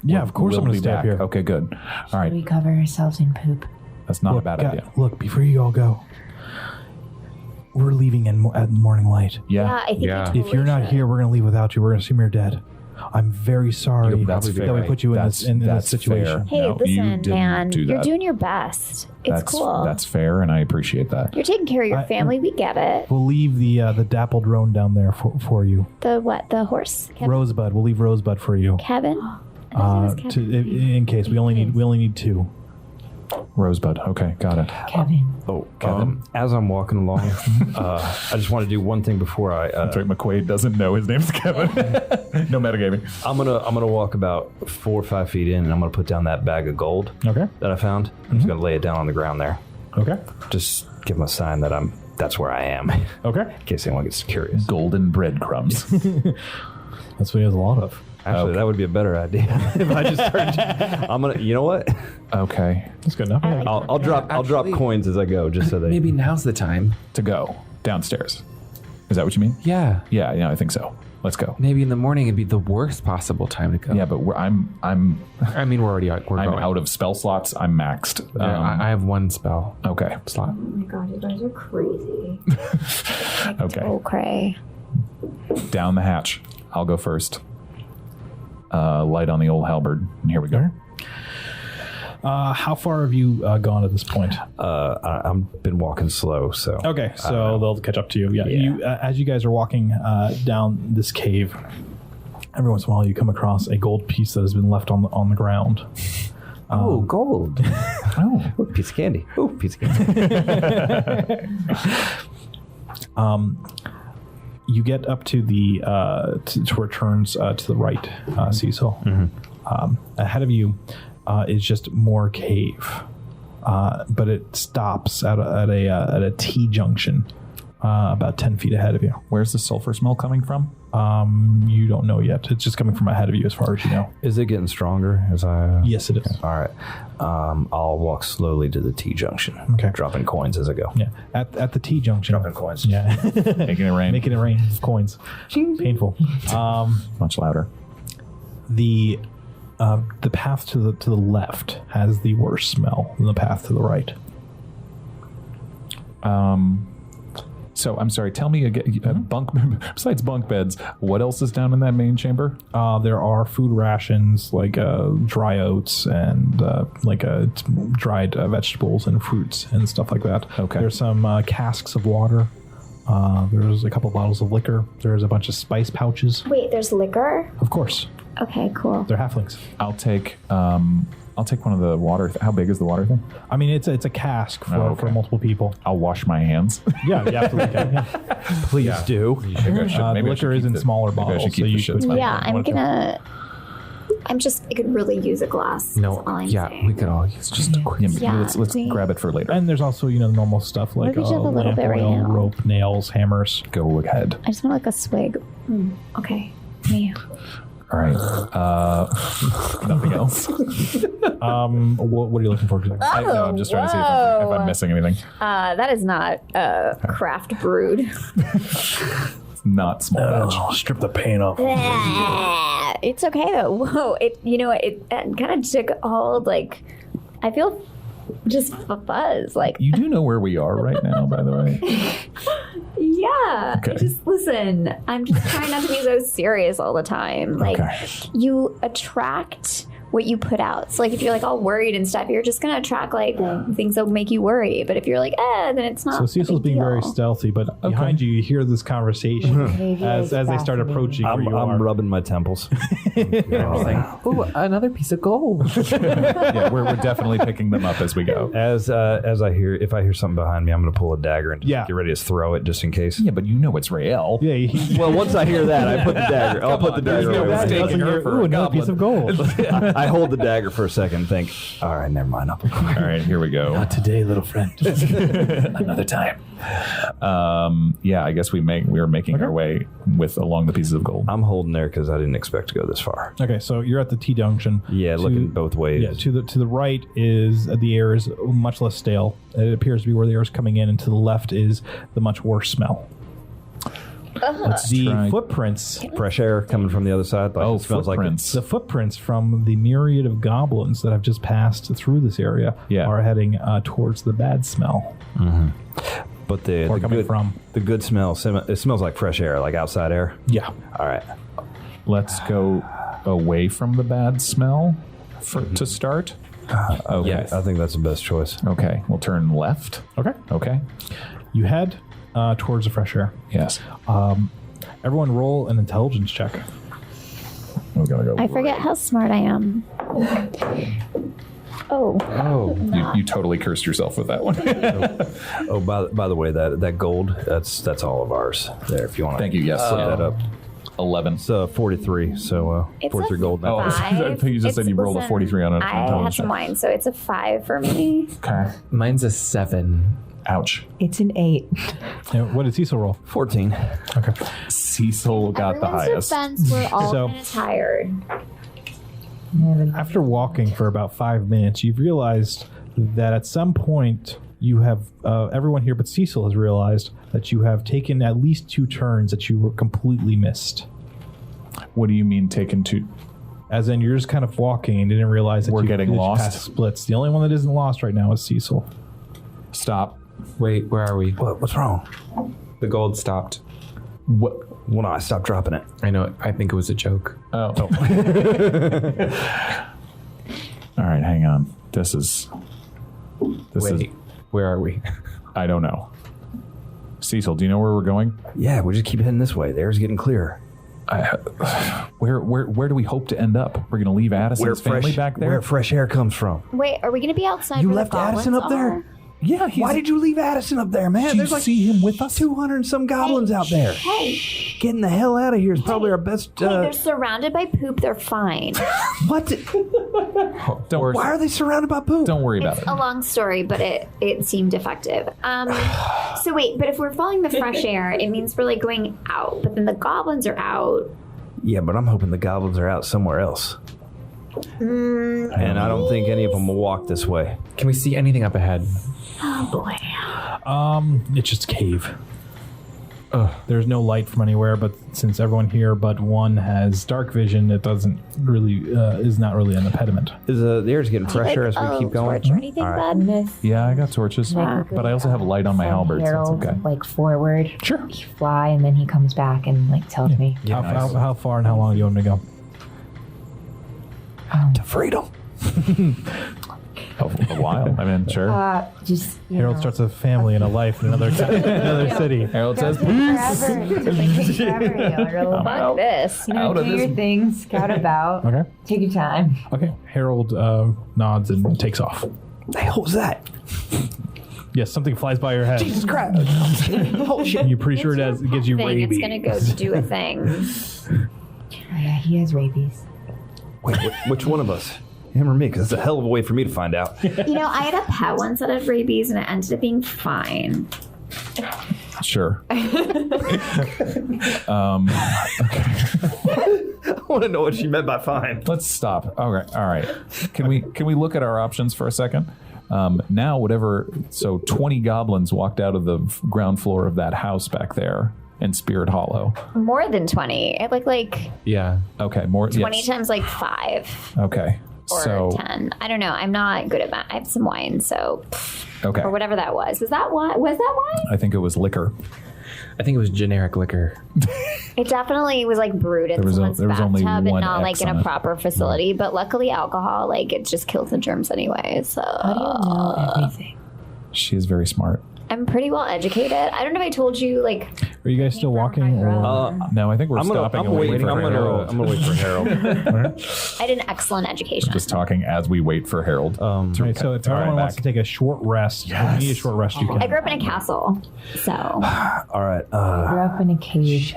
[SPEAKER 2] Yeah, of course
[SPEAKER 1] We'll
[SPEAKER 2] I'm going
[SPEAKER 1] be
[SPEAKER 2] to stay up
[SPEAKER 1] back.
[SPEAKER 2] here.
[SPEAKER 1] Okay, good. All right,
[SPEAKER 6] We cover ourselves in poop.
[SPEAKER 1] that's not a
[SPEAKER 2] Look,
[SPEAKER 1] bad
[SPEAKER 2] God,
[SPEAKER 1] idea.
[SPEAKER 2] look, before you all go, we're leaving at morning light.
[SPEAKER 4] Yeah,
[SPEAKER 1] Yeah.
[SPEAKER 4] I think
[SPEAKER 3] Yeah.
[SPEAKER 4] we
[SPEAKER 2] If you're not
[SPEAKER 4] should.
[SPEAKER 2] here, we're going to leave without you. We're going to assume you're dead. I'm very sorry
[SPEAKER 1] That's
[SPEAKER 2] that we put you in this situation.
[SPEAKER 1] fair.
[SPEAKER 4] Hey,
[SPEAKER 1] No, you
[SPEAKER 4] listen,
[SPEAKER 1] didn't
[SPEAKER 4] man,
[SPEAKER 1] do
[SPEAKER 4] you're
[SPEAKER 1] that.
[SPEAKER 4] doing your best. It's cool.
[SPEAKER 1] That's fair, and I appreciate that.
[SPEAKER 4] You're taking care of your family. We get it.
[SPEAKER 2] We'll leave the dappled roan down there for you.
[SPEAKER 4] The what? The horse? Kevin?
[SPEAKER 2] Rosebud. We'll leave Rosebud for you.
[SPEAKER 4] Kevin? I thought his name was Kevin.
[SPEAKER 2] In case we only need 2.
[SPEAKER 1] Rosebud. Okay, got it.
[SPEAKER 6] Kevin.
[SPEAKER 5] Oh, Kevin. As I'm walking along, I just want to do one thing before I.
[SPEAKER 1] Drake McQuaid doesn't know his name's Kevin. No metagaming.
[SPEAKER 5] I'm gonna walk about 4 or 5 feet in, and I'm gonna put down that bag of gold
[SPEAKER 2] Okay.
[SPEAKER 5] that I found. I'm just gonna lay it down on the ground there.
[SPEAKER 2] Okay.
[SPEAKER 5] Just give them a sign that that's where I am, in
[SPEAKER 2] Okay.
[SPEAKER 5] case anyone gets curious.
[SPEAKER 1] Golden breadcrumbs.
[SPEAKER 2] That's what he has a lot of.
[SPEAKER 5] Actually, that would be a better idea if I just started. I'm gonna. You know what?
[SPEAKER 1] Okay.
[SPEAKER 2] That's good enough.
[SPEAKER 4] I like
[SPEAKER 5] I'll drop coins as I go, just so they.
[SPEAKER 3] Maybe now's the time.
[SPEAKER 1] To go downstairs. Is that what you mean?
[SPEAKER 3] Yeah.
[SPEAKER 1] Yeah, I think so. Let's go.
[SPEAKER 3] Maybe in the morning it'd be the worst possible time to go.
[SPEAKER 1] Yeah, but I'm
[SPEAKER 3] I mean, we're already out. We're
[SPEAKER 1] I'm
[SPEAKER 3] going.
[SPEAKER 1] out of spell slots. I'm maxed.
[SPEAKER 3] Yeah, I have 1 spell
[SPEAKER 1] Okay.
[SPEAKER 3] slot.
[SPEAKER 6] Oh my god, you guys are crazy.
[SPEAKER 1] Okay.
[SPEAKER 4] Oh, cray.
[SPEAKER 1] Down the hatch. I'll go first. Light on the old halberd. And here we go.
[SPEAKER 2] How far have you gone at this point?
[SPEAKER 5] I've been walking slow, so.
[SPEAKER 2] Okay, so they'll catch up to you. Yeah. You, as you guys are walking down this cave, every once in a while you come across a gold piece that has been left on the ground.
[SPEAKER 5] Oh, gold. Ooh, piece of candy. Ooh, piece of candy.
[SPEAKER 2] You get up to the to where it turns to the right, Cecil. Ahead of you is just more cave, but it stops at a T junction, about 10 feet ahead of you.
[SPEAKER 1] Where's the sulfur smell coming from?
[SPEAKER 2] You don't know yet. It's just coming from ahead of you, as far as you know.
[SPEAKER 5] Is it getting stronger as I?
[SPEAKER 2] Yes, it is.
[SPEAKER 5] All right. I'll walk slowly to the T junction.
[SPEAKER 2] Okay.
[SPEAKER 5] Dropping coins as I go.
[SPEAKER 2] Yeah, at the T junction.
[SPEAKER 5] Dropping coins.
[SPEAKER 2] Yeah,
[SPEAKER 1] Making it rain.
[SPEAKER 2] making it rain. Coins. Painful.
[SPEAKER 1] Much louder.
[SPEAKER 2] The path to the left has the worst smell than the path to the right.
[SPEAKER 1] So I'm sorry. Tell me again. Besides bunk beds, what else is down in that main chamber?
[SPEAKER 2] There are food rations like dry oats and dried vegetables and fruits and stuff like that.
[SPEAKER 1] Okay.
[SPEAKER 2] There's some casks of water. There's a couple bottles of liquor. There's a bunch of spice pouches.
[SPEAKER 4] Wait, there's liquor?
[SPEAKER 2] Of course,
[SPEAKER 4] Okay, cool.
[SPEAKER 2] they're halflings.
[SPEAKER 1] I'll take one of the water. How big is the water thing?
[SPEAKER 2] I mean, it's a cask for multiple people.
[SPEAKER 1] I'll wash my hands.
[SPEAKER 2] Yeah, you absolutely can. Yeah.
[SPEAKER 5] Please do.
[SPEAKER 1] Maybe I should-
[SPEAKER 2] The
[SPEAKER 1] maybe I
[SPEAKER 2] liquor
[SPEAKER 1] should
[SPEAKER 2] is
[SPEAKER 1] keep
[SPEAKER 2] in
[SPEAKER 1] the-
[SPEAKER 2] smaller
[SPEAKER 1] maybe I
[SPEAKER 2] bottles,
[SPEAKER 1] should keep
[SPEAKER 2] so
[SPEAKER 1] the
[SPEAKER 2] you
[SPEAKER 1] shits.
[SPEAKER 2] could-
[SPEAKER 4] Yeah, I could really use a glass.
[SPEAKER 3] No.
[SPEAKER 4] That's all I'm
[SPEAKER 3] Yeah,
[SPEAKER 4] saying.
[SPEAKER 3] we could all use just a quick.
[SPEAKER 1] Yeah,
[SPEAKER 4] Yeah,
[SPEAKER 1] let's
[SPEAKER 4] please.
[SPEAKER 1] grab it for later.
[SPEAKER 2] And there's also the normal stuff like
[SPEAKER 4] Maybe just a little
[SPEAKER 2] lamp
[SPEAKER 4] bit right
[SPEAKER 2] oil,
[SPEAKER 4] now.
[SPEAKER 2] rope, nails, hammers.
[SPEAKER 1] Go ahead.
[SPEAKER 4] I just want like a swig. Okay. Me.
[SPEAKER 1] All right. Nothing else.
[SPEAKER 2] What are you looking for exactly?
[SPEAKER 1] No, I'm just trying to see if I'm missing anything.
[SPEAKER 4] That is not craft brewed.
[SPEAKER 1] It's not small batch.
[SPEAKER 2] Strip the paint off.
[SPEAKER 4] It's okay though. Whoa, it kind of took hold. Like, I feel just a buzz. Like,
[SPEAKER 1] You do know where we are right now, by the way.
[SPEAKER 4] yeah.
[SPEAKER 1] Okay.
[SPEAKER 4] Just listen. I'm just trying not to be so serious all the time. Like,
[SPEAKER 1] Okay.
[SPEAKER 4] you attract what you put out. So like if you're like all worried and stuff, you're just gonna attract like things that make you worry. But if you're like, then it's not.
[SPEAKER 2] So Cecil's
[SPEAKER 4] a big
[SPEAKER 2] being very
[SPEAKER 4] deal.
[SPEAKER 2] stealthy, but behind you hear this conversation
[SPEAKER 6] Maybe
[SPEAKER 2] as
[SPEAKER 6] it's
[SPEAKER 2] they start
[SPEAKER 6] fascinating.
[SPEAKER 2] approaching where you
[SPEAKER 5] I'm
[SPEAKER 2] are.
[SPEAKER 5] rubbing my temples.
[SPEAKER 3] Oh, another piece of gold.
[SPEAKER 1] Yeah, we're definitely picking them up as we go.
[SPEAKER 5] As I hear something behind me, I'm going to pull a dagger and just
[SPEAKER 2] Yeah.
[SPEAKER 5] get ready to throw it just in case.
[SPEAKER 1] Yeah, but you know it's Rael.
[SPEAKER 2] Yeah, he
[SPEAKER 5] Well, once I hear that, I put the dagger. I'll put the dagger
[SPEAKER 1] no
[SPEAKER 5] away.
[SPEAKER 1] mistake.
[SPEAKER 2] doesn't
[SPEAKER 1] her
[SPEAKER 2] hear,
[SPEAKER 1] for
[SPEAKER 2] ooh,
[SPEAKER 1] a
[SPEAKER 2] another piece of gold.
[SPEAKER 5] I hold the dagger for a second and think, all right, never mind.
[SPEAKER 1] All right, here we go.
[SPEAKER 2] Today, little friend.
[SPEAKER 1] Another time. Yeah, I guess we are making our way along the pieces of gold.
[SPEAKER 5] I'm holding there because I didn't expect to go this far.
[SPEAKER 2] Okay, so you're at the T junction.
[SPEAKER 5] Yeah, looking both ways.
[SPEAKER 2] Yeah, to the right is the air is much less stale. It appears to be where the air is coming in, and to the left is the much worse smell. The
[SPEAKER 1] try-
[SPEAKER 2] footprints,
[SPEAKER 5] Fresh air coming from the other side. Like it smells
[SPEAKER 1] footprints.
[SPEAKER 2] the footprints from the myriad of goblins that have just passed through this area
[SPEAKER 1] Yeah.
[SPEAKER 2] are heading towards the bad smell.
[SPEAKER 5] But the
[SPEAKER 2] Or coming
[SPEAKER 5] good,
[SPEAKER 2] from.
[SPEAKER 5] the good smell, it smells like fresh air, like outside air.
[SPEAKER 2] Yeah.
[SPEAKER 5] All right.
[SPEAKER 1] Let's go. away from the bad smell to start. Okay.
[SPEAKER 3] Yes.
[SPEAKER 5] I think that's the best choice.
[SPEAKER 1] Okay, we'll turn left.
[SPEAKER 2] Okay.
[SPEAKER 1] Okay.
[SPEAKER 2] You head towards the fresh air.
[SPEAKER 1] Yes.
[SPEAKER 2] Everyone roll an intelligence check.
[SPEAKER 1] We're gonna go.
[SPEAKER 4] I forget how smart I am. Oh.
[SPEAKER 3] Oh.
[SPEAKER 1] You totally cursed yourself with that one.
[SPEAKER 5] Oh, by the way, that gold, that's all of ours. There, if you want to.
[SPEAKER 1] Thank you. Yes.
[SPEAKER 5] Put that up.
[SPEAKER 1] 11.
[SPEAKER 5] It's 43. So
[SPEAKER 4] It's
[SPEAKER 5] 43
[SPEAKER 4] a
[SPEAKER 5] gold.
[SPEAKER 1] Oh,
[SPEAKER 5] Now.
[SPEAKER 1] I thought you just said you rolled a 43 on it.
[SPEAKER 4] I had some wine, so it's a 5 for me.
[SPEAKER 1] Okay.
[SPEAKER 3] Mine's a 7.
[SPEAKER 1] Ouch.
[SPEAKER 6] It's an 8.
[SPEAKER 2] What did Cecil roll?
[SPEAKER 5] 14.
[SPEAKER 2] Okay.
[SPEAKER 1] Cecil got the highest.
[SPEAKER 4] Defense, we're all
[SPEAKER 2] So-
[SPEAKER 4] kind of tired.
[SPEAKER 2] After walking for about 5 minutes, you've realized that at some point you have, everyone here but Cecil has realized that you have taken at least 2 turns that you were completely missed.
[SPEAKER 1] What do you mean taken two?
[SPEAKER 2] As in, you're just kind of walking and didn't realize that
[SPEAKER 1] We're
[SPEAKER 2] you
[SPEAKER 1] getting
[SPEAKER 2] finished
[SPEAKER 1] lost?
[SPEAKER 2] past splits. The only one that isn't lost right now is Cecil.
[SPEAKER 1] Stop.
[SPEAKER 3] Wait, where are we?
[SPEAKER 5] What's wrong?
[SPEAKER 3] The gold stopped.
[SPEAKER 1] What?
[SPEAKER 5] Well, no, I stopped dropping it.
[SPEAKER 3] I know. I think it was a joke.
[SPEAKER 1] Oh. All right, hang on. This is.
[SPEAKER 3] Wait, where are we?
[SPEAKER 1] I don't know. Cecil, do you know where we're going?
[SPEAKER 5] Yeah, we just keep heading this way. The air's getting clearer.
[SPEAKER 1] Where do we hope to end up? We're going to leave Addison's family back there?
[SPEAKER 5] Where fresh air comes from.
[SPEAKER 4] Wait, are we going to be outside?
[SPEAKER 5] You
[SPEAKER 4] where the
[SPEAKER 5] left Addison
[SPEAKER 4] goblins
[SPEAKER 5] up there?
[SPEAKER 4] are?
[SPEAKER 1] Yeah.
[SPEAKER 5] Why did you leave Addison up there, man?
[SPEAKER 1] Did
[SPEAKER 5] There's
[SPEAKER 1] you
[SPEAKER 5] like
[SPEAKER 1] see him with us?
[SPEAKER 5] 200 and some goblins out there.
[SPEAKER 4] Hey,
[SPEAKER 5] Getting the hell out of here is probably our best.
[SPEAKER 4] they're surrounded by poop. They're fine.
[SPEAKER 5] What?
[SPEAKER 1] Don't worry.
[SPEAKER 5] Why are they surrounded by poop?
[SPEAKER 1] Don't worry about
[SPEAKER 4] It's
[SPEAKER 1] it.
[SPEAKER 4] a long story, but it seemed effective. So wait, but if we're following the fresh air, it means we're like going out. But then the goblins are out.
[SPEAKER 5] Yeah, but I'm hoping the goblins are out somewhere else. And I don't think any of them will walk this way.
[SPEAKER 3] Can we see anything up ahead?
[SPEAKER 4] Oh boy.
[SPEAKER 2] It's just a cave. There's no light from anywhere, but since everyone here but one has dark vision, it doesn't really is not really an impediment.
[SPEAKER 5] Is the air's getting fresher as we keep going?
[SPEAKER 4] Torch or anything,
[SPEAKER 5] All right.
[SPEAKER 4] bud?
[SPEAKER 1] Yeah, I got torches, but I also have light on my halberd, so
[SPEAKER 6] Harold,
[SPEAKER 1] it's okay.
[SPEAKER 6] like forward.
[SPEAKER 2] Sure.
[SPEAKER 6] You fly, and then he comes back and like tells me.
[SPEAKER 2] How far and how long do you want me to go?
[SPEAKER 5] To freedom.
[SPEAKER 1] A while. I mean, sure.
[SPEAKER 6] Just
[SPEAKER 2] Harold starts a family and a life in another city.
[SPEAKER 1] Harold says,
[SPEAKER 4] Fuck this.
[SPEAKER 1] Out of
[SPEAKER 6] do
[SPEAKER 1] this.
[SPEAKER 6] your things, scout about.
[SPEAKER 2] Okay.
[SPEAKER 6] Take your time.
[SPEAKER 2] Okay. Harold nods and takes off.
[SPEAKER 5] The hell was that?
[SPEAKER 2] Yes, something flies by your head.
[SPEAKER 5] Jesus Christ. Oh, shit.
[SPEAKER 2] You're pretty sure it gives you
[SPEAKER 4] Thing.
[SPEAKER 2] rabies.
[SPEAKER 4] It's gonna go do a thing.
[SPEAKER 6] Oh, yeah, he has rabies.
[SPEAKER 5] Wait, which one of us? Him or me? Because it's a hell of a way for me to find out.
[SPEAKER 4] You know, I had a pet once that had rabies, and it ended up being fine.
[SPEAKER 1] sure.
[SPEAKER 5] I want to know what she meant by fine.
[SPEAKER 1] Let's stop. Okay. All right. Can we look at our options for a second? Now, whatever. So 20 goblins walked out of the ground floor of that house back there in Spirit Hollow.
[SPEAKER 4] More than 20. I like
[SPEAKER 3] Yeah.
[SPEAKER 1] Okay. More.
[SPEAKER 4] 20
[SPEAKER 1] yes.
[SPEAKER 4] times like 5
[SPEAKER 1] Okay.
[SPEAKER 4] or
[SPEAKER 1] So
[SPEAKER 4] 10. I don't know. I'm not good at math. I have some wine, so
[SPEAKER 1] okay.
[SPEAKER 4] or whatever that was. Was that wine? Was that wine?
[SPEAKER 1] I think it was liquor.
[SPEAKER 3] I think it was generic liquor.
[SPEAKER 4] It definitely was like brewed in
[SPEAKER 1] There was
[SPEAKER 4] someone's
[SPEAKER 1] there was only
[SPEAKER 4] bathtub and
[SPEAKER 1] one
[SPEAKER 4] not like
[SPEAKER 1] X
[SPEAKER 4] in
[SPEAKER 1] on
[SPEAKER 4] a
[SPEAKER 1] it.
[SPEAKER 4] proper facility. But luckily, alcohol like it just kills the germs anyway. So
[SPEAKER 6] How do you know everything?
[SPEAKER 1] She is very smart.
[SPEAKER 4] I'm pretty well educated. I don't know if I told you like
[SPEAKER 2] Are you guys still walking? Or?
[SPEAKER 1] No, I think we're stopping and waiting for Harold.
[SPEAKER 5] I'm gonna wait for Harold.
[SPEAKER 4] I did an excellent education.
[SPEAKER 1] Just talking as we wait for Harold.
[SPEAKER 2] Okay, so if everyone wants to take a short rest, if you need a short rest, you can.
[SPEAKER 4] I grew up in a castle, so
[SPEAKER 5] All right.
[SPEAKER 6] Grew up in a cave.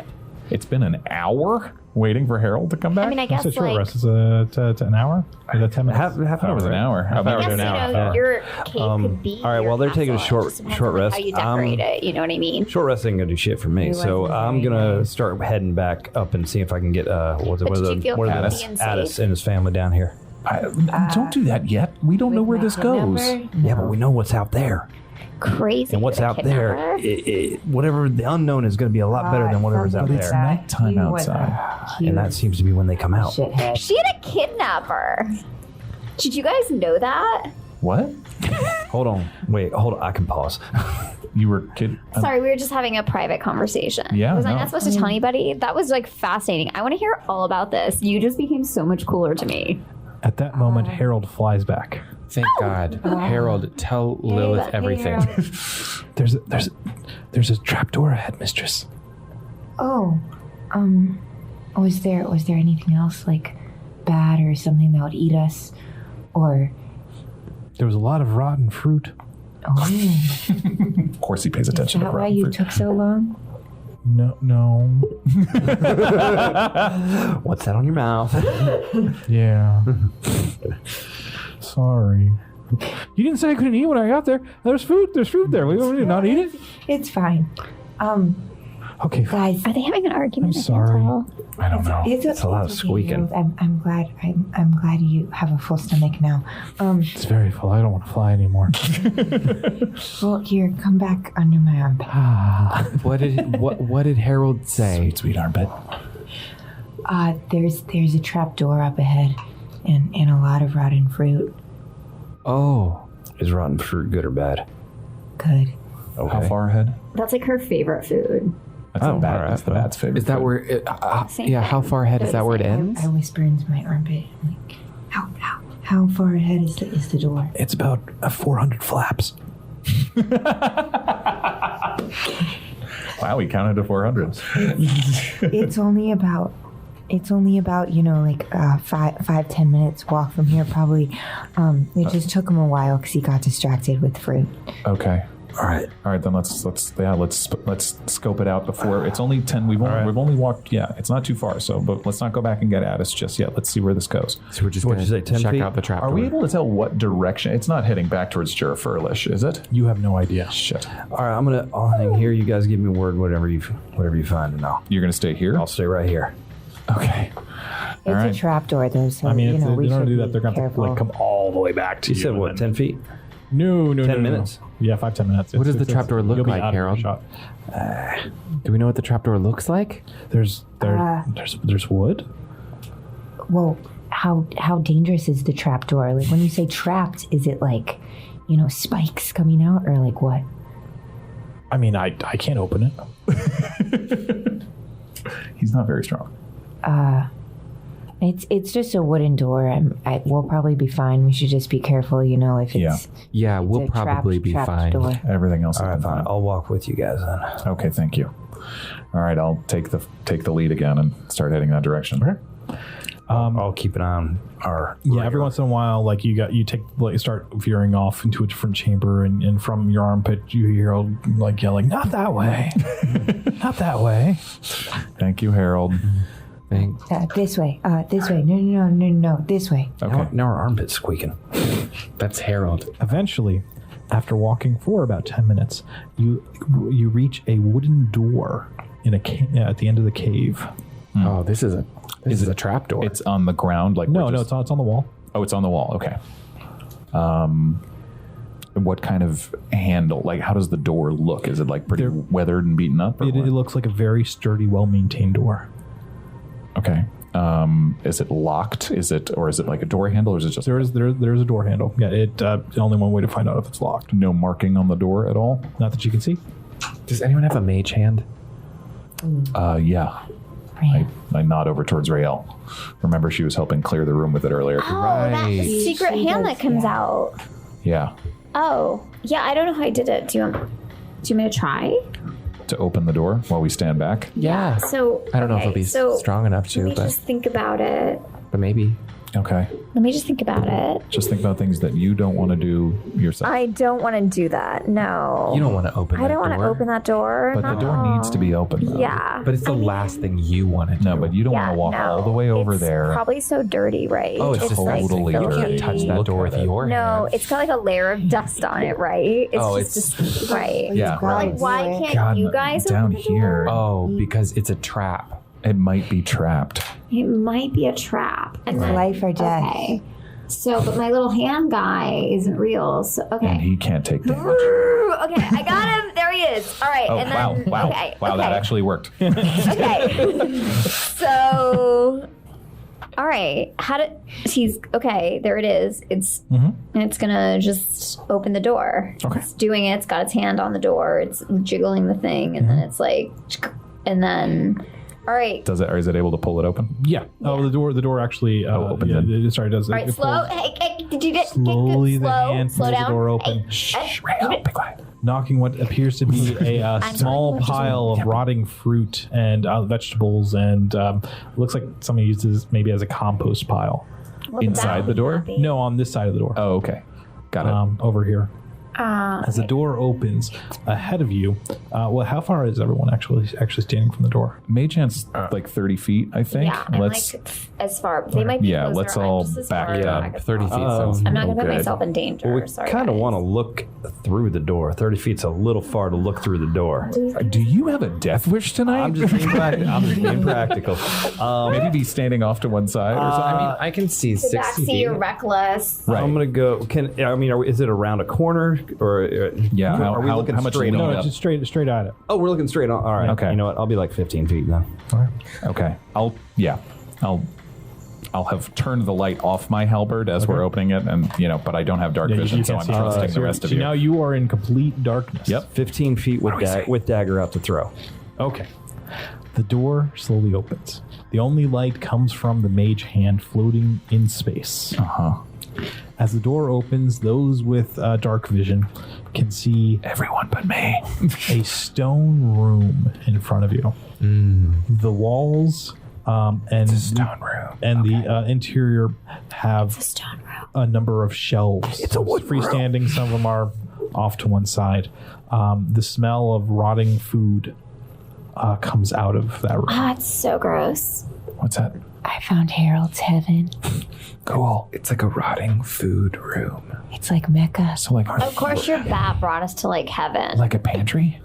[SPEAKER 1] It's been an hour waiting for Harold to come back.
[SPEAKER 4] I mean, I
[SPEAKER 2] It's
[SPEAKER 4] guess
[SPEAKER 2] a short
[SPEAKER 4] like
[SPEAKER 2] rest. It's an hour? Is that 10 minutes?
[SPEAKER 5] half
[SPEAKER 1] That
[SPEAKER 5] hour.
[SPEAKER 1] was an hour. How
[SPEAKER 4] I
[SPEAKER 1] about
[SPEAKER 4] guess
[SPEAKER 1] an hour?
[SPEAKER 4] you know your cave could be.
[SPEAKER 5] all right,
[SPEAKER 4] your
[SPEAKER 5] while they're taking a
[SPEAKER 4] castle. It
[SPEAKER 5] short-
[SPEAKER 4] just depends
[SPEAKER 5] short
[SPEAKER 4] on, like,
[SPEAKER 5] rest,
[SPEAKER 4] how you decorate it. You know what I mean?
[SPEAKER 5] Short rest ain't gonna do shit for me,
[SPEAKER 6] He
[SPEAKER 5] so
[SPEAKER 6] wasn't
[SPEAKER 5] I'm
[SPEAKER 6] very
[SPEAKER 5] gonna
[SPEAKER 6] good.
[SPEAKER 5] start heading back up and see if I can get what
[SPEAKER 4] But did you feel
[SPEAKER 5] are
[SPEAKER 4] happy
[SPEAKER 5] the
[SPEAKER 4] and
[SPEAKER 5] Addis
[SPEAKER 4] safe?
[SPEAKER 5] and his family down here.
[SPEAKER 1] Don't do that yet. We don't know where this goes.
[SPEAKER 5] Yeah, but we know what's out there,
[SPEAKER 4] Crazy.
[SPEAKER 5] and what's
[SPEAKER 4] for a
[SPEAKER 5] out there,
[SPEAKER 4] kidnapper.
[SPEAKER 5] whatever the unknown is, going to be a lot better than whatever's out
[SPEAKER 1] it's
[SPEAKER 5] there.
[SPEAKER 1] nighttime outside.
[SPEAKER 5] And that seems to be when they come out.
[SPEAKER 6] Shithead.
[SPEAKER 4] She had a kidnapper. Did you guys know that?
[SPEAKER 1] What?
[SPEAKER 5] Hold on. Wait, hold on. I can pause.
[SPEAKER 1] You were kidding?
[SPEAKER 4] Sorry, we were just having a private conversation.
[SPEAKER 1] Yeah,
[SPEAKER 4] Was I
[SPEAKER 1] no.
[SPEAKER 4] not supposed to tell anybody? That was like fascinating. I want to hear all about this. You just became so much cooler to me.
[SPEAKER 2] At that moment, Harold flies back.
[SPEAKER 3] Thank God. Harold, tell Lilith everything.
[SPEAKER 2] There's a trapdoor ahead, mistress.
[SPEAKER 6] Oh, was there anything else like bad or something that would eat us, or?
[SPEAKER 2] There was a lot of rotten fruit.
[SPEAKER 6] Oh,
[SPEAKER 1] Of course he pays
[SPEAKER 6] is
[SPEAKER 1] attention to
[SPEAKER 6] that why
[SPEAKER 1] rotten
[SPEAKER 6] you
[SPEAKER 1] fruit.
[SPEAKER 6] took so long?
[SPEAKER 2] No.
[SPEAKER 5] What's that on your mouth?
[SPEAKER 2] Yeah. Sorry. You didn't say I couldn't eat when I got there. There's food there. We don't not eat it?
[SPEAKER 6] It's fine.
[SPEAKER 2] Okay.
[SPEAKER 6] Guys,
[SPEAKER 4] Are they having an argument?
[SPEAKER 2] I'm
[SPEAKER 4] I can't
[SPEAKER 2] sorry.
[SPEAKER 4] tell.
[SPEAKER 1] I don't know.
[SPEAKER 5] It's a lot of
[SPEAKER 6] okay,
[SPEAKER 5] squeaking.
[SPEAKER 6] Harold. I'm glad you have a full stomach now.
[SPEAKER 2] It's very full. I don't want to fly anymore.
[SPEAKER 6] Well, here, come back under my armpit.
[SPEAKER 3] What did Harold say?
[SPEAKER 1] Sweet armpit.
[SPEAKER 6] There's a trap door up ahead, and a lot of rotten fruit.
[SPEAKER 3] Oh,
[SPEAKER 5] Is rotten fruit good or bad?
[SPEAKER 6] Good.
[SPEAKER 5] Okay.
[SPEAKER 1] How far ahead?
[SPEAKER 4] That's like her favorite food.
[SPEAKER 1] That's
[SPEAKER 5] Oh,
[SPEAKER 1] the bad.
[SPEAKER 5] alright.
[SPEAKER 1] That's the bad's favorite.
[SPEAKER 3] is that
[SPEAKER 1] food.
[SPEAKER 3] where? It,
[SPEAKER 4] Same
[SPEAKER 3] yeah,
[SPEAKER 4] thing.
[SPEAKER 3] how far ahead is that where it ends?
[SPEAKER 6] I whisper into my armpit. I'm like, how far ahead is the door?
[SPEAKER 2] It's about 400 flaps.
[SPEAKER 1] Wow, we counted to 400.
[SPEAKER 6] It's only about like 5-10 minutes walk from here probably. It just took him a while because he got distracted with fruit.
[SPEAKER 1] Okay.
[SPEAKER 5] All right.
[SPEAKER 1] All right, then let's scope it out before it's only 10. We've only walked. Yeah, it's not too far. So, but let's not go back and get at us just yet. Let's see where this goes.
[SPEAKER 3] So we're just
[SPEAKER 5] What'd
[SPEAKER 3] going
[SPEAKER 5] you say,
[SPEAKER 3] to
[SPEAKER 5] 10
[SPEAKER 3] check
[SPEAKER 5] feet?
[SPEAKER 3] out the trap
[SPEAKER 1] Are we
[SPEAKER 3] door.
[SPEAKER 1] able to tell what direction? It's not heading back towards Jurafurlish, is it?
[SPEAKER 2] You have no idea.
[SPEAKER 1] Shit.
[SPEAKER 5] All right. I'll hang here. You guys give me word whatever you find, and
[SPEAKER 1] You're gonna stay here?
[SPEAKER 5] I'll stay right here.
[SPEAKER 1] Okay.
[SPEAKER 6] It's
[SPEAKER 1] All right.
[SPEAKER 6] a trap door though, so
[SPEAKER 2] I mean, if
[SPEAKER 6] we
[SPEAKER 2] they don't
[SPEAKER 6] should
[SPEAKER 2] do that,
[SPEAKER 6] be
[SPEAKER 2] they're going to
[SPEAKER 6] careful.
[SPEAKER 2] come all the way back to
[SPEAKER 5] You
[SPEAKER 2] you.
[SPEAKER 5] said
[SPEAKER 2] and
[SPEAKER 5] what?
[SPEAKER 2] then-
[SPEAKER 5] 10 feet?
[SPEAKER 2] No.
[SPEAKER 5] 10 minutes?
[SPEAKER 2] Yeah, 5-10 minutes.
[SPEAKER 3] What does the trapdoor look
[SPEAKER 2] you'll be
[SPEAKER 3] like,
[SPEAKER 2] out of
[SPEAKER 3] Harold?
[SPEAKER 2] earshot.
[SPEAKER 3] Do we know what the trapdoor looks like?
[SPEAKER 2] There's wood.
[SPEAKER 6] Well, how dangerous is the trap door? Like when you say trapped, is it like, spikes coming out or like what?
[SPEAKER 2] I mean, I can't open it.
[SPEAKER 1] He's not very strong.
[SPEAKER 6] It's just a wooden door. We'll probably be fine. We should just be careful, if it's
[SPEAKER 3] Yeah, we'll
[SPEAKER 6] a
[SPEAKER 3] probably be
[SPEAKER 6] trapped
[SPEAKER 3] fine.
[SPEAKER 6] door.
[SPEAKER 1] Everything else
[SPEAKER 5] All
[SPEAKER 1] is
[SPEAKER 5] right,
[SPEAKER 1] fine.
[SPEAKER 5] fine. I'll walk with you guys then.
[SPEAKER 1] Okay, thank you. All right, I'll take the lead again and start heading that direction. Okay.
[SPEAKER 5] I'll keep an eye on our.
[SPEAKER 2] Yeah, every once in a while, like you start veering off into a different chamber, and from your armpit you hear like yelling, "Not that way, not that way."
[SPEAKER 1] Thank you, Harold.
[SPEAKER 6] This way. No, this way.
[SPEAKER 1] Okay.
[SPEAKER 5] Now our armpit's squeaking.
[SPEAKER 3] That's Harold.
[SPEAKER 2] Eventually, after walking for about 10 minutes, you reach a wooden door in at the end of the cave.
[SPEAKER 3] Oh, this is a trapdoor.
[SPEAKER 1] It's on the ground, like
[SPEAKER 2] No, it's on the wall.
[SPEAKER 1] Oh, it's on the wall. Okay. What kind of handle? Like, how does the door look? Is it like pretty weathered and beaten up? or
[SPEAKER 2] It
[SPEAKER 1] what?
[SPEAKER 2] looks like a very sturdy, well-maintained door.
[SPEAKER 1] Okay. Is it locked? Is it like a door handle, or is it just
[SPEAKER 2] There is a door handle. Yeah, only one way to find out if it's locked.
[SPEAKER 1] no marking on the door at all?
[SPEAKER 2] Not that you can see.
[SPEAKER 3] Does anyone have a mage hand?
[SPEAKER 1] Yeah. I nod over towards Rael. Remember, she was helping clear the room with it earlier.
[SPEAKER 4] Oh, that secret hand that comes out.
[SPEAKER 1] Yeah.
[SPEAKER 4] Oh, yeah. I don't know how I did it. Do you want me to try?
[SPEAKER 1] To open the door while we stand back.
[SPEAKER 3] Yeah.
[SPEAKER 4] So
[SPEAKER 3] I don't know if
[SPEAKER 4] okay,
[SPEAKER 3] it'll be
[SPEAKER 4] so
[SPEAKER 3] strong enough
[SPEAKER 4] Let
[SPEAKER 3] to,
[SPEAKER 4] me
[SPEAKER 3] but
[SPEAKER 4] just think about it.
[SPEAKER 3] maybe.
[SPEAKER 1] Okay.
[SPEAKER 4] Let me just think about it.
[SPEAKER 1] Just think about things that you don't want to do yourself.
[SPEAKER 4] I don't want to do that. No.
[SPEAKER 3] You don't want to open
[SPEAKER 4] I
[SPEAKER 3] that
[SPEAKER 4] don't want to
[SPEAKER 3] door.
[SPEAKER 4] open that door.
[SPEAKER 1] But the door needs to be open, though.
[SPEAKER 4] Yeah.
[SPEAKER 3] But it's the last thing you want to do.
[SPEAKER 1] No, but you don't want to walk all the way over
[SPEAKER 4] it's
[SPEAKER 1] there.
[SPEAKER 4] Probably so dirty, right?
[SPEAKER 3] Oh, it's just
[SPEAKER 4] like
[SPEAKER 1] totally
[SPEAKER 3] You
[SPEAKER 1] dirty.
[SPEAKER 3] can't touch that door with your
[SPEAKER 4] No,
[SPEAKER 3] hand.
[SPEAKER 4] it's got like a layer of dust on it, right? It's just right.
[SPEAKER 1] Yeah.
[SPEAKER 4] Like, why can't
[SPEAKER 1] God,
[SPEAKER 4] you guys
[SPEAKER 1] down
[SPEAKER 4] open the door?
[SPEAKER 1] here,
[SPEAKER 3] Oh, because it's a trap.
[SPEAKER 1] it might be trapped.
[SPEAKER 4] It might be a trap. And then,
[SPEAKER 6] Life or death.
[SPEAKER 4] okay. So, but my little hand guy isn't real. So,
[SPEAKER 1] And
[SPEAKER 4] okay.
[SPEAKER 1] he can't take damage.
[SPEAKER 4] Okay, I got him. There he is. All right.
[SPEAKER 1] Oh,
[SPEAKER 4] and
[SPEAKER 1] wow.
[SPEAKER 4] then,
[SPEAKER 1] Wow.
[SPEAKER 4] Okay,
[SPEAKER 1] Wow, that
[SPEAKER 4] okay.
[SPEAKER 1] actually worked.
[SPEAKER 4] Okay. So All right. He's okay. There it is. It's gonna just open the door.
[SPEAKER 1] Okay.
[SPEAKER 4] It's doing it. It's got its hand on the door. It's jiggling the thing, and then it's like, and then. All right.
[SPEAKER 1] Does it? Or is it able to pull it open?
[SPEAKER 2] Yeah. Oh, the door actually
[SPEAKER 1] opens
[SPEAKER 2] it. Sorry, does.
[SPEAKER 4] All right. Slow. Hey, did you get
[SPEAKER 2] slowly
[SPEAKER 4] good?
[SPEAKER 2] the hand
[SPEAKER 4] Slow
[SPEAKER 2] pulls
[SPEAKER 4] down.
[SPEAKER 2] the door open,
[SPEAKER 1] Be quiet.
[SPEAKER 2] knocking what appears to be a small pile of rotting fruit and vegetables, and looks like somebody uses maybe as a compost pile.
[SPEAKER 4] Well,
[SPEAKER 1] Inside the door?
[SPEAKER 2] No, on this side of the door.
[SPEAKER 1] Oh, okay. Got it.
[SPEAKER 2] Over here. As the door opens ahead of you, how far is everyone actually standing from the door?
[SPEAKER 1] Mage Hand's like 30 feet, I think.
[SPEAKER 4] Yeah, I'm like as far. They might be closer.
[SPEAKER 1] let's
[SPEAKER 4] I'm
[SPEAKER 1] all
[SPEAKER 4] just as
[SPEAKER 1] back
[SPEAKER 4] far
[SPEAKER 1] up.
[SPEAKER 4] as
[SPEAKER 3] 30 feet
[SPEAKER 4] possible.
[SPEAKER 3] sounds
[SPEAKER 4] I'm not gonna put
[SPEAKER 1] good.
[SPEAKER 4] myself in danger.
[SPEAKER 5] Well, we
[SPEAKER 4] Sorry,
[SPEAKER 5] kind of
[SPEAKER 4] guys.
[SPEAKER 5] want to look through the door. 30 feet's a little far to look through the door.
[SPEAKER 1] Do you have a death wish tonight?
[SPEAKER 5] I'm just being practical.
[SPEAKER 1] Maybe be standing off to one side or something.
[SPEAKER 3] I mean, I can see 60
[SPEAKER 4] Backseat,
[SPEAKER 3] feet.
[SPEAKER 4] you're reckless.
[SPEAKER 1] Right.
[SPEAKER 5] I'm gonna go. Is it around a corner or?
[SPEAKER 1] Yeah,
[SPEAKER 5] Are we looking
[SPEAKER 1] how much
[SPEAKER 5] straight
[SPEAKER 1] lean
[SPEAKER 5] on?
[SPEAKER 2] No,
[SPEAKER 1] up?
[SPEAKER 2] just straight at it.
[SPEAKER 5] Oh, we're looking straight on. All right.
[SPEAKER 1] Okay.
[SPEAKER 5] You know what? I'll be like 15 feet then.
[SPEAKER 1] Okay. I'll have turned the light off my halberd as we're opening it, and but I don't have dark vision, so I'm
[SPEAKER 2] can't see it.
[SPEAKER 1] trusting the rest of
[SPEAKER 2] So
[SPEAKER 1] you.
[SPEAKER 2] now you are in complete darkness.
[SPEAKER 1] Yep.
[SPEAKER 5] 15 feet with dagger out to throw.
[SPEAKER 2] Okay. The door slowly opens. The only light comes from the mage hand floating in space. As the door opens, those with dark vision can see
[SPEAKER 1] Everyone but me.
[SPEAKER 2] a stone room in front of you. The walls and
[SPEAKER 1] Stone room.
[SPEAKER 2] and the interior have
[SPEAKER 4] Stone room.
[SPEAKER 2] a number of shelves. It's a wood freestanding. Some of them are off to one side. The smell of rotting food comes out of that room.
[SPEAKER 4] Ah, it's so gross.
[SPEAKER 1] What's that?
[SPEAKER 6] I found Harold's heaven.
[SPEAKER 1] Cool.
[SPEAKER 3] It's like a rotting food room.
[SPEAKER 6] It's like Mecca.
[SPEAKER 1] So like
[SPEAKER 4] Of course, your bat brought us to like heaven.
[SPEAKER 1] like a pantry?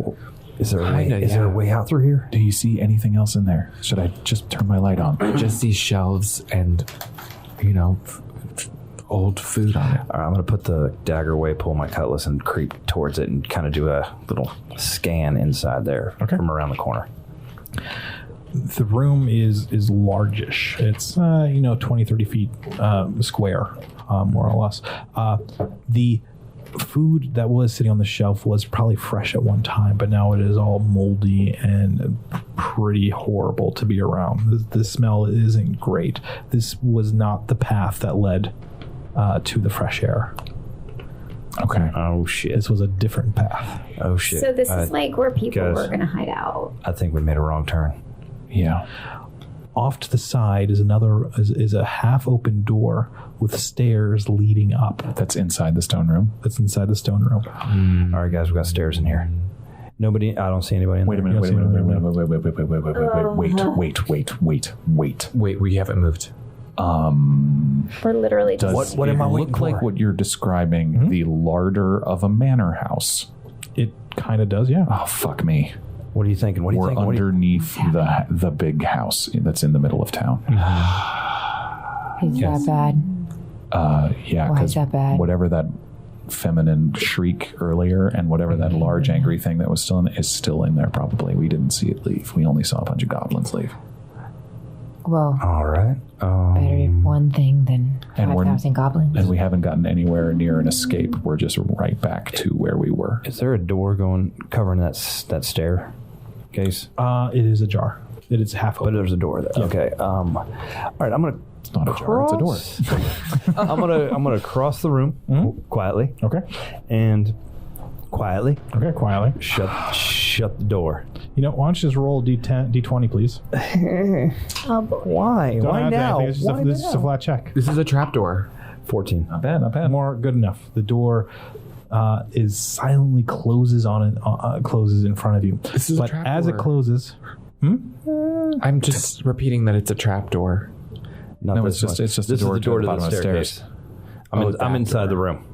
[SPEAKER 5] Is there a way?
[SPEAKER 3] Kinda,
[SPEAKER 5] Is there a
[SPEAKER 3] yeah.
[SPEAKER 5] way out through here?
[SPEAKER 1] Do you see anything else in there? Should I just turn my light on?
[SPEAKER 3] I just see shelves and, old food on it.
[SPEAKER 5] All right, I'm gonna put the dagger away, pull my cutlass, and creep towards it, and kind of do a little scan inside there from around the corner.
[SPEAKER 2] The room is largish. It's 20, 30 feet square, more or less. The food that was sitting on the shelf was probably fresh at one time, but now it is all moldy and pretty horrible to be around. The smell isn't great. This was not the path that led to the fresh air.
[SPEAKER 1] Okay.
[SPEAKER 5] Oh shit!
[SPEAKER 2] This was a different path.
[SPEAKER 5] Oh shit!
[SPEAKER 4] So this is like where people
[SPEAKER 5] guys.
[SPEAKER 4] were gonna hide out.
[SPEAKER 5] I think we made a wrong turn.
[SPEAKER 1] Yeah.
[SPEAKER 2] Off to the side is is a half-open door with stairs leading up.
[SPEAKER 1] That's inside the stone room.
[SPEAKER 2] That's inside the stone room.
[SPEAKER 5] All right, guys, we got stairs in here. Nobody. I don't see anybody in
[SPEAKER 1] Wait a
[SPEAKER 5] there.
[SPEAKER 1] minute. Wait a
[SPEAKER 2] You don't
[SPEAKER 1] minute.
[SPEAKER 2] see
[SPEAKER 1] Wait.
[SPEAKER 3] Wait, we haven't moved.
[SPEAKER 4] We're literally just.
[SPEAKER 1] Does
[SPEAKER 5] What
[SPEAKER 1] it
[SPEAKER 5] am I waiting
[SPEAKER 1] look like
[SPEAKER 5] for?
[SPEAKER 1] what you're describing the larder of a manor house?
[SPEAKER 2] It kind of does, yeah.
[SPEAKER 1] Oh, fuck me.
[SPEAKER 5] What are you thinking? What do you
[SPEAKER 1] We're
[SPEAKER 5] think? What do you-
[SPEAKER 1] underneath the big house that's in the middle of town.
[SPEAKER 6] Is that bad?
[SPEAKER 1] Yeah,
[SPEAKER 6] Why is
[SPEAKER 1] because
[SPEAKER 6] that bad?
[SPEAKER 1] whatever that feminine shriek earlier and whatever that large angry thing that was still in is still in there probably. We didn't see it leave. We only saw a bunch of goblins leave.
[SPEAKER 6] Well,
[SPEAKER 5] All right.
[SPEAKER 6] better one thing than
[SPEAKER 1] And we're-
[SPEAKER 6] 5,000 goblins.
[SPEAKER 1] And we haven't gotten anywhere near an escape. We're just right back to where we were.
[SPEAKER 5] Is there a door covering that stair case?
[SPEAKER 2] It is ajar. It is half
[SPEAKER 5] But
[SPEAKER 2] open.
[SPEAKER 5] there's a door there. Okay. All right. I'm gonna.
[SPEAKER 1] It's not a jar, it's a door.
[SPEAKER 5] I'm gonna cross the room quietly
[SPEAKER 2] Okay.
[SPEAKER 5] and quietly
[SPEAKER 2] Okay, quietly.
[SPEAKER 5] shut the door.
[SPEAKER 2] Why don't you just roll a D20, please?
[SPEAKER 4] Oh boy.
[SPEAKER 5] Why?
[SPEAKER 2] Don't
[SPEAKER 5] Why
[SPEAKER 2] add
[SPEAKER 5] now?
[SPEAKER 2] anything. It's just,
[SPEAKER 5] Why
[SPEAKER 2] this is just a
[SPEAKER 5] now?
[SPEAKER 2] flat check.
[SPEAKER 3] This is a trapdoor.
[SPEAKER 5] 14.
[SPEAKER 1] Not bad, not bad.
[SPEAKER 2] More good enough. The door is silently closes closes in front of you.
[SPEAKER 3] This is a
[SPEAKER 2] but as it
[SPEAKER 3] trapdoor.
[SPEAKER 2] closes,
[SPEAKER 3] I'm just repeating that it's a trapdoor.
[SPEAKER 5] Not
[SPEAKER 1] No,
[SPEAKER 5] this
[SPEAKER 1] it's just-
[SPEAKER 5] one.
[SPEAKER 1] it's just a
[SPEAKER 5] this is
[SPEAKER 1] door
[SPEAKER 5] the
[SPEAKER 1] to
[SPEAKER 5] door
[SPEAKER 1] the
[SPEAKER 5] to the
[SPEAKER 1] bottom of the
[SPEAKER 5] staircase.
[SPEAKER 3] Oh,
[SPEAKER 5] I'm
[SPEAKER 3] that
[SPEAKER 5] inside
[SPEAKER 3] door.
[SPEAKER 5] the room.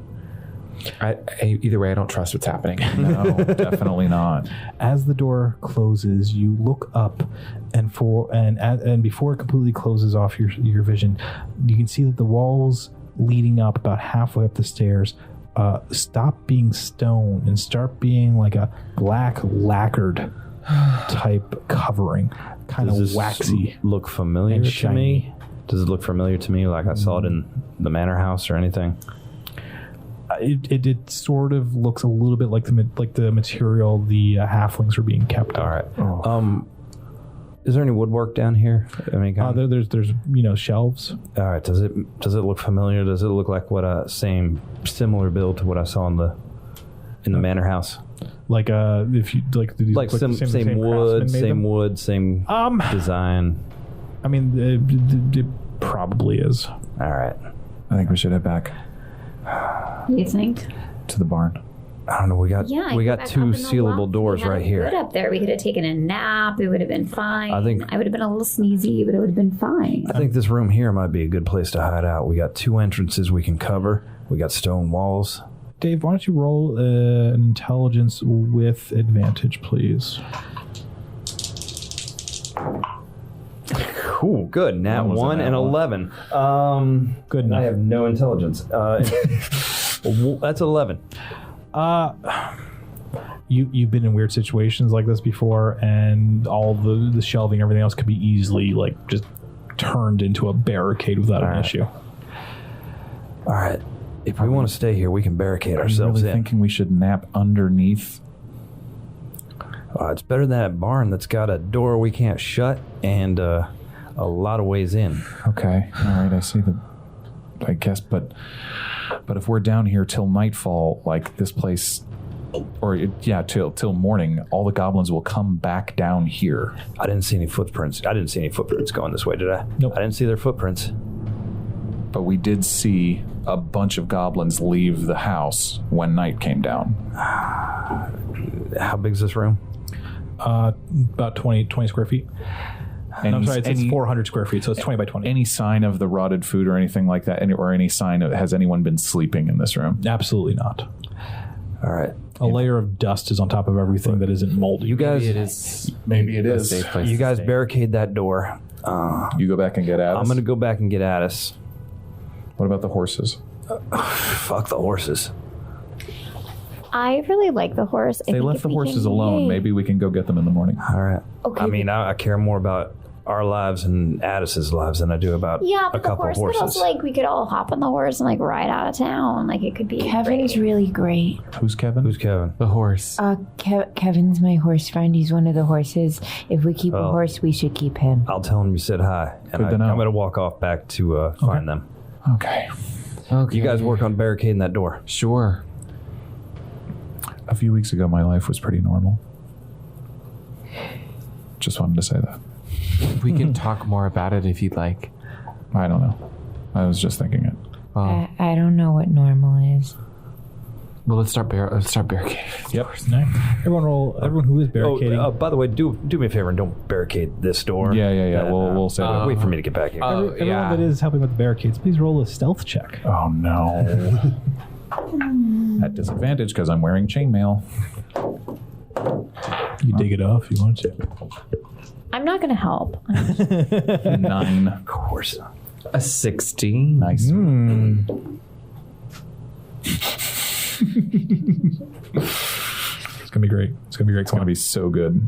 [SPEAKER 3] Either way, I don't trust what's happening.
[SPEAKER 1] No, definitely not.
[SPEAKER 2] as the door closes, you look up, and before it completely closes off your vision, you can see that the walls leading up about halfway up the stairs stop being stone and start being like a black lacquered type covering, kind
[SPEAKER 5] Does
[SPEAKER 2] of
[SPEAKER 5] this
[SPEAKER 2] waxy
[SPEAKER 5] look familiar
[SPEAKER 2] and
[SPEAKER 5] to
[SPEAKER 2] shiny.
[SPEAKER 5] me? Does it look familiar to me, like I saw it in the manor house or anything?
[SPEAKER 2] It sort of looks a little bit like the material the halflings are being kept on.
[SPEAKER 5] All right. Is there any woodwork down here? I mean,
[SPEAKER 2] there's shelves.
[SPEAKER 5] all right. Does it look familiar? Does it look like similar build to what I saw in the manor house?
[SPEAKER 2] Like if you like
[SPEAKER 5] Same wood, same design.
[SPEAKER 2] I mean, it probably is.
[SPEAKER 5] All right.
[SPEAKER 1] I think we should head back
[SPEAKER 4] You think?
[SPEAKER 1] to the barn.
[SPEAKER 5] I don't know. We got two sealable doors right here.
[SPEAKER 4] Good up there. We could have taken a nap. It would have been fine.
[SPEAKER 5] I think-
[SPEAKER 4] I would have been a little sneezy, but it would have been fine.
[SPEAKER 5] I think this room here might be a good place to hide out. We got 2 entrances we can cover. We got stone walls.
[SPEAKER 2] Dave, why don't you roll an intelligence with advantage, please?
[SPEAKER 5] Cool, good. Nat 1 and 11.
[SPEAKER 2] Good enough.
[SPEAKER 5] I have no intelligence. That's 11.
[SPEAKER 2] You've been in weird situations like this before, and all the shelving, everything else could be easily just turned into a barricade without an issue.
[SPEAKER 5] All right. If we want to stay here, we can barricade
[SPEAKER 1] Are you
[SPEAKER 5] ourselves
[SPEAKER 1] really
[SPEAKER 5] in.
[SPEAKER 1] thinking we should nap underneath?
[SPEAKER 5] It's better than that barn that's got a door we can't shut and a lot of ways in.
[SPEAKER 1] Okay, all right, I see I guess, but if we're down here till nightfall, like this place, till morning, all the goblins will come back down here.
[SPEAKER 5] I didn't see any footprints. I didn't see any footprints going this way, did I?
[SPEAKER 2] Nope.
[SPEAKER 5] I didn't see their footprints.
[SPEAKER 1] But we did see a bunch of goblins leave the house when night came down.
[SPEAKER 5] How big's this room?
[SPEAKER 2] About 20 square feet. I'm sorry, it's 400 square feet, so it's 20 by 20.
[SPEAKER 1] Any sign of the rotted food or anything like that? Or any sign of, has anyone been sleeping in this room?
[SPEAKER 2] Absolutely not.
[SPEAKER 5] All right.
[SPEAKER 2] A layer of dust is on top of everything that isn't moldy.
[SPEAKER 5] You guys,
[SPEAKER 1] Maybe it is.
[SPEAKER 3] Safe place
[SPEAKER 5] you
[SPEAKER 3] to
[SPEAKER 5] guys
[SPEAKER 3] stay.
[SPEAKER 5] barricade that door.
[SPEAKER 1] You go back and get Addis.
[SPEAKER 5] I'm going to go back and get Addis.
[SPEAKER 1] What about the horses?
[SPEAKER 5] Fuck the horses.
[SPEAKER 4] I really like the horse.
[SPEAKER 1] They left the horses alone. Maybe we can go get them in the morning.
[SPEAKER 5] All right.
[SPEAKER 4] Okay.
[SPEAKER 5] I mean, I care more about our lives and Addis's lives than I do about
[SPEAKER 4] Yeah,
[SPEAKER 5] a
[SPEAKER 4] but the
[SPEAKER 5] couple
[SPEAKER 4] horse
[SPEAKER 5] horses.
[SPEAKER 4] could also, we could all hop on the horse and, ride out of town. It could be
[SPEAKER 6] Kevin's
[SPEAKER 4] great.
[SPEAKER 6] really great.
[SPEAKER 1] Who's Kevin?
[SPEAKER 5] Who's Kevin?
[SPEAKER 3] The horse.
[SPEAKER 6] Kevin's my horse friend. He's one of the horses. If we keep a
[SPEAKER 5] Oh.
[SPEAKER 6] horse, we should keep him.
[SPEAKER 5] I'll tell him you said hi, and
[SPEAKER 1] Good to know.
[SPEAKER 5] I'm going to walk off back to find them.
[SPEAKER 1] Okay.
[SPEAKER 3] Okay.
[SPEAKER 5] You guys work on barricading that door.
[SPEAKER 3] Sure.
[SPEAKER 1] A few weeks ago, my life was pretty normal. Just wanted to say that.
[SPEAKER 3] We can talk more about it if you'd like.
[SPEAKER 1] I don't know. I was just thinking it.
[SPEAKER 3] Well,
[SPEAKER 6] I don't know what normal is.
[SPEAKER 3] let's start barricading.
[SPEAKER 2] Yep. No. Everyone who is barricading.
[SPEAKER 5] By the way, do me a favor and don't barricade this door.
[SPEAKER 1] Yeah. We'll say that.
[SPEAKER 5] Wait for me to get back here.
[SPEAKER 2] Everyone that is helping with the barricades, please roll a stealth check.
[SPEAKER 1] Oh no. At disadvantage because I'm wearing chainmail.
[SPEAKER 2] You dig it off if you want to.
[SPEAKER 4] I'm not going to help.
[SPEAKER 1] 9.
[SPEAKER 5] Of course.
[SPEAKER 3] A 16.
[SPEAKER 1] Nice.
[SPEAKER 2] It's gonna be great. It's
[SPEAKER 1] Gonna be so good.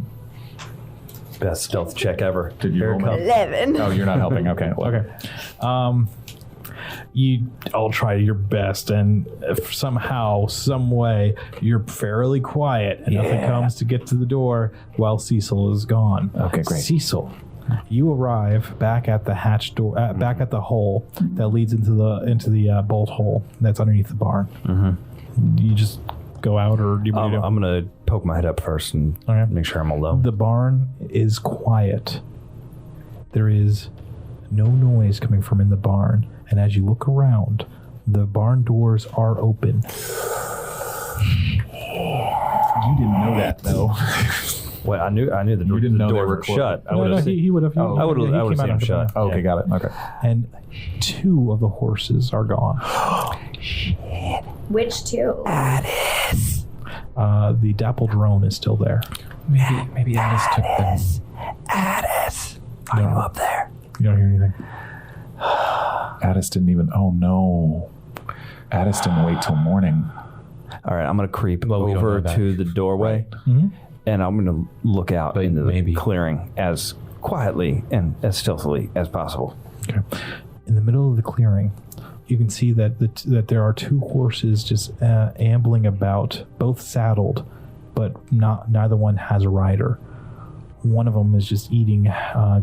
[SPEAKER 5] Best stealth check ever.
[SPEAKER 1] Did you roll me?
[SPEAKER 6] 11.
[SPEAKER 1] Oh, you're not helping. Okay.
[SPEAKER 2] Okay. You all try your best, and if somehow, some way, you're fairly quiet, and nothing comes to get to the door while Cecil is gone.
[SPEAKER 1] Okay, great.
[SPEAKER 2] Cecil, you arrive back at the hatch door, back at the hole that leads into the bolt hole that's underneath the barn. Mm-hmm. You just go out, or do you?
[SPEAKER 5] I'm gonna poke my head up first and make sure I'm alone.
[SPEAKER 2] The barn is quiet. There is no noise coming from in the barn. And as you look around, the barn doors are open.
[SPEAKER 1] You didn't know that, though.
[SPEAKER 5] Well, I knew the door.
[SPEAKER 1] didn't know they
[SPEAKER 5] doors
[SPEAKER 1] were
[SPEAKER 5] were
[SPEAKER 1] closed.
[SPEAKER 5] shut. I
[SPEAKER 2] No,
[SPEAKER 5] would have.
[SPEAKER 2] he would have.
[SPEAKER 5] I would have seen him shut.
[SPEAKER 1] Okay, got it. Okay.
[SPEAKER 2] And 2 of the horses are gone.
[SPEAKER 4] Which two?
[SPEAKER 2] The dappled roan is still there.
[SPEAKER 3] Maybe Alice took them.
[SPEAKER 5] Addis, are you up there?
[SPEAKER 2] You don't hear anything.
[SPEAKER 1] Addis didn't even. Oh no. Addis didn't wait till morning.
[SPEAKER 5] All right, I'm gonna creep
[SPEAKER 3] we don't know
[SPEAKER 5] over
[SPEAKER 3] that.
[SPEAKER 5] to the doorway, and I'm gonna look out into the clearing as quietly and as stealthily as possible.
[SPEAKER 2] Okay. In the middle of the clearing, you can see that that there are 2 horses just ambling about, both saddled, but neither one has a rider. One of them is just eating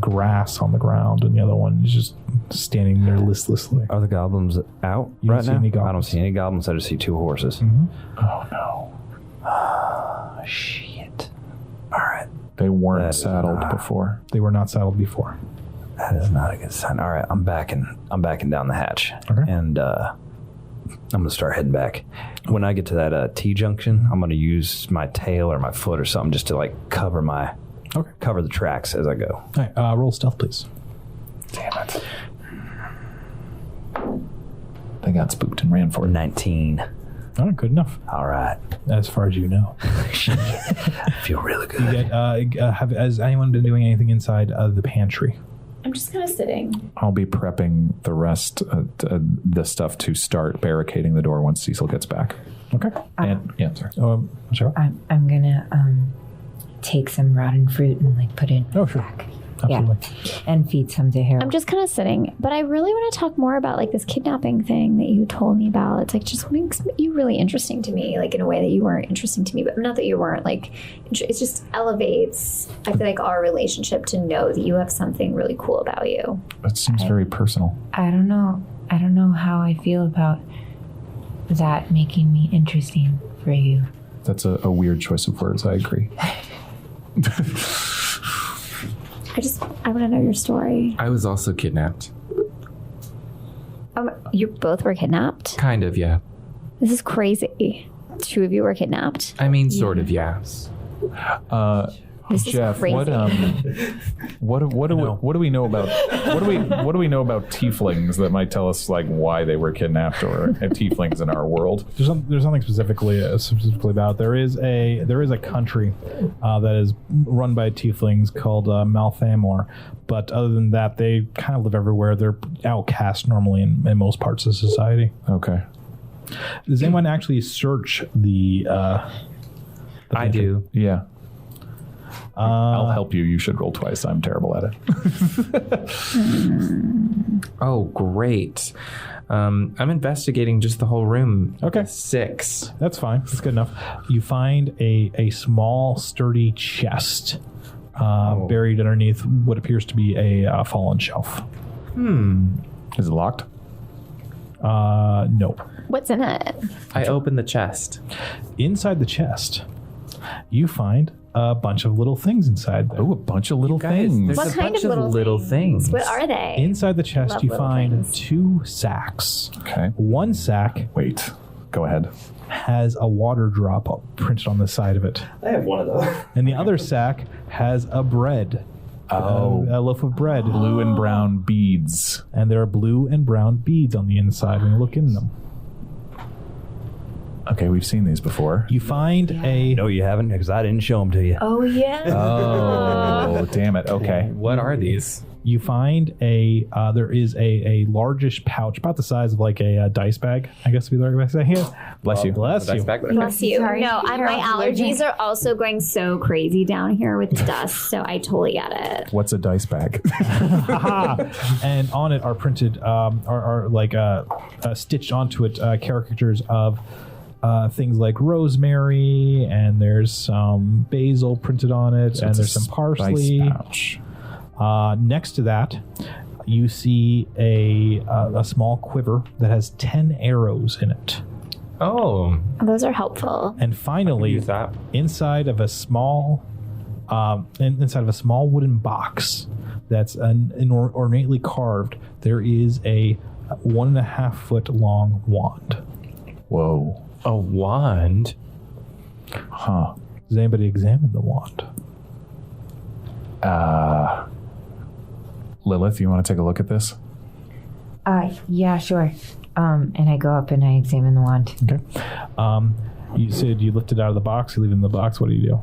[SPEAKER 2] grass on the ground, and the other one is just standing there listlessly.
[SPEAKER 5] Are the goblins out
[SPEAKER 2] You don't
[SPEAKER 5] right
[SPEAKER 2] see
[SPEAKER 5] now?
[SPEAKER 2] any goblins.
[SPEAKER 5] I don't see any goblins. I just see 2 horses.
[SPEAKER 1] Oh no.
[SPEAKER 5] Shit. All right.
[SPEAKER 1] They weren't
[SPEAKER 5] That is
[SPEAKER 1] saddled
[SPEAKER 5] not-
[SPEAKER 1] before.
[SPEAKER 2] They were not saddled before.
[SPEAKER 5] That is not a good sign. All right, I'm backing down the hatch,
[SPEAKER 2] Okay.
[SPEAKER 5] and I'm gonna start heading back. When I get to that T junction, I'm gonna use my tail or my foot or something just to like cover the tracks as I go.
[SPEAKER 2] All right, roll stealth, please.
[SPEAKER 1] Damn it. They got spooked and ran for it.
[SPEAKER 5] 19.
[SPEAKER 2] All right, good enough.
[SPEAKER 5] All right,
[SPEAKER 2] As far as you know.
[SPEAKER 5] I feel really good.
[SPEAKER 2] You get, has anyone been doing anything inside the pantry?
[SPEAKER 4] I'm just kind of sitting.
[SPEAKER 1] I'll be prepping the rest of the stuff to start barricading the door once Cecil gets back.
[SPEAKER 2] Okay.
[SPEAKER 1] And yeah, sorry.
[SPEAKER 2] Sure.
[SPEAKER 6] I'm gonna take some rotten fruit and like put it
[SPEAKER 2] Oh, sure.
[SPEAKER 6] back.
[SPEAKER 2] Absolutely.
[SPEAKER 6] And feed some to Harold.
[SPEAKER 4] I'm just kind of sitting, but I really want to talk more about like this kidnapping thing that you told me about. It's like just makes you really interesting to me, like in a way that you weren't interesting to me, but not that you weren't like. It just elevates. I feel like our relationship to know that you have something really cool about you.
[SPEAKER 1] It seems very personal.
[SPEAKER 6] I don't know how I feel about that making me interesting for you.
[SPEAKER 1] That's a weird choice of words. I agree.
[SPEAKER 4] I want to know your story.
[SPEAKER 3] I was also kidnapped.
[SPEAKER 4] You both were kidnapped?
[SPEAKER 3] Kind of, yeah.
[SPEAKER 4] This is crazy. 2 of you were kidnapped.
[SPEAKER 3] I mean, sort of, yeah.
[SPEAKER 4] This is
[SPEAKER 1] Jeff,
[SPEAKER 4] crazy.
[SPEAKER 1] what do we know about what do we know about tieflings that might tell us like why they were kidnapped or tieflings in our world?
[SPEAKER 2] There's nothing specifically about it. There is a country that is run by tieflings called Malthamor, but other than that, they kind of live everywhere. They're outcast normally in most parts of society.
[SPEAKER 1] Okay.
[SPEAKER 2] Does anyone actually search the
[SPEAKER 3] I do.
[SPEAKER 1] Yeah. I'll help you. You should roll twice. I'm terrible at it.
[SPEAKER 3] Oh, great. I'm investigating just the whole room.
[SPEAKER 2] Okay.
[SPEAKER 3] 6.
[SPEAKER 2] That's fine. That's good enough. You find a small, sturdy chest buried underneath what appears to be a fallen shelf.
[SPEAKER 1] Is it locked?
[SPEAKER 2] Nope.
[SPEAKER 4] What's in it?
[SPEAKER 3] I open the chest.
[SPEAKER 2] Inside the chest, you find a bunch of little things inside there.
[SPEAKER 1] Oh, a bunch of little
[SPEAKER 3] Guys,
[SPEAKER 1] things.
[SPEAKER 3] there's
[SPEAKER 4] What
[SPEAKER 3] a
[SPEAKER 4] kind
[SPEAKER 3] bunch
[SPEAKER 4] of little
[SPEAKER 3] things.
[SPEAKER 4] What are they?
[SPEAKER 2] Inside the chest,
[SPEAKER 4] Love
[SPEAKER 2] you
[SPEAKER 4] little
[SPEAKER 2] find
[SPEAKER 4] things.
[SPEAKER 2] 2 sacks.
[SPEAKER 1] Okay.
[SPEAKER 2] One sack
[SPEAKER 1] Wait. Go ahead.
[SPEAKER 2] has a water drop printed on the side of it,
[SPEAKER 5] I have one of those.
[SPEAKER 2] and the other sack has a bread. A loaf of bread.
[SPEAKER 1] Blue and brown beads.
[SPEAKER 2] And there are blue and brown beads on the inside when you look in them.
[SPEAKER 1] Okay, we've seen these before.
[SPEAKER 2] You find a...
[SPEAKER 5] No, you haven't, because I didn't show them to you.
[SPEAKER 6] Oh yeah.
[SPEAKER 1] Oh, damn it. Okay.
[SPEAKER 3] What are these?
[SPEAKER 2] You find there is a largish pouch, about the size of like a dice bag, I guess would be the right way to say it.
[SPEAKER 1] Bless you.
[SPEAKER 2] Bless you.
[SPEAKER 4] Bless you.
[SPEAKER 6] Sorry.
[SPEAKER 4] No, my allergies are also going so crazy down here with the dust, so I totally get it.
[SPEAKER 1] What's a dice bag?
[SPEAKER 2] And on it are printed, are like stitched onto it caricatures of things like rosemary, and there's some basil printed on it,
[SPEAKER 1] So
[SPEAKER 2] and
[SPEAKER 1] it's a
[SPEAKER 2] there's some parsley.
[SPEAKER 1] spice pouch.
[SPEAKER 2] Next to that, you see a small quiver that has 10 arrows in it.
[SPEAKER 3] Oh,
[SPEAKER 4] Those are helpful.
[SPEAKER 2] And finally,
[SPEAKER 3] use that.
[SPEAKER 2] inside of a small wooden box that's ornately carved, there is a 1.5 foot long wand.
[SPEAKER 1] Whoa.
[SPEAKER 3] A wand?
[SPEAKER 1] Huh.
[SPEAKER 2] Does anybody examine the wand?
[SPEAKER 1] Lilith, you want to take a look at this?
[SPEAKER 6] Yeah, sure. And I go up and I examine the wand.
[SPEAKER 2] Okay. You said you lift it out of the box, you leave it in the box. What do you do?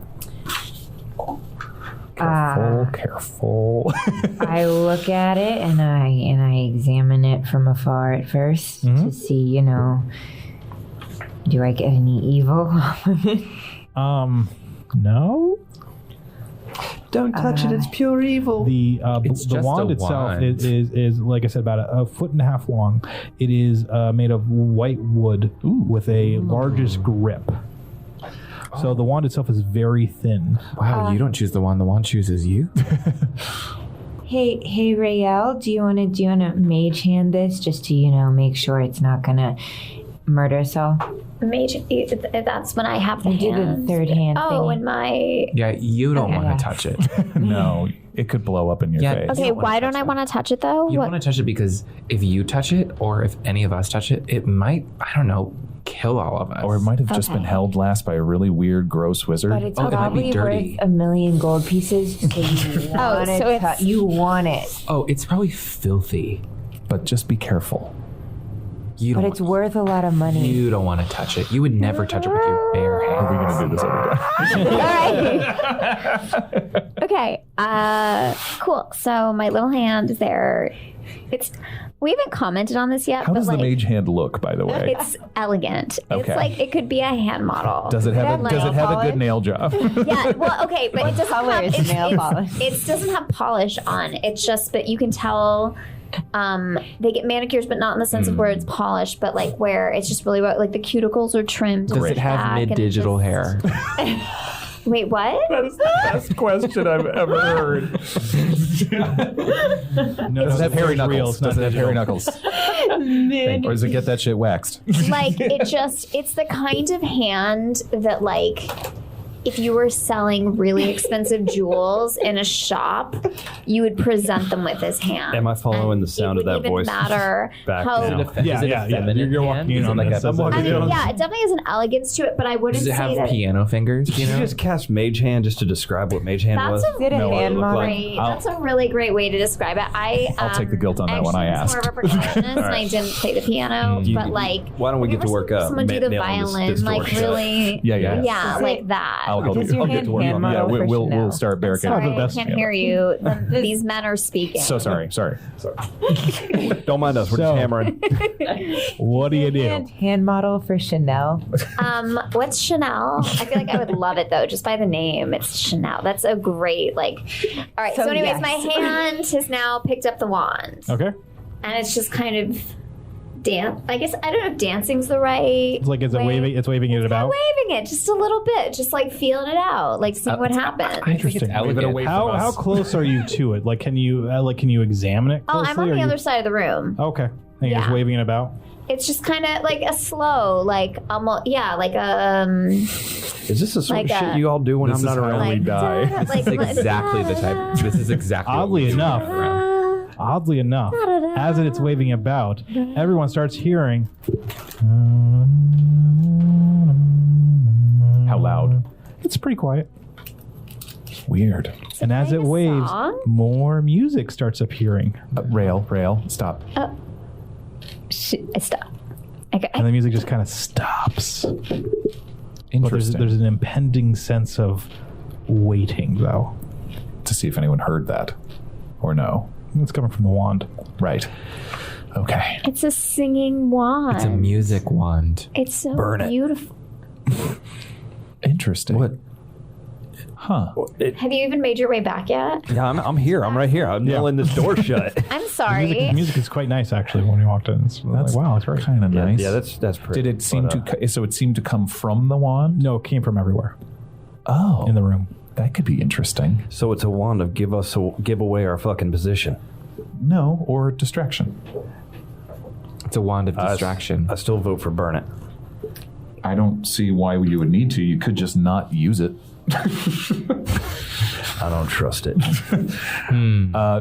[SPEAKER 1] Careful.
[SPEAKER 6] I look at it and I examine it from afar at 1st to see, do I get any evil off of it?
[SPEAKER 2] No.
[SPEAKER 5] Don't touch it. It's pure evil.
[SPEAKER 2] The
[SPEAKER 3] It's
[SPEAKER 2] the
[SPEAKER 3] just
[SPEAKER 2] wand
[SPEAKER 3] a
[SPEAKER 2] itself
[SPEAKER 3] wand.
[SPEAKER 2] is like I said, about a foot and a half long. It is made of white wood with a largest grip. So the wand itself is very thin.
[SPEAKER 3] Wow, you don't choose the wand chooses you?
[SPEAKER 6] Hey, Rael, do you want to mage hand this just to make sure it's not gonna murder us all?
[SPEAKER 4] Mage, that's when I have the
[SPEAKER 6] You do the
[SPEAKER 4] hands.
[SPEAKER 6] third hand
[SPEAKER 4] Oh,
[SPEAKER 6] thingy.
[SPEAKER 4] and my...
[SPEAKER 3] Yeah, you don't
[SPEAKER 6] Okay.
[SPEAKER 3] want to touch it.
[SPEAKER 1] No, it could blow up in your
[SPEAKER 3] Yeah.
[SPEAKER 1] face.
[SPEAKER 4] Okay,
[SPEAKER 3] don't wanna
[SPEAKER 4] why
[SPEAKER 3] touch
[SPEAKER 4] don't I
[SPEAKER 3] it.
[SPEAKER 4] want to touch it, though?
[SPEAKER 3] You
[SPEAKER 4] What-
[SPEAKER 3] want to touch it because if you touch it, or if any of us touch it, it might, I don't know, kill all of us.
[SPEAKER 1] Or it might have just been
[SPEAKER 4] Okay.
[SPEAKER 1] held last by a really weird, gross wizard.
[SPEAKER 6] But it's
[SPEAKER 3] Oh, it might be
[SPEAKER 6] probably
[SPEAKER 3] dirty.
[SPEAKER 6] worth 1,000,000 gold pieces. So you want
[SPEAKER 4] so it's-
[SPEAKER 6] you want it,
[SPEAKER 3] Oh, it's probably filthy.
[SPEAKER 1] But just be careful.
[SPEAKER 3] You
[SPEAKER 6] but
[SPEAKER 3] don't
[SPEAKER 6] it's worth a lot of money.
[SPEAKER 3] You don't want to touch it. You would never touch it with your bare hands.
[SPEAKER 1] Are we going to do this every day?
[SPEAKER 4] All right. Okay. Cool. So my little hand is there. We haven't commented on this yet.
[SPEAKER 1] How
[SPEAKER 4] but
[SPEAKER 1] does the mage hand look, by the way?
[SPEAKER 4] It's elegant.
[SPEAKER 1] Okay.
[SPEAKER 4] It's like it could be a hand model.
[SPEAKER 1] Does it have
[SPEAKER 6] Does it have
[SPEAKER 1] a
[SPEAKER 6] nail
[SPEAKER 1] good nail job?
[SPEAKER 4] Yeah. Well, okay, but it doesn't
[SPEAKER 6] color
[SPEAKER 4] have
[SPEAKER 6] is nail polish?
[SPEAKER 4] It doesn't have polish on. It's just, but you can tell. They get manicures, but not in the sense of where it's polished, but like where it's just really like the cuticles are trimmed.
[SPEAKER 3] Does it have
[SPEAKER 4] back and
[SPEAKER 3] mid-digital
[SPEAKER 4] just-
[SPEAKER 3] hair?
[SPEAKER 4] Wait, what?
[SPEAKER 1] That is the best question I've ever heard.
[SPEAKER 2] No,
[SPEAKER 1] Does it have hairy
[SPEAKER 2] it's real,
[SPEAKER 1] knuckles?
[SPEAKER 2] it's not
[SPEAKER 1] Does it have hairy
[SPEAKER 2] digital.
[SPEAKER 1] knuckles? Or does it get that shit waxed?
[SPEAKER 4] Like it's the kind of hand that like if you were selling really expensive jewels in a shop, you would present them with his hand.
[SPEAKER 5] Am I following
[SPEAKER 4] And
[SPEAKER 5] the sound
[SPEAKER 4] it
[SPEAKER 5] of that
[SPEAKER 4] wouldn't
[SPEAKER 5] voice?
[SPEAKER 4] even matter
[SPEAKER 5] Back
[SPEAKER 4] how.
[SPEAKER 5] now.
[SPEAKER 2] Yeah,
[SPEAKER 3] Is it
[SPEAKER 2] yeah,
[SPEAKER 3] a
[SPEAKER 2] yeah.
[SPEAKER 3] feminine
[SPEAKER 2] You're
[SPEAKER 3] hand?
[SPEAKER 2] walking in
[SPEAKER 3] Is it
[SPEAKER 2] on
[SPEAKER 3] like
[SPEAKER 2] this.
[SPEAKER 3] a-
[SPEAKER 2] I'm walking
[SPEAKER 4] I mean,
[SPEAKER 2] in on
[SPEAKER 4] yeah, it definitely has an elegance to it, but I wouldn't
[SPEAKER 3] Does it
[SPEAKER 4] say
[SPEAKER 3] have
[SPEAKER 4] that.
[SPEAKER 3] piano fingers?
[SPEAKER 5] Did
[SPEAKER 3] You
[SPEAKER 5] you
[SPEAKER 3] know?
[SPEAKER 5] just cast Mage Hand just to describe what Mage Hand was?
[SPEAKER 4] That's a
[SPEAKER 6] Is it a
[SPEAKER 5] No, what it
[SPEAKER 6] hand
[SPEAKER 5] looked
[SPEAKER 6] model?
[SPEAKER 5] like.
[SPEAKER 4] great. That's a really great way to describe it.
[SPEAKER 1] I'll take the guilt on that one, I
[SPEAKER 4] was more of a percussionist, and I didn't play the piano, but like.
[SPEAKER 5] Why don't we get to work up?
[SPEAKER 4] Someone do the
[SPEAKER 5] nailing this
[SPEAKER 4] violin, like
[SPEAKER 5] distortion?
[SPEAKER 4] really.
[SPEAKER 1] Yeah.
[SPEAKER 4] Yeah,
[SPEAKER 6] Is
[SPEAKER 4] like
[SPEAKER 6] it-
[SPEAKER 4] that.
[SPEAKER 1] I'll help
[SPEAKER 6] Does
[SPEAKER 1] you.
[SPEAKER 6] your
[SPEAKER 1] I'll get
[SPEAKER 6] hand
[SPEAKER 1] to work on that. Yeah,
[SPEAKER 6] model for
[SPEAKER 1] we'll
[SPEAKER 6] Chanel?
[SPEAKER 1] start barricading.
[SPEAKER 4] Sorry, I
[SPEAKER 2] best
[SPEAKER 4] can't
[SPEAKER 2] piano.
[SPEAKER 4] hear you. These men are speaking.
[SPEAKER 1] So sorry.
[SPEAKER 5] Don't mind us. We're
[SPEAKER 2] So-
[SPEAKER 5] just hammering.
[SPEAKER 2] What do you do?
[SPEAKER 6] Hand model for Chanel.
[SPEAKER 4] What's Chanel? I feel like I would love it though, just by the name. It's Chanel. That's a great like. All right. So,
[SPEAKER 6] So,
[SPEAKER 4] anyways,
[SPEAKER 6] yes.
[SPEAKER 4] my hand has now picked up the wand,
[SPEAKER 2] Okay.
[SPEAKER 4] and it's just kind of dance. I guess I don't know if dancing's the right.
[SPEAKER 2] It's like it's
[SPEAKER 4] way.
[SPEAKER 2] waving. It's waving it about.
[SPEAKER 4] Waving it just a little bit, just like feeling it out, like seeing what happens.
[SPEAKER 2] Interesting.
[SPEAKER 1] Wave it away from
[SPEAKER 2] How
[SPEAKER 1] us.
[SPEAKER 2] close are you to it? Like, can you examine it?
[SPEAKER 4] Oh,
[SPEAKER 2] Closely,
[SPEAKER 4] I'm on
[SPEAKER 2] or
[SPEAKER 4] the
[SPEAKER 2] you-
[SPEAKER 4] other side of the room.
[SPEAKER 2] Okay. And you're just
[SPEAKER 4] Yeah.
[SPEAKER 2] waving it about.
[SPEAKER 4] It's just kind of like a slow, like almost, yeah, like
[SPEAKER 5] Is this the sort
[SPEAKER 4] Like
[SPEAKER 5] of shit
[SPEAKER 4] a-
[SPEAKER 5] you all do when
[SPEAKER 1] This
[SPEAKER 5] I'm
[SPEAKER 1] is
[SPEAKER 5] not
[SPEAKER 1] how
[SPEAKER 5] around?
[SPEAKER 1] we die.
[SPEAKER 4] like
[SPEAKER 3] This is exactly the type. This is exactly. what
[SPEAKER 2] Oddly
[SPEAKER 3] we do
[SPEAKER 2] enough.
[SPEAKER 3] around.
[SPEAKER 2] Oddly enough, as it's waving about, everyone starts hearing.
[SPEAKER 1] How loud?
[SPEAKER 2] It's pretty quiet.
[SPEAKER 1] Weird.
[SPEAKER 2] And as it
[SPEAKER 4] playing a
[SPEAKER 2] waves,
[SPEAKER 4] song?
[SPEAKER 2] more music starts appearing.
[SPEAKER 1] Rail, stop.
[SPEAKER 4] I stop. Okay.
[SPEAKER 2] And the music just kind of stops. But
[SPEAKER 1] Interesting.
[SPEAKER 2] there's an impending sense of waiting, though.
[SPEAKER 1] To see if anyone heard that or no.
[SPEAKER 2] It's coming from the wand.
[SPEAKER 1] Right. Okay.
[SPEAKER 4] It's a singing wand.
[SPEAKER 3] It's a music wand.
[SPEAKER 4] It's so
[SPEAKER 5] Burn it.
[SPEAKER 4] beautiful.
[SPEAKER 1] Interesting.
[SPEAKER 5] What?
[SPEAKER 1] Huh.
[SPEAKER 4] Have you even made your way back yet?
[SPEAKER 5] Yeah, I'm here. I'm right here. I'm nailing this door shut.
[SPEAKER 4] I'm sorry.
[SPEAKER 2] The music is quite nice, actually, when we walked in. It's like, wow, it's great.
[SPEAKER 1] Kind of nice.
[SPEAKER 5] Yeah, that's pretty.
[SPEAKER 1] Did it seem so it seemed to come from the wand?
[SPEAKER 2] No, it came from everywhere
[SPEAKER 1] Oh.
[SPEAKER 2] in the room.
[SPEAKER 1] That could be interesting.
[SPEAKER 5] So it's a wand of give away our fucking position.
[SPEAKER 1] No, or distraction.
[SPEAKER 3] It's a wand of distraction.
[SPEAKER 5] I still vote for burn it.
[SPEAKER 1] I don't see why you would need to. You could just not use it.
[SPEAKER 5] I don't trust it.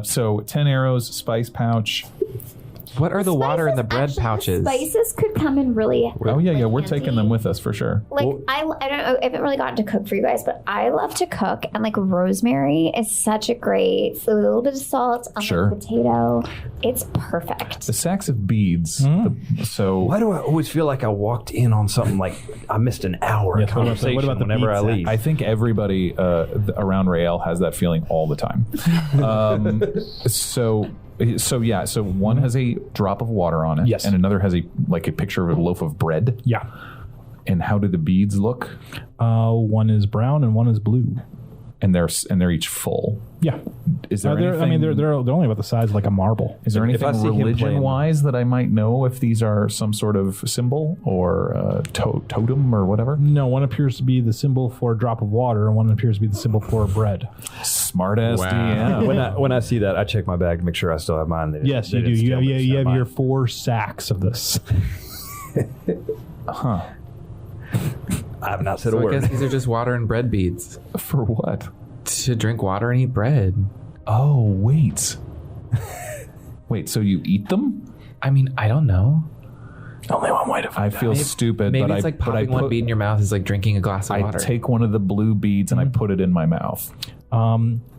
[SPEAKER 1] So 10 arrows, spice pouch.
[SPEAKER 3] What are the water and the bread
[SPEAKER 4] Actually,
[SPEAKER 3] pouches?
[SPEAKER 4] Spices could come in really.
[SPEAKER 1] Oh, yeah, we're
[SPEAKER 4] handy.
[SPEAKER 1] taking them with us for sure.
[SPEAKER 4] Like I don't know. I haven't really gotten to cook for you guys, but I love to cook, and like rosemary is such a great. So a little bit of salt on
[SPEAKER 1] Sure.
[SPEAKER 4] the potato, it's perfect.
[SPEAKER 1] The sacks of beads. So
[SPEAKER 5] Why do I always feel like I walked in on something like I missed an hour of
[SPEAKER 2] Yes, what about the-
[SPEAKER 5] conversation
[SPEAKER 2] what about the
[SPEAKER 5] whenever I
[SPEAKER 2] bead
[SPEAKER 5] leave?
[SPEAKER 1] I think everybody around Rael has that feeling all the time. So one has a drop of water on it,
[SPEAKER 2] Yes.
[SPEAKER 1] and another has a picture of a loaf of bread.
[SPEAKER 2] Yeah.
[SPEAKER 1] And how do the beads look?
[SPEAKER 2] One is brown and one is blue.
[SPEAKER 1] And they're each full.
[SPEAKER 2] Yeah.
[SPEAKER 1] Is there anything?
[SPEAKER 2] They're only about the size of like a marble.
[SPEAKER 1] Is there
[SPEAKER 5] If I
[SPEAKER 1] anything
[SPEAKER 5] see him
[SPEAKER 1] religion-wise that I might know if these are some sort of symbol or totem or whatever?
[SPEAKER 2] No, one appears to be the symbol for a drop of water, and one appears to be the symbol for bread.
[SPEAKER 1] Smart ass
[SPEAKER 3] Wow.
[SPEAKER 1] DM.
[SPEAKER 5] When I see that, I check my bag to make sure I still have mine.
[SPEAKER 2] Yes, you do. You have your 4 sacks of this.
[SPEAKER 1] Huh.
[SPEAKER 5] I have not said
[SPEAKER 3] So
[SPEAKER 5] a
[SPEAKER 3] I
[SPEAKER 5] word.
[SPEAKER 3] guess these are just water and bread beads.
[SPEAKER 1] For what?
[SPEAKER 3] To drink water and eat bread.
[SPEAKER 1] Oh, wait. Wait, so you eat them?
[SPEAKER 3] I mean, I don't know.
[SPEAKER 5] Only one way to
[SPEAKER 1] I feel stupid,
[SPEAKER 3] Maybe
[SPEAKER 1] but
[SPEAKER 3] it's like popping
[SPEAKER 1] I
[SPEAKER 3] one bead in your mouth is like drinking a glass of
[SPEAKER 1] I
[SPEAKER 3] water.
[SPEAKER 1] take one of the blue beads and I put it in my mouth.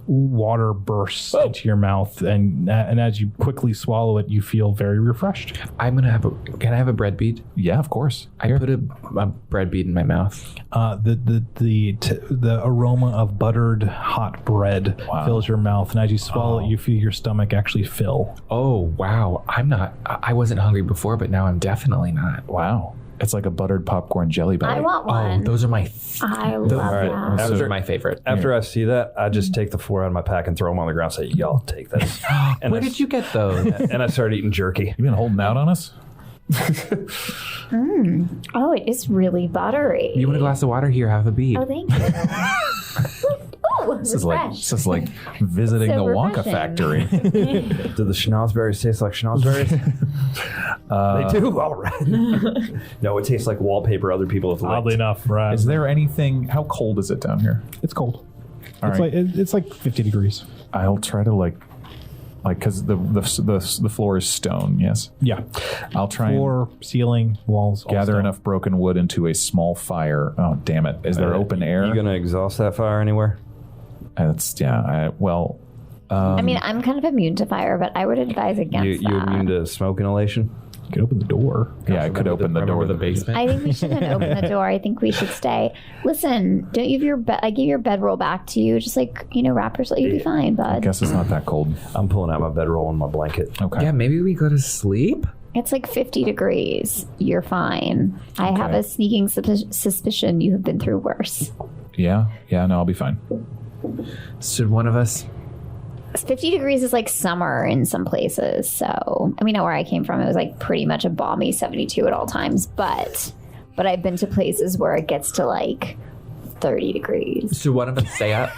[SPEAKER 2] Water bursts into your mouth, and as you quickly swallow it, you feel very refreshed.
[SPEAKER 3] I'm gonna have can I have a bread bead?
[SPEAKER 1] Yeah, of course.
[SPEAKER 3] I put a bread bead in my mouth.
[SPEAKER 2] The aroma of buttered hot bread fills your mouth, and as you swallow it, you feel your stomach actually fill.
[SPEAKER 3] Oh wow. I wasn't hungry before, but now I'm definitely not.
[SPEAKER 1] Wow. It's like a buttered popcorn jelly belly.
[SPEAKER 4] I want one.
[SPEAKER 3] Oh, those are my
[SPEAKER 4] I love that.
[SPEAKER 3] those are my favorite.
[SPEAKER 5] After I see that, I just take the 4 out of my pack and throw them on the ground. And say, "Y'all take this." And
[SPEAKER 3] Where did you get those?
[SPEAKER 5] And I start eating jerky.
[SPEAKER 1] You been holding out on us?
[SPEAKER 4] Oh, it is really buttery.
[SPEAKER 3] You want a glass of water? Here, have a bead.
[SPEAKER 4] Oh, thank you. Oh,
[SPEAKER 1] This is like visiting
[SPEAKER 4] So
[SPEAKER 1] the Wonka
[SPEAKER 4] refreshing.
[SPEAKER 1] factory.
[SPEAKER 5] Do the schnozberries taste like schnozberries? They do? All right. No, it tastes like wallpaper other people have
[SPEAKER 2] Oddly
[SPEAKER 5] licked.
[SPEAKER 2] enough, right?
[SPEAKER 1] Is there anything? How cold is it down here?
[SPEAKER 2] It's cold.
[SPEAKER 1] All
[SPEAKER 2] It's
[SPEAKER 1] right.
[SPEAKER 2] it's like 50 degrees.
[SPEAKER 1] I'll try to like because the floor is stone. Yes.
[SPEAKER 2] Yeah.
[SPEAKER 1] I'll try and
[SPEAKER 2] Floor, ceiling, walls. all
[SPEAKER 1] gather
[SPEAKER 2] stone.
[SPEAKER 1] enough broken wood into a small fire. Oh, damn it! Is there open air?
[SPEAKER 5] You gonna exhaust that fire anywhere?
[SPEAKER 1] That's I
[SPEAKER 4] mean, I'm kind of immune to fire, but I would advise against
[SPEAKER 5] You
[SPEAKER 4] that.
[SPEAKER 5] immune to smoke inhalation?
[SPEAKER 2] You could open the door.
[SPEAKER 1] yeah, I could open the door.
[SPEAKER 3] Remember the basement?
[SPEAKER 4] I think we shouldn't open the door. I think we should stay. Listen, don't you have your I give your bedroll back to you. Just like, wrap yourself. You'll be fine,
[SPEAKER 1] I
[SPEAKER 4] bud.
[SPEAKER 1] guess it's not that cold.
[SPEAKER 5] I'm pulling out my bedroll and my blanket.
[SPEAKER 1] Okay.
[SPEAKER 3] Yeah, maybe we go to sleep.
[SPEAKER 4] It's like 50 degrees. You're fine. I have a sneaking suspicion you have been through worse.
[SPEAKER 1] Yeah. No, I'll be fine.
[SPEAKER 3] Should one of us?
[SPEAKER 4] 50 degrees is like summer in some places. So, I mean, not where I came from. It was like pretty much a balmy 72 at all times. But I've been to places where it gets to like 30 degrees.
[SPEAKER 3] Should one of us stay up?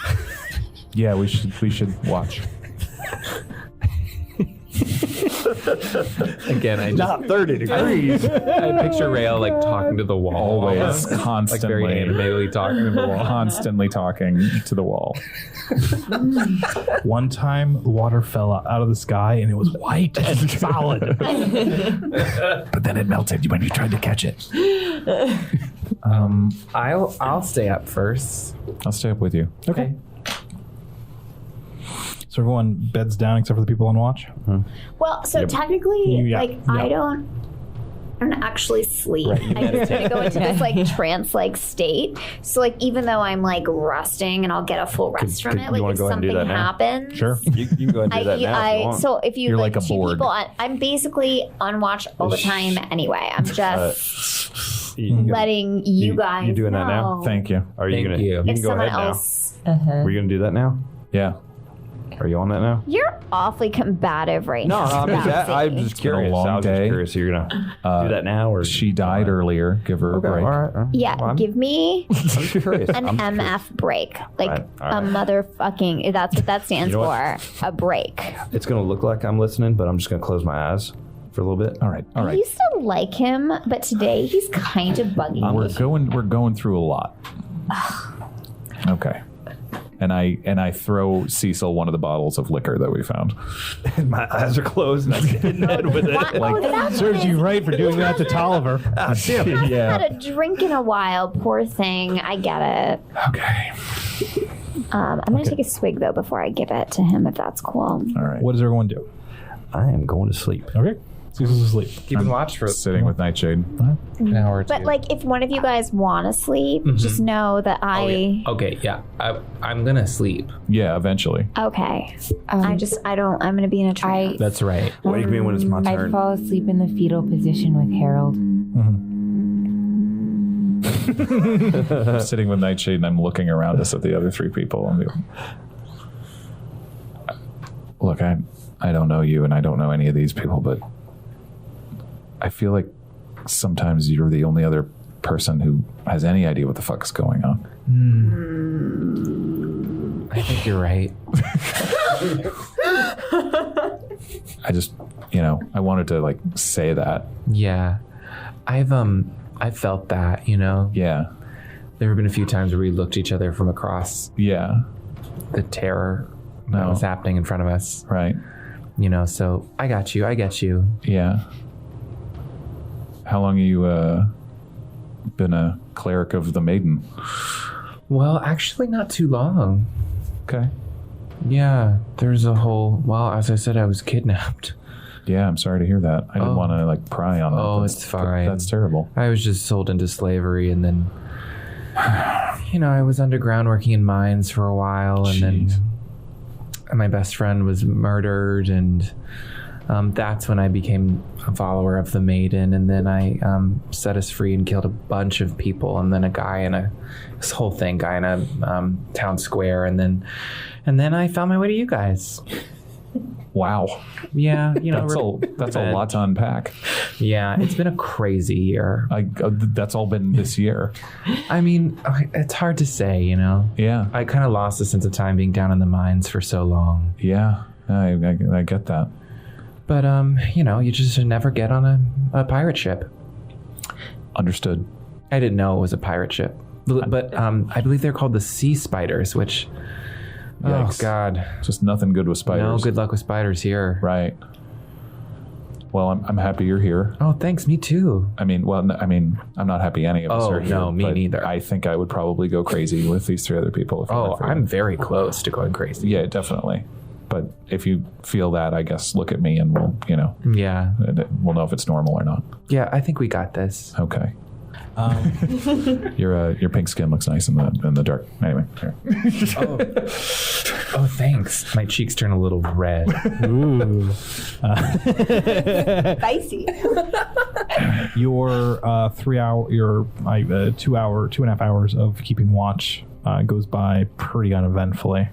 [SPEAKER 1] Yeah, we should watch.
[SPEAKER 3] Again, I just
[SPEAKER 5] Not 30 degrees.
[SPEAKER 3] I picture Rael like talking to the wall.
[SPEAKER 1] Always,
[SPEAKER 3] almost. Like
[SPEAKER 1] constantly.
[SPEAKER 3] very animatedly talking to the wall.
[SPEAKER 1] Constantly talking to the wall.
[SPEAKER 2] One time, the water fell out of the sky, and it was white and solid.
[SPEAKER 1] But then it melted when you tried to catch it.
[SPEAKER 3] I'll stay up first.
[SPEAKER 1] I'll stay up with you.
[SPEAKER 2] Okay. So everyone beds down except for the people on watch?
[SPEAKER 4] Well, so technically, I don't actually sleep. I just kind of go into this like trance-like state. So like even though I'm like resting and I'll get a full rest from it,
[SPEAKER 5] you
[SPEAKER 4] like
[SPEAKER 5] wanna
[SPEAKER 4] if
[SPEAKER 5] go ahead and do
[SPEAKER 4] something
[SPEAKER 5] that now?
[SPEAKER 4] happens,
[SPEAKER 2] Sure.
[SPEAKER 5] You can go ahead and do that now if you want.
[SPEAKER 4] so if
[SPEAKER 1] You're like a
[SPEAKER 4] two
[SPEAKER 1] board.
[SPEAKER 4] people, I'm basically on watch all the time anyway. I'm just letting you guys.
[SPEAKER 5] You doing that now?
[SPEAKER 4] know.
[SPEAKER 1] Thank you.
[SPEAKER 5] Are you
[SPEAKER 3] Thank
[SPEAKER 5] gonna?
[SPEAKER 3] you.
[SPEAKER 5] You
[SPEAKER 4] If
[SPEAKER 5] can go
[SPEAKER 4] someone
[SPEAKER 5] ahead
[SPEAKER 4] else,
[SPEAKER 5] now. Were you gonna do that now?
[SPEAKER 1] Yeah.
[SPEAKER 5] Are you on that now?
[SPEAKER 4] you're awfully combative right now.
[SPEAKER 5] I'm just
[SPEAKER 1] been a
[SPEAKER 5] curious.
[SPEAKER 1] long
[SPEAKER 5] I was
[SPEAKER 1] day.
[SPEAKER 5] just curious. So you're gonna do that now, or
[SPEAKER 1] She died earlier. Give her a
[SPEAKER 5] Okay,
[SPEAKER 1] break.
[SPEAKER 5] all right.
[SPEAKER 4] Yeah,
[SPEAKER 5] Well,
[SPEAKER 4] give me
[SPEAKER 5] I'm just curious.
[SPEAKER 4] an
[SPEAKER 5] I'm just curious.
[SPEAKER 4] MF break, like
[SPEAKER 5] Right, all
[SPEAKER 4] a motherfucking. That's what that stands
[SPEAKER 5] You know
[SPEAKER 4] for. A break.
[SPEAKER 5] It's gonna look like I'm listening, but I'm just gonna close my eyes for a little bit.
[SPEAKER 1] All right.
[SPEAKER 4] I used to like him, but today he's kind of bugging me.
[SPEAKER 1] We're going through a lot. Okay. And I throw Cecil one of the bottles of liquor that we found.
[SPEAKER 5] My eyes are closed, and I'm getting head with it.
[SPEAKER 4] Oh, that's
[SPEAKER 2] Serves
[SPEAKER 4] what it
[SPEAKER 2] you
[SPEAKER 4] is.
[SPEAKER 2] right for doing that to Tolliver.
[SPEAKER 4] He hasn't had a drink in a while. Poor thing. I get it.
[SPEAKER 1] Okay.
[SPEAKER 4] I'm gonna take a swig though before I give it to him, if that's cool.
[SPEAKER 1] All right.
[SPEAKER 2] What does everyone do?
[SPEAKER 5] I am going to sleep.
[SPEAKER 2] Okay. Cecil's asleep.
[SPEAKER 3] Keeping watch for
[SPEAKER 1] Sitting with Nightshade.
[SPEAKER 3] an hour or two.
[SPEAKER 4] But like, if one of you guys want to sleep, just know that I.
[SPEAKER 3] Okay, yeah. I'm gonna sleep.
[SPEAKER 1] Yeah, eventually.
[SPEAKER 4] Okay. I'm gonna be in a trance.
[SPEAKER 3] That's right.
[SPEAKER 5] Wake me when it's my
[SPEAKER 6] I
[SPEAKER 5] turn.
[SPEAKER 6] fall asleep in the fetal position with Harold.
[SPEAKER 1] I'm sitting with Nightshade and I'm looking around us at the other 3 people. And look, I don't know you and I don't know any of these people, but I feel like sometimes you're the only other person who has any idea what the fuck is going on.
[SPEAKER 3] I think you're right.
[SPEAKER 1] I just, I wanted to like say that.
[SPEAKER 3] Yeah. I've felt that,
[SPEAKER 1] Yeah.
[SPEAKER 3] There have been a few times where we looked at each other from across
[SPEAKER 1] Yeah.
[SPEAKER 3] the terror that was happening in front of us.
[SPEAKER 1] Right.
[SPEAKER 3] So I got you.
[SPEAKER 1] Yeah. How long have you been a cleric of the Maiden?
[SPEAKER 3] Well, actually not too long.
[SPEAKER 1] Okay.
[SPEAKER 3] Yeah, there's a whole, as I said, I was kidnapped.
[SPEAKER 1] Yeah, I'm sorry to hear that. I didn't want to like pry on that.
[SPEAKER 3] Oh, it's fine.
[SPEAKER 1] That's terrible.
[SPEAKER 3] I was just sold into slavery, and then, I was underground working in mines for a while, and then my best friend was murdered, and that's when I became a follower of the Maiden, and then I set us free and killed a bunch of people, and then a guy in a town square, and then I found my way to you guys.
[SPEAKER 1] Wow.
[SPEAKER 3] Yeah,
[SPEAKER 1] that's a lot to unpack.
[SPEAKER 3] Yeah, it's been a crazy year.
[SPEAKER 1] That's all been this year.
[SPEAKER 3] I mean, it's hard to say,
[SPEAKER 1] Yeah.
[SPEAKER 3] I kind of lost the sense of time being down in the mines for so long.
[SPEAKER 1] Yeah, I get that.
[SPEAKER 3] But, you just never get on a pirate ship.
[SPEAKER 1] Understood.
[SPEAKER 3] I didn't know it was a pirate ship. But I believe they're called the Sea Spiders, which...
[SPEAKER 1] Yikes.
[SPEAKER 3] Oh, God.
[SPEAKER 1] Just nothing good with spiders.
[SPEAKER 3] No good luck with spiders here.
[SPEAKER 1] Right. Well, I'm happy you're here.
[SPEAKER 3] Oh, thanks. Me too.
[SPEAKER 1] I'm not happy any of us are here.
[SPEAKER 3] No, me neither.
[SPEAKER 1] I think I would probably go crazy with these 3 other people. If
[SPEAKER 3] I'm very close to going crazy.
[SPEAKER 1] Yeah, definitely. But if you feel that, I guess look at me and we'll,
[SPEAKER 3] Yeah.
[SPEAKER 1] we'll know if it's normal or not.
[SPEAKER 3] Yeah, I think we got this.
[SPEAKER 1] Okay. Your pink skin looks nice in the dark. Anyway. Here.
[SPEAKER 3] Oh, thanks. My cheeks turn a little red.
[SPEAKER 2] Ooh.
[SPEAKER 6] Spicy.
[SPEAKER 2] Your 2.5 hours of keeping watch goes by pretty uneventfully.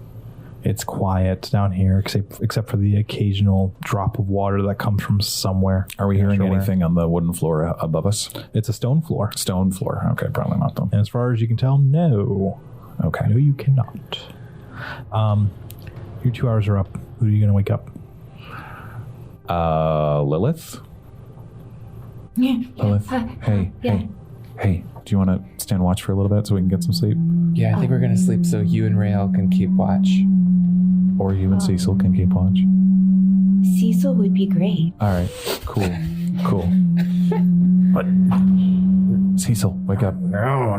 [SPEAKER 2] It's quiet down here, except for the occasional drop of water that comes from somewhere.
[SPEAKER 1] Are we hearing anything on the wooden floor above us?
[SPEAKER 2] It's a stone floor.
[SPEAKER 1] Stone floor. Okay, probably not though.
[SPEAKER 2] And as far as you can tell, no.
[SPEAKER 1] Okay.
[SPEAKER 2] No, you cannot. Your 2 hours are up. Who are you going to wake up?
[SPEAKER 1] Lilith?
[SPEAKER 6] Yeah.
[SPEAKER 1] Lilith? Hey. Do you want to stand watch for a little bit so we can get some sleep?
[SPEAKER 3] Yeah, I think we're going to sleep so you and Rael can keep watch.
[SPEAKER 1] Or you and Cecil can keep watch?
[SPEAKER 6] Cecil would be great.
[SPEAKER 1] All right. Cool. What? Cecil, wake up. No,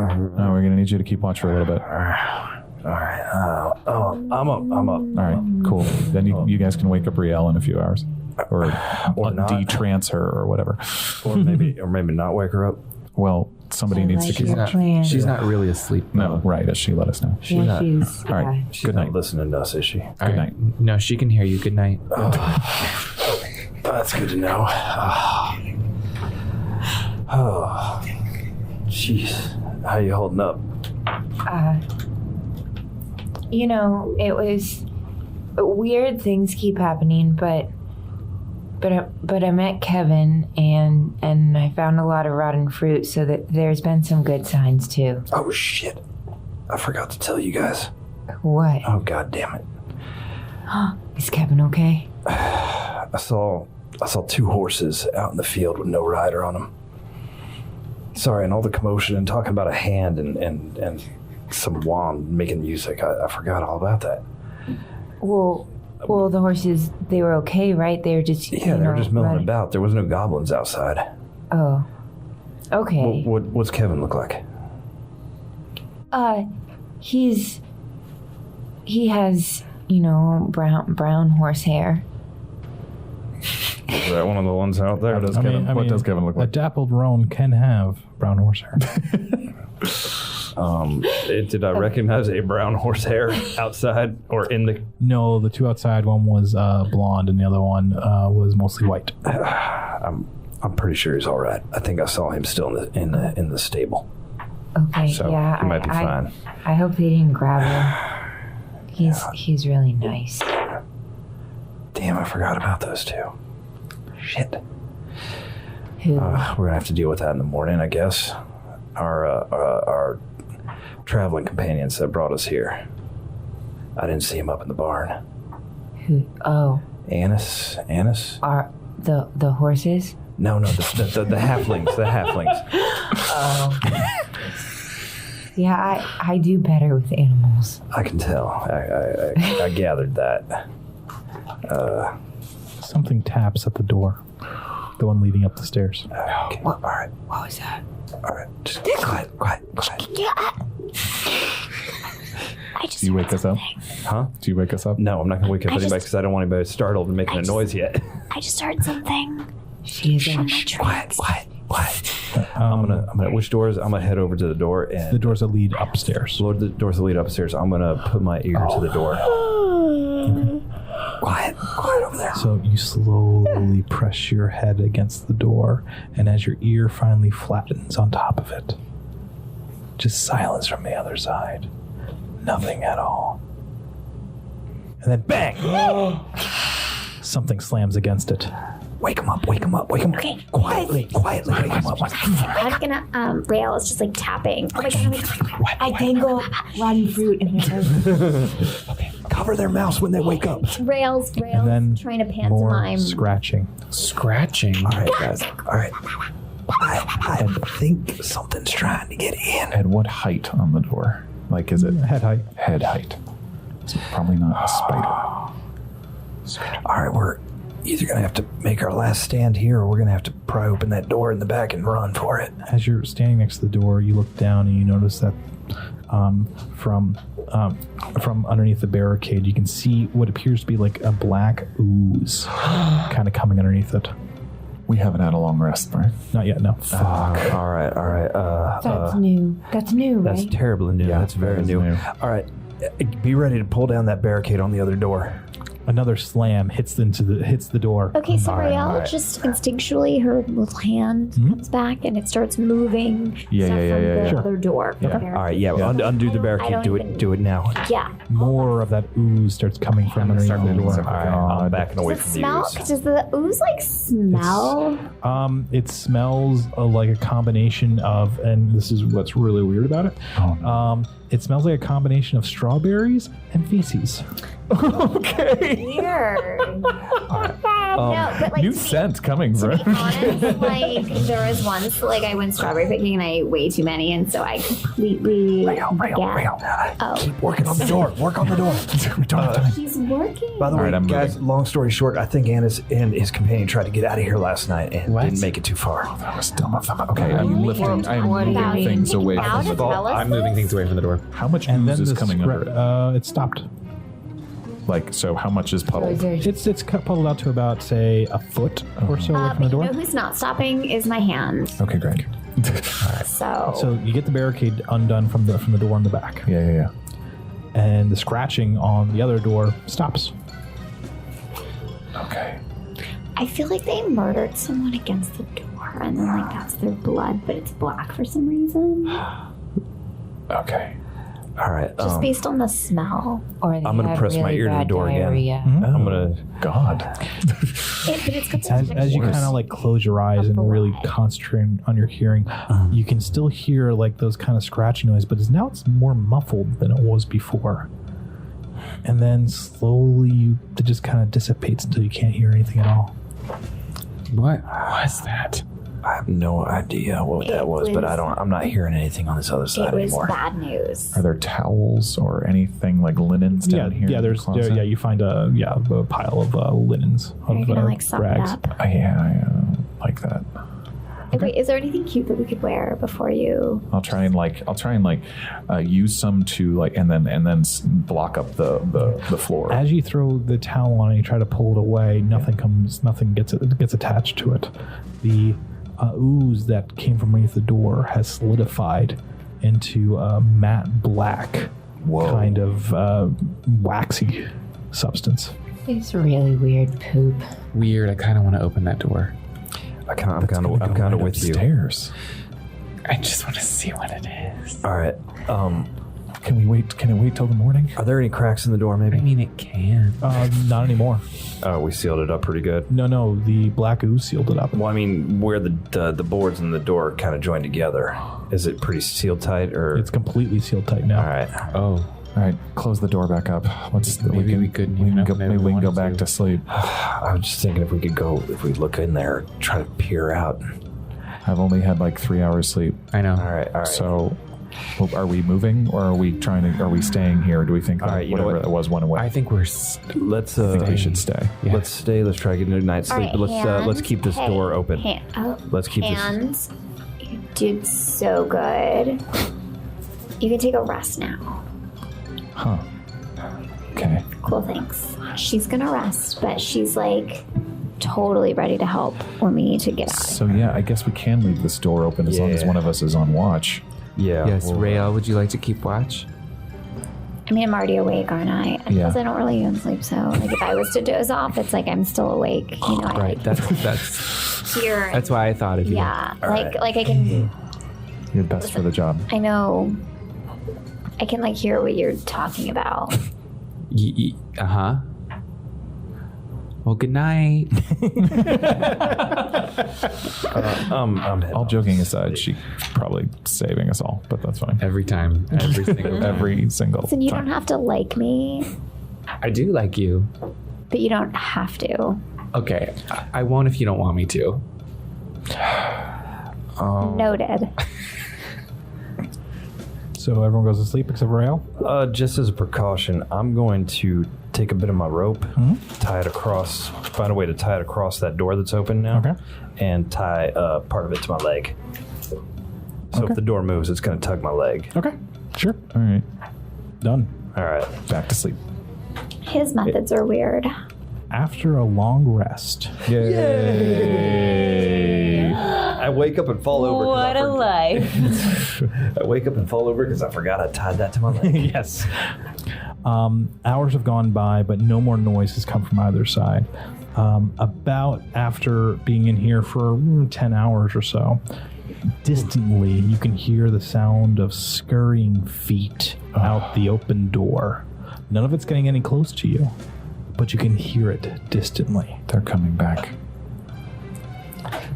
[SPEAKER 1] we're going to need you to keep watch for a little bit.
[SPEAKER 5] All right. I'm up.
[SPEAKER 1] All right, cool. Then you guys can wake up Riel in a few hours. Or
[SPEAKER 5] not.
[SPEAKER 1] de-trance her or whatever.
[SPEAKER 5] Or maybe not wake her up.
[SPEAKER 1] Well, somebody needs to keep watch.
[SPEAKER 3] She's not really asleep.
[SPEAKER 1] No, right, as she let us know.
[SPEAKER 6] She's
[SPEAKER 1] All right,
[SPEAKER 5] She's
[SPEAKER 1] good
[SPEAKER 5] not
[SPEAKER 1] night.
[SPEAKER 5] listening to us, is she?
[SPEAKER 1] Good night.
[SPEAKER 3] No, she can hear you. Good night.
[SPEAKER 5] That's good to know. Oh, jeez. How you holding up?
[SPEAKER 6] It was weird things keep happening, but I met Kevin and I found a lot of rotten fruit, so that there's been some good signs too.
[SPEAKER 5] Oh shit! I forgot to tell you guys.
[SPEAKER 6] What?
[SPEAKER 5] Oh god damn it!
[SPEAKER 6] Is Kevin okay?
[SPEAKER 5] I saw 2 horses out in the field with no rider on them. Sorry, and all the commotion and talking about a hand and some wand making music. I forgot all about that.
[SPEAKER 6] Well, the horses, they were okay, right? They were just
[SPEAKER 5] Yeah, they were just milling
[SPEAKER 6] running.
[SPEAKER 5] about. There was no goblins outside.
[SPEAKER 6] Oh, okay.
[SPEAKER 5] What's Kevin look like?
[SPEAKER 6] He has brown horse hair.
[SPEAKER 5] Is that one of the ones out there?
[SPEAKER 1] What does Kevin look
[SPEAKER 2] A
[SPEAKER 1] like?
[SPEAKER 2] dappled roan can have brown horse hair.
[SPEAKER 5] Did I recognize a brown horse hair outside or in the?
[SPEAKER 2] No, the 2 outside, one was blonde and the other one was mostly white.
[SPEAKER 5] I'm pretty sure he's all right. I think I saw him still in the stable.
[SPEAKER 6] Okay,
[SPEAKER 5] So
[SPEAKER 6] yeah,
[SPEAKER 5] he might be fine.
[SPEAKER 6] I hope they didn't grab him. He's really nice.
[SPEAKER 5] Damn, I forgot about those two. Shit.
[SPEAKER 6] Who?
[SPEAKER 5] We're gonna have to deal with that in the morning, I guess. Our traveling companions that brought us here. I didn't see him up in the barn.
[SPEAKER 6] Who? Oh,
[SPEAKER 5] Annis?
[SPEAKER 6] are the horses?
[SPEAKER 5] No, the halflings. The halflings.
[SPEAKER 6] Oh. Yeah, I do better with animals.
[SPEAKER 5] I can tell. I gathered that.
[SPEAKER 2] Something taps at the door. The one leading up the stairs.
[SPEAKER 5] Okay. All right.
[SPEAKER 6] What was that?
[SPEAKER 5] All right. Just quiet.
[SPEAKER 1] Do you wake us up?
[SPEAKER 5] Huh?
[SPEAKER 1] Do you wake us up?
[SPEAKER 5] No, I'm not gonna wake up anybody because I don't want anybody startled and making a noise yet.
[SPEAKER 4] I just heard something.
[SPEAKER 6] She's in.
[SPEAKER 5] Quiet. I'm gonna. Which doors? I'm gonna head over to the door and
[SPEAKER 2] The doors that lead upstairs.
[SPEAKER 5] Lord, the doors that lead upstairs. I'm gonna put my ear to the door. Quiet over there.
[SPEAKER 2] So you slowly press your head against the door, and as your ear finally flattens on top of it, just silence from the other side. Nothing at all. And then bang! Something slams against it.
[SPEAKER 5] Wake him up.
[SPEAKER 4] Okay.
[SPEAKER 5] Quietly, wake him up.
[SPEAKER 4] I'm gonna, Rael is just like tapping. Oh my god.
[SPEAKER 6] I dangle rotten fruit in their nose.
[SPEAKER 5] Cover their mouths when they wake up.
[SPEAKER 4] Rael's
[SPEAKER 2] And then
[SPEAKER 4] trying to
[SPEAKER 2] more
[SPEAKER 4] pantomime.
[SPEAKER 2] scratching.
[SPEAKER 3] Scratching.
[SPEAKER 5] All right, guys. All right. I think something's trying to get in.
[SPEAKER 1] At what height on the door? Like, is it
[SPEAKER 2] Head height.
[SPEAKER 1] head height? So probably not a spider.
[SPEAKER 5] All right, we're either going to have to make our last stand here or we're going to have to pry open that door in the back and run for it.
[SPEAKER 2] As you're standing next to the door, you look down and you notice that from underneath the barricade, you can see what appears to be like a black ooze kind of coming underneath it.
[SPEAKER 1] We haven't had a long rest, right?
[SPEAKER 2] Not yet, no.
[SPEAKER 5] Fuck. All right.
[SPEAKER 6] That's new. That's new, right?
[SPEAKER 5] That's terribly new.
[SPEAKER 1] Yeah,
[SPEAKER 5] That's very
[SPEAKER 1] that is
[SPEAKER 5] new.
[SPEAKER 1] new.
[SPEAKER 5] All right. Be ready to pull down that barricade on the other door.
[SPEAKER 2] Another slam hits the door.
[SPEAKER 4] Okay, so
[SPEAKER 5] Alright,
[SPEAKER 4] Rael
[SPEAKER 5] alright.
[SPEAKER 4] just instinctually, her little hand comes back and it starts moving
[SPEAKER 1] Yeah,
[SPEAKER 4] stuff
[SPEAKER 1] yeah,
[SPEAKER 4] from
[SPEAKER 1] yeah,
[SPEAKER 4] the
[SPEAKER 1] yeah. Sure.
[SPEAKER 4] other door.
[SPEAKER 1] Yeah.
[SPEAKER 4] Okay.
[SPEAKER 5] All right. Yeah. Undo the barricade.
[SPEAKER 4] don't
[SPEAKER 5] Do
[SPEAKER 4] even-
[SPEAKER 5] it. Do it now.
[SPEAKER 4] Yeah.
[SPEAKER 2] More of that ooze starts coming from underneath the door.
[SPEAKER 5] All right. I'm backing away
[SPEAKER 4] Does it
[SPEAKER 5] from the
[SPEAKER 4] smell?
[SPEAKER 5] ooze.
[SPEAKER 4] Does the ooze like smell?
[SPEAKER 2] It smells like a combination of, and this is what's really weird about it.
[SPEAKER 1] Oh, no.
[SPEAKER 2] It smells like a combination of strawberries and feces.
[SPEAKER 4] Weird. No, but like
[SPEAKER 1] New
[SPEAKER 4] to be-
[SPEAKER 1] scent coming,
[SPEAKER 4] To
[SPEAKER 1] bro.
[SPEAKER 4] be honest, like there was once like I went strawberry picking and I ate way too many, and so I completely
[SPEAKER 5] Keep working on the door. Work on the door.
[SPEAKER 4] He's working.
[SPEAKER 5] By the
[SPEAKER 1] All
[SPEAKER 5] way,
[SPEAKER 1] right, I'm
[SPEAKER 5] guys,
[SPEAKER 1] moving.
[SPEAKER 5] long story short, I think Annis and his companion tried to get out of here last night and
[SPEAKER 3] What?
[SPEAKER 5] didn't make it too far.
[SPEAKER 1] That was dumb of them. Okay, I'm lifting. I'm
[SPEAKER 6] What do you
[SPEAKER 1] moving
[SPEAKER 6] mean?
[SPEAKER 1] things away
[SPEAKER 4] Out
[SPEAKER 1] from
[SPEAKER 4] of
[SPEAKER 1] the door.
[SPEAKER 4] Ellis?
[SPEAKER 3] I'm moving things away from the door.
[SPEAKER 1] How much
[SPEAKER 2] And
[SPEAKER 1] ooze
[SPEAKER 2] then
[SPEAKER 1] is
[SPEAKER 2] the
[SPEAKER 1] coming under it?
[SPEAKER 2] it stopped.
[SPEAKER 1] Like, so how much is puddled?
[SPEAKER 2] It's pulled out to about, say, a foot or so away from the
[SPEAKER 4] But you
[SPEAKER 2] door.
[SPEAKER 4] know who's not stopping is my hand.
[SPEAKER 1] Okay, great.
[SPEAKER 4] So,
[SPEAKER 2] So you get the barricade undone from the door in the back,
[SPEAKER 1] Yeah.
[SPEAKER 2] and the scratching on the other door stops.
[SPEAKER 1] Okay.
[SPEAKER 4] I feel like they murdered someone against the door, and then like that's their blood, but it's black for some reason,
[SPEAKER 1] Okay.
[SPEAKER 5] All right.
[SPEAKER 4] just based on the smell.
[SPEAKER 6] Or they
[SPEAKER 5] I'm gonna
[SPEAKER 6] have
[SPEAKER 5] press my
[SPEAKER 6] really
[SPEAKER 5] ear to the
[SPEAKER 6] bad
[SPEAKER 5] door again.
[SPEAKER 6] diarrhea.
[SPEAKER 5] I'm gonna.
[SPEAKER 1] God.
[SPEAKER 4] But it's got
[SPEAKER 2] As you kind of like close your eyes and really concentrate on your hearing, you can still hear like those kind of scratching noise, but now it's more muffled than it was before. And then slowly it just kind of dissipates until you can't hear anything at all.
[SPEAKER 3] What was that?
[SPEAKER 5] I have no idea what that was, but I'm not hearing anything on this other
[SPEAKER 4] it
[SPEAKER 5] side
[SPEAKER 4] was
[SPEAKER 5] anymore.
[SPEAKER 4] bad news.
[SPEAKER 1] Are there towels or anything like linens down here?
[SPEAKER 2] Yeah.
[SPEAKER 1] in the
[SPEAKER 2] There's
[SPEAKER 1] closet?
[SPEAKER 2] you find a pile of linens
[SPEAKER 4] Are you
[SPEAKER 2] of
[SPEAKER 4] gonna like sum it
[SPEAKER 2] rags.
[SPEAKER 4] up?
[SPEAKER 1] I like that.
[SPEAKER 4] Wait, is there anything cute that we could wear before you?
[SPEAKER 1] I'll try and use some to like and then block up the floor.
[SPEAKER 2] As you throw the towel on and you try to pull it away, nothing gets attached to it. The ooze that came from underneath the door has solidified into a matte black kind of waxy substance.
[SPEAKER 6] It's really weird poop.
[SPEAKER 3] Weird. I kind of want to open that door.
[SPEAKER 5] I'm kind of with you.
[SPEAKER 1] Upstairs.
[SPEAKER 3] I just want to see what it is.
[SPEAKER 5] All right.
[SPEAKER 1] Can we wait? Can it wait till the morning?
[SPEAKER 5] Are there any cracks in the door, maybe?
[SPEAKER 3] I mean, it can.
[SPEAKER 2] Not anymore.
[SPEAKER 5] Oh, we sealed it up pretty good.
[SPEAKER 2] No, the black ooze sealed it up.
[SPEAKER 5] Well, I mean, where the boards and the door kind of join together, is it pretty sealed tight, or?
[SPEAKER 2] It's completely sealed tight now.
[SPEAKER 5] All right.
[SPEAKER 3] Oh.
[SPEAKER 1] All right, close the door back up.
[SPEAKER 3] Maybe we couldn't even open it
[SPEAKER 1] maybe
[SPEAKER 3] if
[SPEAKER 1] we
[SPEAKER 3] we
[SPEAKER 1] can go
[SPEAKER 3] wanted
[SPEAKER 1] back
[SPEAKER 3] to.
[SPEAKER 1] to sleep.
[SPEAKER 5] I was just thinking if we look in there, try to peer out.
[SPEAKER 1] I've only had like 3 hours sleep.
[SPEAKER 3] I know.
[SPEAKER 5] All right.
[SPEAKER 1] So, are we moving, or are we staying here? Do we think that
[SPEAKER 5] All right, you know
[SPEAKER 1] whatever
[SPEAKER 5] what?
[SPEAKER 1] that was went away?
[SPEAKER 3] I think we're.
[SPEAKER 5] Let's.
[SPEAKER 1] I think we should stay.
[SPEAKER 3] Yeah.
[SPEAKER 5] Let's stay. Let's try to get a night's sleep.
[SPEAKER 4] All
[SPEAKER 5] But
[SPEAKER 4] right,
[SPEAKER 5] let's keep this door open. Let's keep this.
[SPEAKER 4] Hands, you did so good. You can take a rest now.
[SPEAKER 1] Huh. Okay.
[SPEAKER 4] Cool, thanks. She's gonna rest, but she's like totally ready to help when we need to get out.
[SPEAKER 1] So yeah, I guess we can leave this door open as long as
[SPEAKER 5] Yeah.
[SPEAKER 1] one of us is on watch.
[SPEAKER 5] Yeah.
[SPEAKER 3] Yes,
[SPEAKER 5] well,
[SPEAKER 3] Rael, would you like to keep watch?
[SPEAKER 4] I mean, I'm already awake, aren't I? And
[SPEAKER 1] Yeah.
[SPEAKER 4] plus, I don't really even sleep, so like if I was to doze off, it's like I'm still awake. You know, I
[SPEAKER 3] Right.
[SPEAKER 4] like
[SPEAKER 3] That's
[SPEAKER 4] hear.
[SPEAKER 3] that's why I thought of you.
[SPEAKER 4] Yeah,
[SPEAKER 5] All
[SPEAKER 4] like
[SPEAKER 5] right.
[SPEAKER 4] like I can.
[SPEAKER 1] You're best for the job.
[SPEAKER 4] I know. I can like hear what you're talking about.
[SPEAKER 3] Uh-huh. Well, good night.
[SPEAKER 5] I'm heading
[SPEAKER 1] All
[SPEAKER 5] off.
[SPEAKER 1] joking aside, she's probably saving us all, but that's fine.
[SPEAKER 3] Every time. Every single time.
[SPEAKER 1] Every single
[SPEAKER 4] Listen, you
[SPEAKER 1] time.
[SPEAKER 4] don't have to like me,
[SPEAKER 3] I do like you.
[SPEAKER 4] but you don't have to.
[SPEAKER 3] Okay. I won't if you don't want me to.
[SPEAKER 4] Noted.
[SPEAKER 2] So everyone goes to sleep except for Rael?
[SPEAKER 5] Just as a precaution, I'm going to take a bit of my rope, tie it across, find a way to tie it across that door that's open now,
[SPEAKER 2] Okay.
[SPEAKER 5] and tie part of it to my leg. So
[SPEAKER 2] Okay.
[SPEAKER 5] if the door moves, it's going to tug my leg.
[SPEAKER 2] Okay. Sure.
[SPEAKER 1] All right,
[SPEAKER 2] Done.
[SPEAKER 5] All right.
[SPEAKER 1] back to sleep.
[SPEAKER 4] His methods are weird.
[SPEAKER 2] After a long rest.
[SPEAKER 1] Yay!
[SPEAKER 5] I wake up and fall over.
[SPEAKER 6] What a life.
[SPEAKER 5] I wake up and fall over because I forgot I tied that to my leg.
[SPEAKER 2] Yes. Hours have gone by, but no more noise has come from either side. About after being in here for 10 hours or so, distantly you can hear the sound of scurrying feet out the open door. None of it's getting any close to you, but you can hear it distantly.
[SPEAKER 1] They're coming back.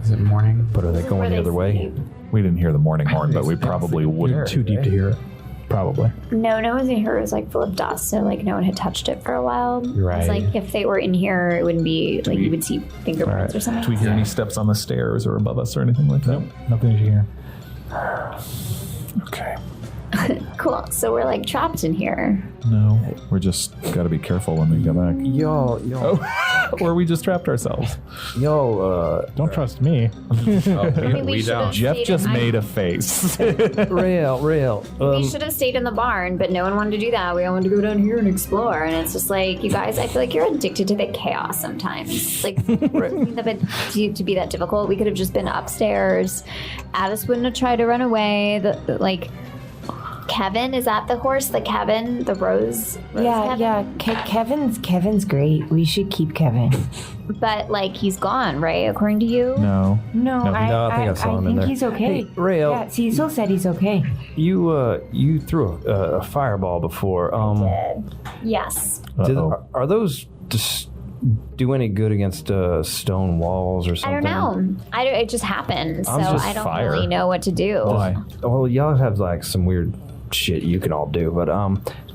[SPEAKER 3] Is it morning?
[SPEAKER 5] But are they going the other way?
[SPEAKER 1] We didn't hear the morning horn, but we probably wouldn't.
[SPEAKER 2] Too deep to hear it, probably.
[SPEAKER 4] No one's in here. It was like full of dust, so like no one had touched it for a while.
[SPEAKER 3] Right.
[SPEAKER 4] It's like if they were in here, it wouldn't be like you would see fingerprints or
[SPEAKER 1] Do
[SPEAKER 4] something.
[SPEAKER 1] we hear any steps on the stairs or above us or anything like that?
[SPEAKER 2] Nothing to hear.
[SPEAKER 1] Okay.
[SPEAKER 4] Cool. So we're like trapped in here.
[SPEAKER 1] No, we're just got to be careful when we go back.
[SPEAKER 5] Yo,
[SPEAKER 1] Or we just trapped ourselves.
[SPEAKER 2] Don't trust me.
[SPEAKER 4] Maybe we should have
[SPEAKER 1] Jeff
[SPEAKER 4] stayed
[SPEAKER 1] just
[SPEAKER 4] in-
[SPEAKER 1] made a face.
[SPEAKER 5] Rail.
[SPEAKER 4] We should have stayed in the barn, but no one wanted to do that. We all wanted to go down here and explore. And it's just like, you guys, I feel like you're addicted to the chaos sometimes. Like, to be that difficult, we could have just been upstairs. Addis wouldn't have tried to run away. Kevin, is that the horse? The Kevin? The Rose?
[SPEAKER 6] Yeah.
[SPEAKER 4] Kevin?
[SPEAKER 6] Kevin's great. We should keep Kevin.
[SPEAKER 4] But, like, he's gone, right? According to you?
[SPEAKER 1] No.
[SPEAKER 6] No,
[SPEAKER 5] I think I saw him in there.
[SPEAKER 6] he's okay.
[SPEAKER 5] Hey, Rael.
[SPEAKER 6] Yeah, Cecil said he's okay.
[SPEAKER 5] You threw a fireball before.
[SPEAKER 4] Yes.
[SPEAKER 5] Are those just do any good against stone walls or
[SPEAKER 4] I
[SPEAKER 5] something?
[SPEAKER 4] don't know. It just happened, so
[SPEAKER 5] just
[SPEAKER 4] I don't
[SPEAKER 1] fire.
[SPEAKER 4] really know what to do.
[SPEAKER 1] Why?
[SPEAKER 5] Well, y'all have like some weird shit you can all do, but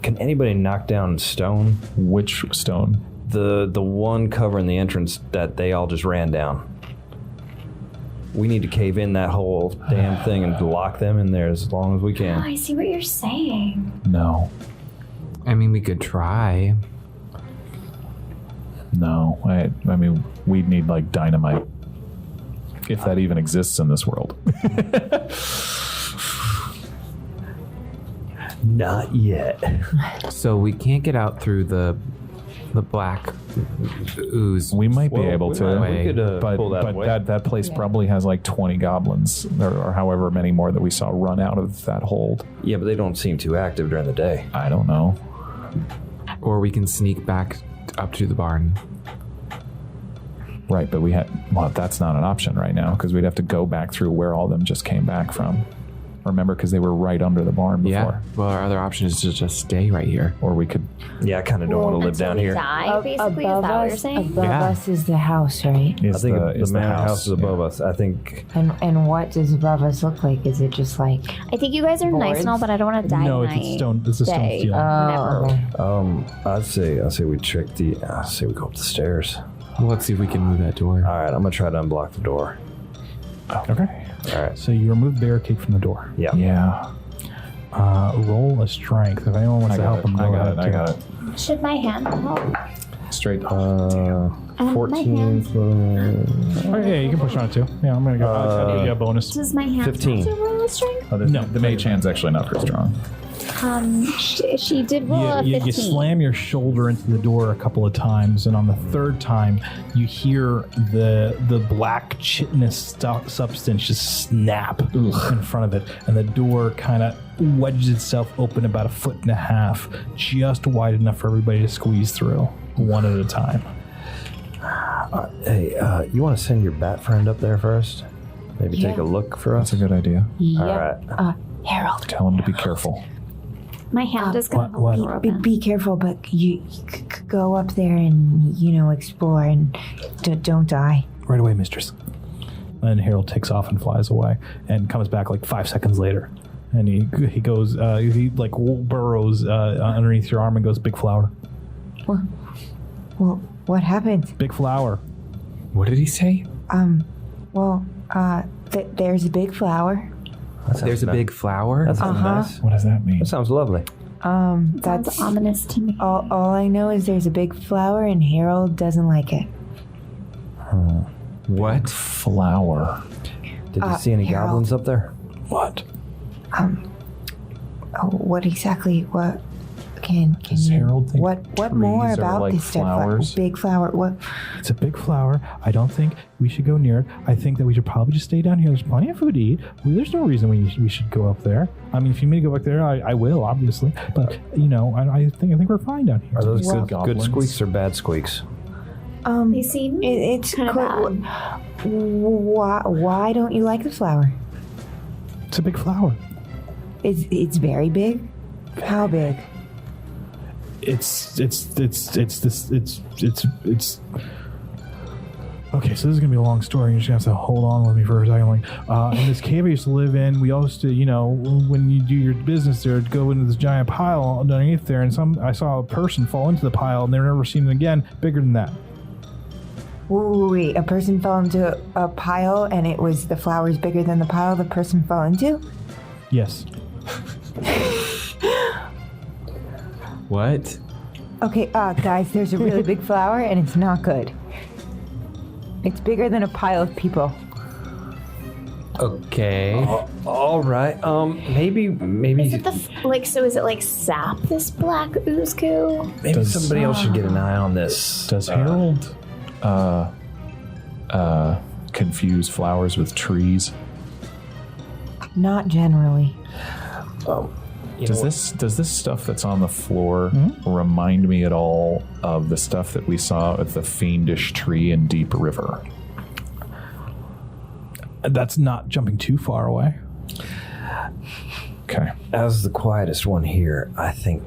[SPEAKER 5] can anybody knock down stone?
[SPEAKER 1] Which stone?
[SPEAKER 5] The one covering the entrance that they all just ran down. We need to cave in that whole damn thing and lock them in there as long as we
[SPEAKER 4] Oh,
[SPEAKER 5] can.
[SPEAKER 4] I see what you're saying.
[SPEAKER 1] No.
[SPEAKER 3] I mean, we could try.
[SPEAKER 1] No. I mean, we'd need like dynamite. If that even exists in this world.
[SPEAKER 5] Not yet.
[SPEAKER 3] So we can't get out through the black ooze.
[SPEAKER 1] We might be
[SPEAKER 5] Well,
[SPEAKER 1] able
[SPEAKER 5] we
[SPEAKER 1] to.
[SPEAKER 5] might- we could,
[SPEAKER 1] but
[SPEAKER 5] pull that
[SPEAKER 1] but
[SPEAKER 5] away.
[SPEAKER 1] that place probably has like 20 goblins or however many more that we saw run out of that hold.
[SPEAKER 5] Yeah, but they don't seem too active during the day.
[SPEAKER 1] I don't know.
[SPEAKER 3] Or we can sneak back up to the barn.
[SPEAKER 1] Right, but that's not an option right now because we'd have to go back through where all of them just came back from. Remember, because they were right under the barn before.
[SPEAKER 3] Yeah. Well, our other option is to just stay right here.
[SPEAKER 1] Or we could...
[SPEAKER 5] Yeah, I kind of don't want to live down here.
[SPEAKER 4] Die, basically, is that what you're saying?
[SPEAKER 6] Above us is the house, right?
[SPEAKER 5] I think the manor house is above us. I think...
[SPEAKER 6] And what does above us look like? Is it just like...
[SPEAKER 4] I think you guys are nice and all, but I don't want to die
[SPEAKER 2] No,
[SPEAKER 4] tonight.
[SPEAKER 2] it's a stone ceiling.
[SPEAKER 6] Oh, okay.
[SPEAKER 5] I'd say we trick the... I say we go up the stairs.
[SPEAKER 3] Well, let's see if we can move that door.
[SPEAKER 5] All right, I'm going to try to unblock the door.
[SPEAKER 2] Okay.
[SPEAKER 5] All right.
[SPEAKER 2] So you remove the barricade from the door.
[SPEAKER 5] Yeah.
[SPEAKER 1] Yeah.
[SPEAKER 2] Roll a strength. If anyone wants to help him,
[SPEAKER 1] I got it.
[SPEAKER 4] Should my hand help?
[SPEAKER 1] Straight.
[SPEAKER 5] 14.
[SPEAKER 2] Oh, yeah, you can push on it too. Yeah, I'm going to go. I'll give you a bonus.
[SPEAKER 4] Does my hand
[SPEAKER 5] 15.
[SPEAKER 4] have to roll a strength?
[SPEAKER 1] No, the mage hand's actually not very strong.
[SPEAKER 4] She did roll a 15.
[SPEAKER 2] You slam your shoulder into the door a couple of times, and on the third time, you hear the black chitinous substance just snap in front of it, and the door kind of wedges itself open about 1.5 feet, just wide enough for everybody to squeeze through, one at a time.
[SPEAKER 5] Hey, you want to send your bat friend up there first? Maybe take a look for us?
[SPEAKER 1] That's a good idea.
[SPEAKER 6] Yeah.
[SPEAKER 5] All right.
[SPEAKER 6] Harold.
[SPEAKER 1] Tell him to be careful.
[SPEAKER 4] My hand is going to
[SPEAKER 2] what?
[SPEAKER 6] Be careful, but you go up there and, explore and don't die.
[SPEAKER 2] Right away, mistress. And Harold takes off and flies away and comes back like 5 seconds later. And he goes, he like burrows underneath your arm and goes, big flower.
[SPEAKER 6] Well, what happened?
[SPEAKER 2] Big flower.
[SPEAKER 3] What did he say?
[SPEAKER 6] There's a big flower.
[SPEAKER 3] There's a big flower?
[SPEAKER 5] That sounds nice.
[SPEAKER 1] What does that mean?
[SPEAKER 5] That sounds lovely.
[SPEAKER 4] Sounds
[SPEAKER 6] That's
[SPEAKER 4] ominous to me.
[SPEAKER 6] all I know is there's a big flower and Harold doesn't like it.
[SPEAKER 3] What?
[SPEAKER 1] Flower.
[SPEAKER 5] Did you see any
[SPEAKER 6] Harold.
[SPEAKER 5] goblins up there?
[SPEAKER 2] What?
[SPEAKER 6] What exactly? What can
[SPEAKER 1] Does
[SPEAKER 6] you?
[SPEAKER 1] Harold think
[SPEAKER 6] What more
[SPEAKER 1] trees are
[SPEAKER 6] about
[SPEAKER 1] like
[SPEAKER 6] this stuff?
[SPEAKER 1] flowers?
[SPEAKER 6] Big flower. What?
[SPEAKER 2] It's a big flower. I don't think we should go near it. I think that we should probably just stay down here. There's plenty of food to eat. There's no reason we should go up there. I mean, if you need me to go back there, I will, obviously. But, I think we're fine down here.
[SPEAKER 5] Are those
[SPEAKER 1] Well-
[SPEAKER 5] good squeaks or bad squeaks?
[SPEAKER 4] They seem
[SPEAKER 6] It's
[SPEAKER 4] kind of bad.
[SPEAKER 6] Why don't you like the flower?
[SPEAKER 2] It's a big flower.
[SPEAKER 6] It's very big. How big?
[SPEAKER 2] It's okay, so this is gonna be a long story. You're just gonna have to hold on with me for a second. In this cave I used to live in, we used to, when you do your business there, go into this giant pile underneath there, and I saw a person fall into the pile, and they were never seen again, bigger than that.
[SPEAKER 6] Wait, a person fell into a pile, and it was the flowers bigger than the pile the person fell into?
[SPEAKER 2] Yes.
[SPEAKER 3] What?
[SPEAKER 6] Okay, guys, there's a really big flower, and it's not good. It's bigger than a pile of people.
[SPEAKER 3] Okay.
[SPEAKER 5] All right. Maybe
[SPEAKER 4] Is it so is it like sap, this black ooze goo?
[SPEAKER 5] somebody else should get an eye on this.
[SPEAKER 1] Does Harold confuse flowers with trees?
[SPEAKER 6] Not generally.
[SPEAKER 1] Does this stuff that's on the floor remind me at all of the stuff that we saw at the fiendish tree in Deep River?
[SPEAKER 2] That's not jumping too far away.
[SPEAKER 1] Okay,
[SPEAKER 5] As the quietest one here, I think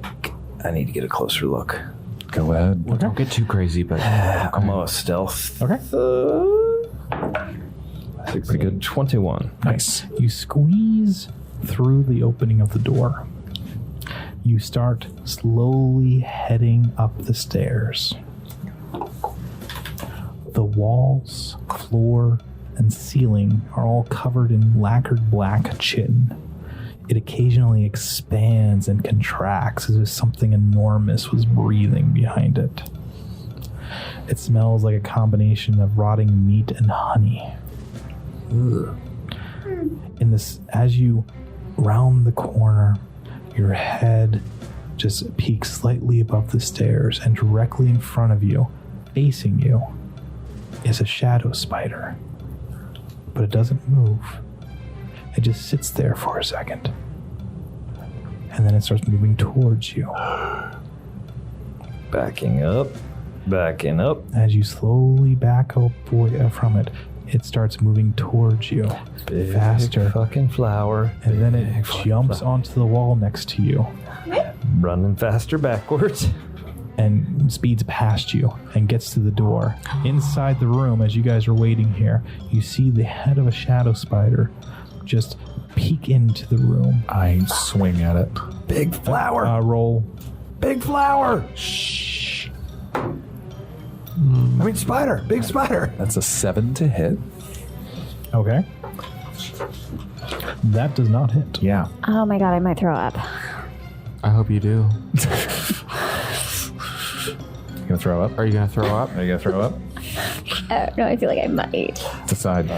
[SPEAKER 5] I need to get a closer look.
[SPEAKER 1] go ahead.
[SPEAKER 3] Well, don't get too crazy, but
[SPEAKER 5] I'm a stealth.
[SPEAKER 2] Okay.
[SPEAKER 5] Pretty good. 21.
[SPEAKER 1] Nice.
[SPEAKER 2] You squeeze through the opening of the door. You start slowly heading up the stairs. The walls, floor, and ceiling are all covered in lacquered black chitin. It occasionally expands and contracts as if something enormous was breathing behind it. It smells like a combination of rotting meat and honey. As you round the corner, your head just peeks slightly above the stairs, and directly in front of you, facing you, is a shadow spider. But it doesn't move. It just sits there for a second. And then it starts moving towards you.
[SPEAKER 5] Backing up.
[SPEAKER 2] As you slowly back up from it, it starts moving towards you faster.
[SPEAKER 5] Fucking flower.
[SPEAKER 2] And then it jumps onto the wall next to you
[SPEAKER 5] Running faster backwards.
[SPEAKER 2] and speeds past you and gets to the door. Inside the room, as you guys are waiting here, you see the head of a shadow spider just peek into the room.
[SPEAKER 1] I swing at it.
[SPEAKER 5] Big flower.
[SPEAKER 2] Roll.
[SPEAKER 5] Big flower. Shh. I mean, spider. Big spider.
[SPEAKER 1] That's a 7 to hit.
[SPEAKER 2] Okay. That does not hit.
[SPEAKER 1] Yeah.
[SPEAKER 4] Oh my god, I might throw up.
[SPEAKER 3] I hope you do.
[SPEAKER 1] You gonna throw up?
[SPEAKER 3] Are you gonna throw up?
[SPEAKER 1] Are you gonna throw up?
[SPEAKER 4] No, I feel like I might.
[SPEAKER 1] Decide.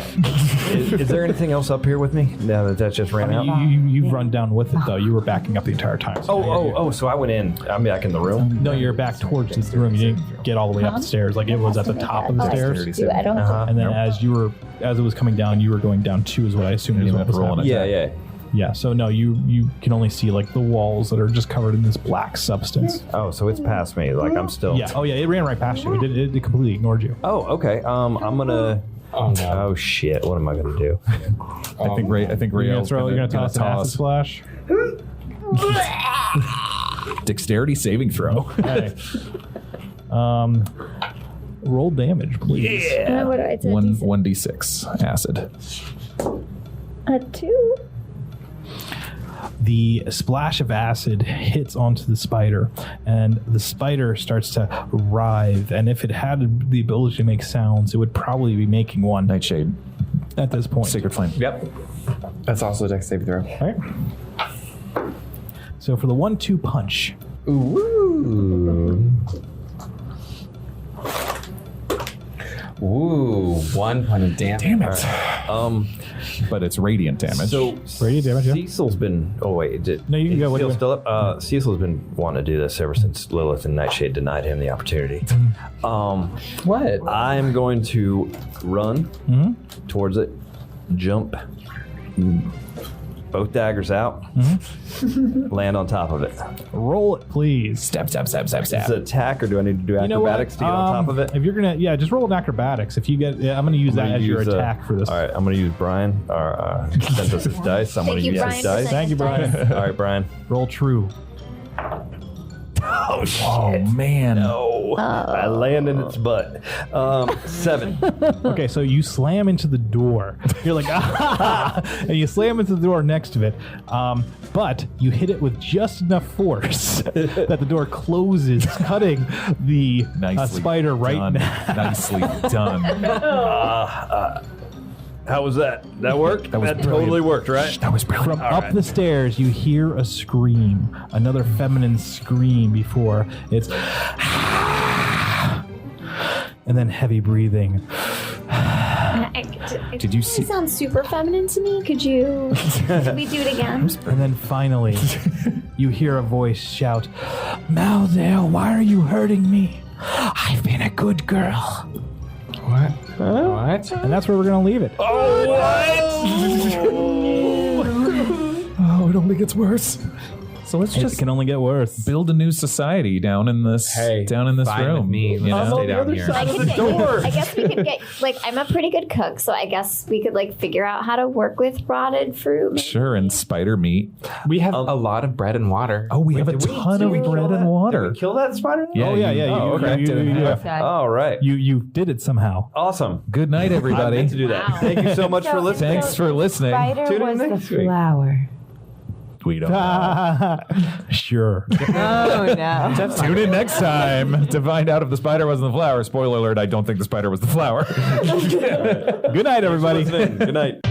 [SPEAKER 5] Is there anything else up here with me now that just ran out?
[SPEAKER 2] You've run down with it, though. You were backing up the entire time. So
[SPEAKER 5] So I went in. I'm back in the room.
[SPEAKER 2] No, you're back towards the room. You didn't get all the way up the stairs. Like, it was at the top of the stairs.
[SPEAKER 4] I don't have to.
[SPEAKER 2] And then as it was coming down, you were going down too, is what I assumed.
[SPEAKER 1] You
[SPEAKER 2] Is
[SPEAKER 1] have
[SPEAKER 2] what
[SPEAKER 1] to
[SPEAKER 2] was
[SPEAKER 1] roll an
[SPEAKER 2] happening.
[SPEAKER 1] attack.
[SPEAKER 5] Yeah.
[SPEAKER 2] Yeah, so no, you can only see like the walls that are just covered in this black substance.
[SPEAKER 5] Oh, so it's past me. Like I'm still.
[SPEAKER 2] Yeah. Oh yeah, it ran right past you. It completely ignored you.
[SPEAKER 5] Oh, okay. I'm gonna.
[SPEAKER 3] Oh no.
[SPEAKER 5] Oh shit! What am I gonna do?
[SPEAKER 1] I think
[SPEAKER 2] You're gonna
[SPEAKER 1] Rael's
[SPEAKER 2] toss an acid splash.
[SPEAKER 1] Dexterity saving throw.
[SPEAKER 2] Okay. Roll damage, please.
[SPEAKER 4] What do I say?
[SPEAKER 1] 1d6 acid.
[SPEAKER 4] A 2.
[SPEAKER 2] The splash of acid hits onto the spider, and the spider starts to writhe. And if it had the ability to make sounds, it would probably be making one
[SPEAKER 1] Nightshade.
[SPEAKER 2] at this point.
[SPEAKER 1] Sacred Flame.
[SPEAKER 3] Yep. That's also a dex saving throw.
[SPEAKER 2] All right. So for the 1-2 punch,
[SPEAKER 3] Ooh, 1 point of damage.
[SPEAKER 1] Damn it. But it's radiant damage.
[SPEAKER 5] So
[SPEAKER 2] radiant damage. Yeah.
[SPEAKER 5] Cecil's been. Oh wait,
[SPEAKER 2] No, you can go. What do you
[SPEAKER 5] Cecil's still up. Cecil's been wanting to do this ever since Lilith and Nightshade denied him the opportunity.
[SPEAKER 3] What?
[SPEAKER 5] I'm going to run towards it, jump, both daggers out, land on top of it.
[SPEAKER 2] Roll it, please.
[SPEAKER 1] stab.
[SPEAKER 5] Is it attack, or do I need to do
[SPEAKER 2] You know what?
[SPEAKER 5] acrobatics to get on top of it?
[SPEAKER 2] If you're gonna, just roll an acrobatics. If you get, I'm gonna use that as your attack for this.
[SPEAKER 5] All right, I'm going to use Brian. Sent us his dice. I'm going to
[SPEAKER 4] you,
[SPEAKER 5] use
[SPEAKER 4] Brian,
[SPEAKER 5] his
[SPEAKER 4] for
[SPEAKER 5] dice.
[SPEAKER 2] Thank you, Brian.
[SPEAKER 5] All right, Brian.
[SPEAKER 2] Roll true.
[SPEAKER 5] Oh shit!
[SPEAKER 1] Oh, man.
[SPEAKER 5] No, I land in its butt. 7.
[SPEAKER 2] Okay, so you slam into the door. You're like, and you slam into the door next to it. But you hit it with just enough force that the door closes, cutting the spider right
[SPEAKER 1] done.
[SPEAKER 2] now.
[SPEAKER 1] Nicely done.
[SPEAKER 5] How was that? That worked?
[SPEAKER 1] That was
[SPEAKER 5] totally
[SPEAKER 1] brilliant.
[SPEAKER 5] worked, right?
[SPEAKER 1] That was brilliant.
[SPEAKER 2] From up the stairs, you hear a scream, another feminine scream before it's, and then heavy breathing.
[SPEAKER 1] Did you see?
[SPEAKER 4] It sounds super feminine to me. Could we do it again?
[SPEAKER 2] And then finally, you hear a voice shout, Maldale, why are you hurting me? I've been a good girl.
[SPEAKER 3] What? What?
[SPEAKER 2] And that's where we're going to leave it.
[SPEAKER 1] Oh, it only gets worse. So let's
[SPEAKER 2] It
[SPEAKER 1] just
[SPEAKER 2] can only get worse.
[SPEAKER 1] build a new society down in this
[SPEAKER 3] Hey,
[SPEAKER 1] fine
[SPEAKER 3] fine
[SPEAKER 1] room.
[SPEAKER 3] with me.
[SPEAKER 1] You
[SPEAKER 3] Let's
[SPEAKER 1] know?
[SPEAKER 3] stay down here.
[SPEAKER 4] I guess we could get, like, I'm a pretty good cook, so I guess we could, like, figure out how to work with rotted fruit. maybe.
[SPEAKER 1] Sure, and spider meat.
[SPEAKER 3] We have a lot of bread and water.
[SPEAKER 1] Oh, we have a ton of bread and water.
[SPEAKER 5] Kill that spider?
[SPEAKER 1] Yeah,
[SPEAKER 2] Oh, yeah, yeah.
[SPEAKER 1] you
[SPEAKER 2] You
[SPEAKER 1] cracked it in half.
[SPEAKER 5] All right.
[SPEAKER 2] You did it somehow.
[SPEAKER 5] Awesome.
[SPEAKER 1] Good night,
[SPEAKER 5] I
[SPEAKER 1] everybody.
[SPEAKER 5] meant to do that.
[SPEAKER 6] Wow.
[SPEAKER 5] Thank you so much for listening.
[SPEAKER 1] Thanks for listening.
[SPEAKER 6] Spider
[SPEAKER 5] Tune in
[SPEAKER 6] was the
[SPEAKER 5] next week.
[SPEAKER 6] flower.
[SPEAKER 1] We don't know.
[SPEAKER 2] Sure.
[SPEAKER 6] Oh no.
[SPEAKER 1] Tune in next time to find out if the spider wasn't the flower. Spoiler alert, I don't think the spider was the flower.
[SPEAKER 2] Good night, everybody.
[SPEAKER 5] Good night.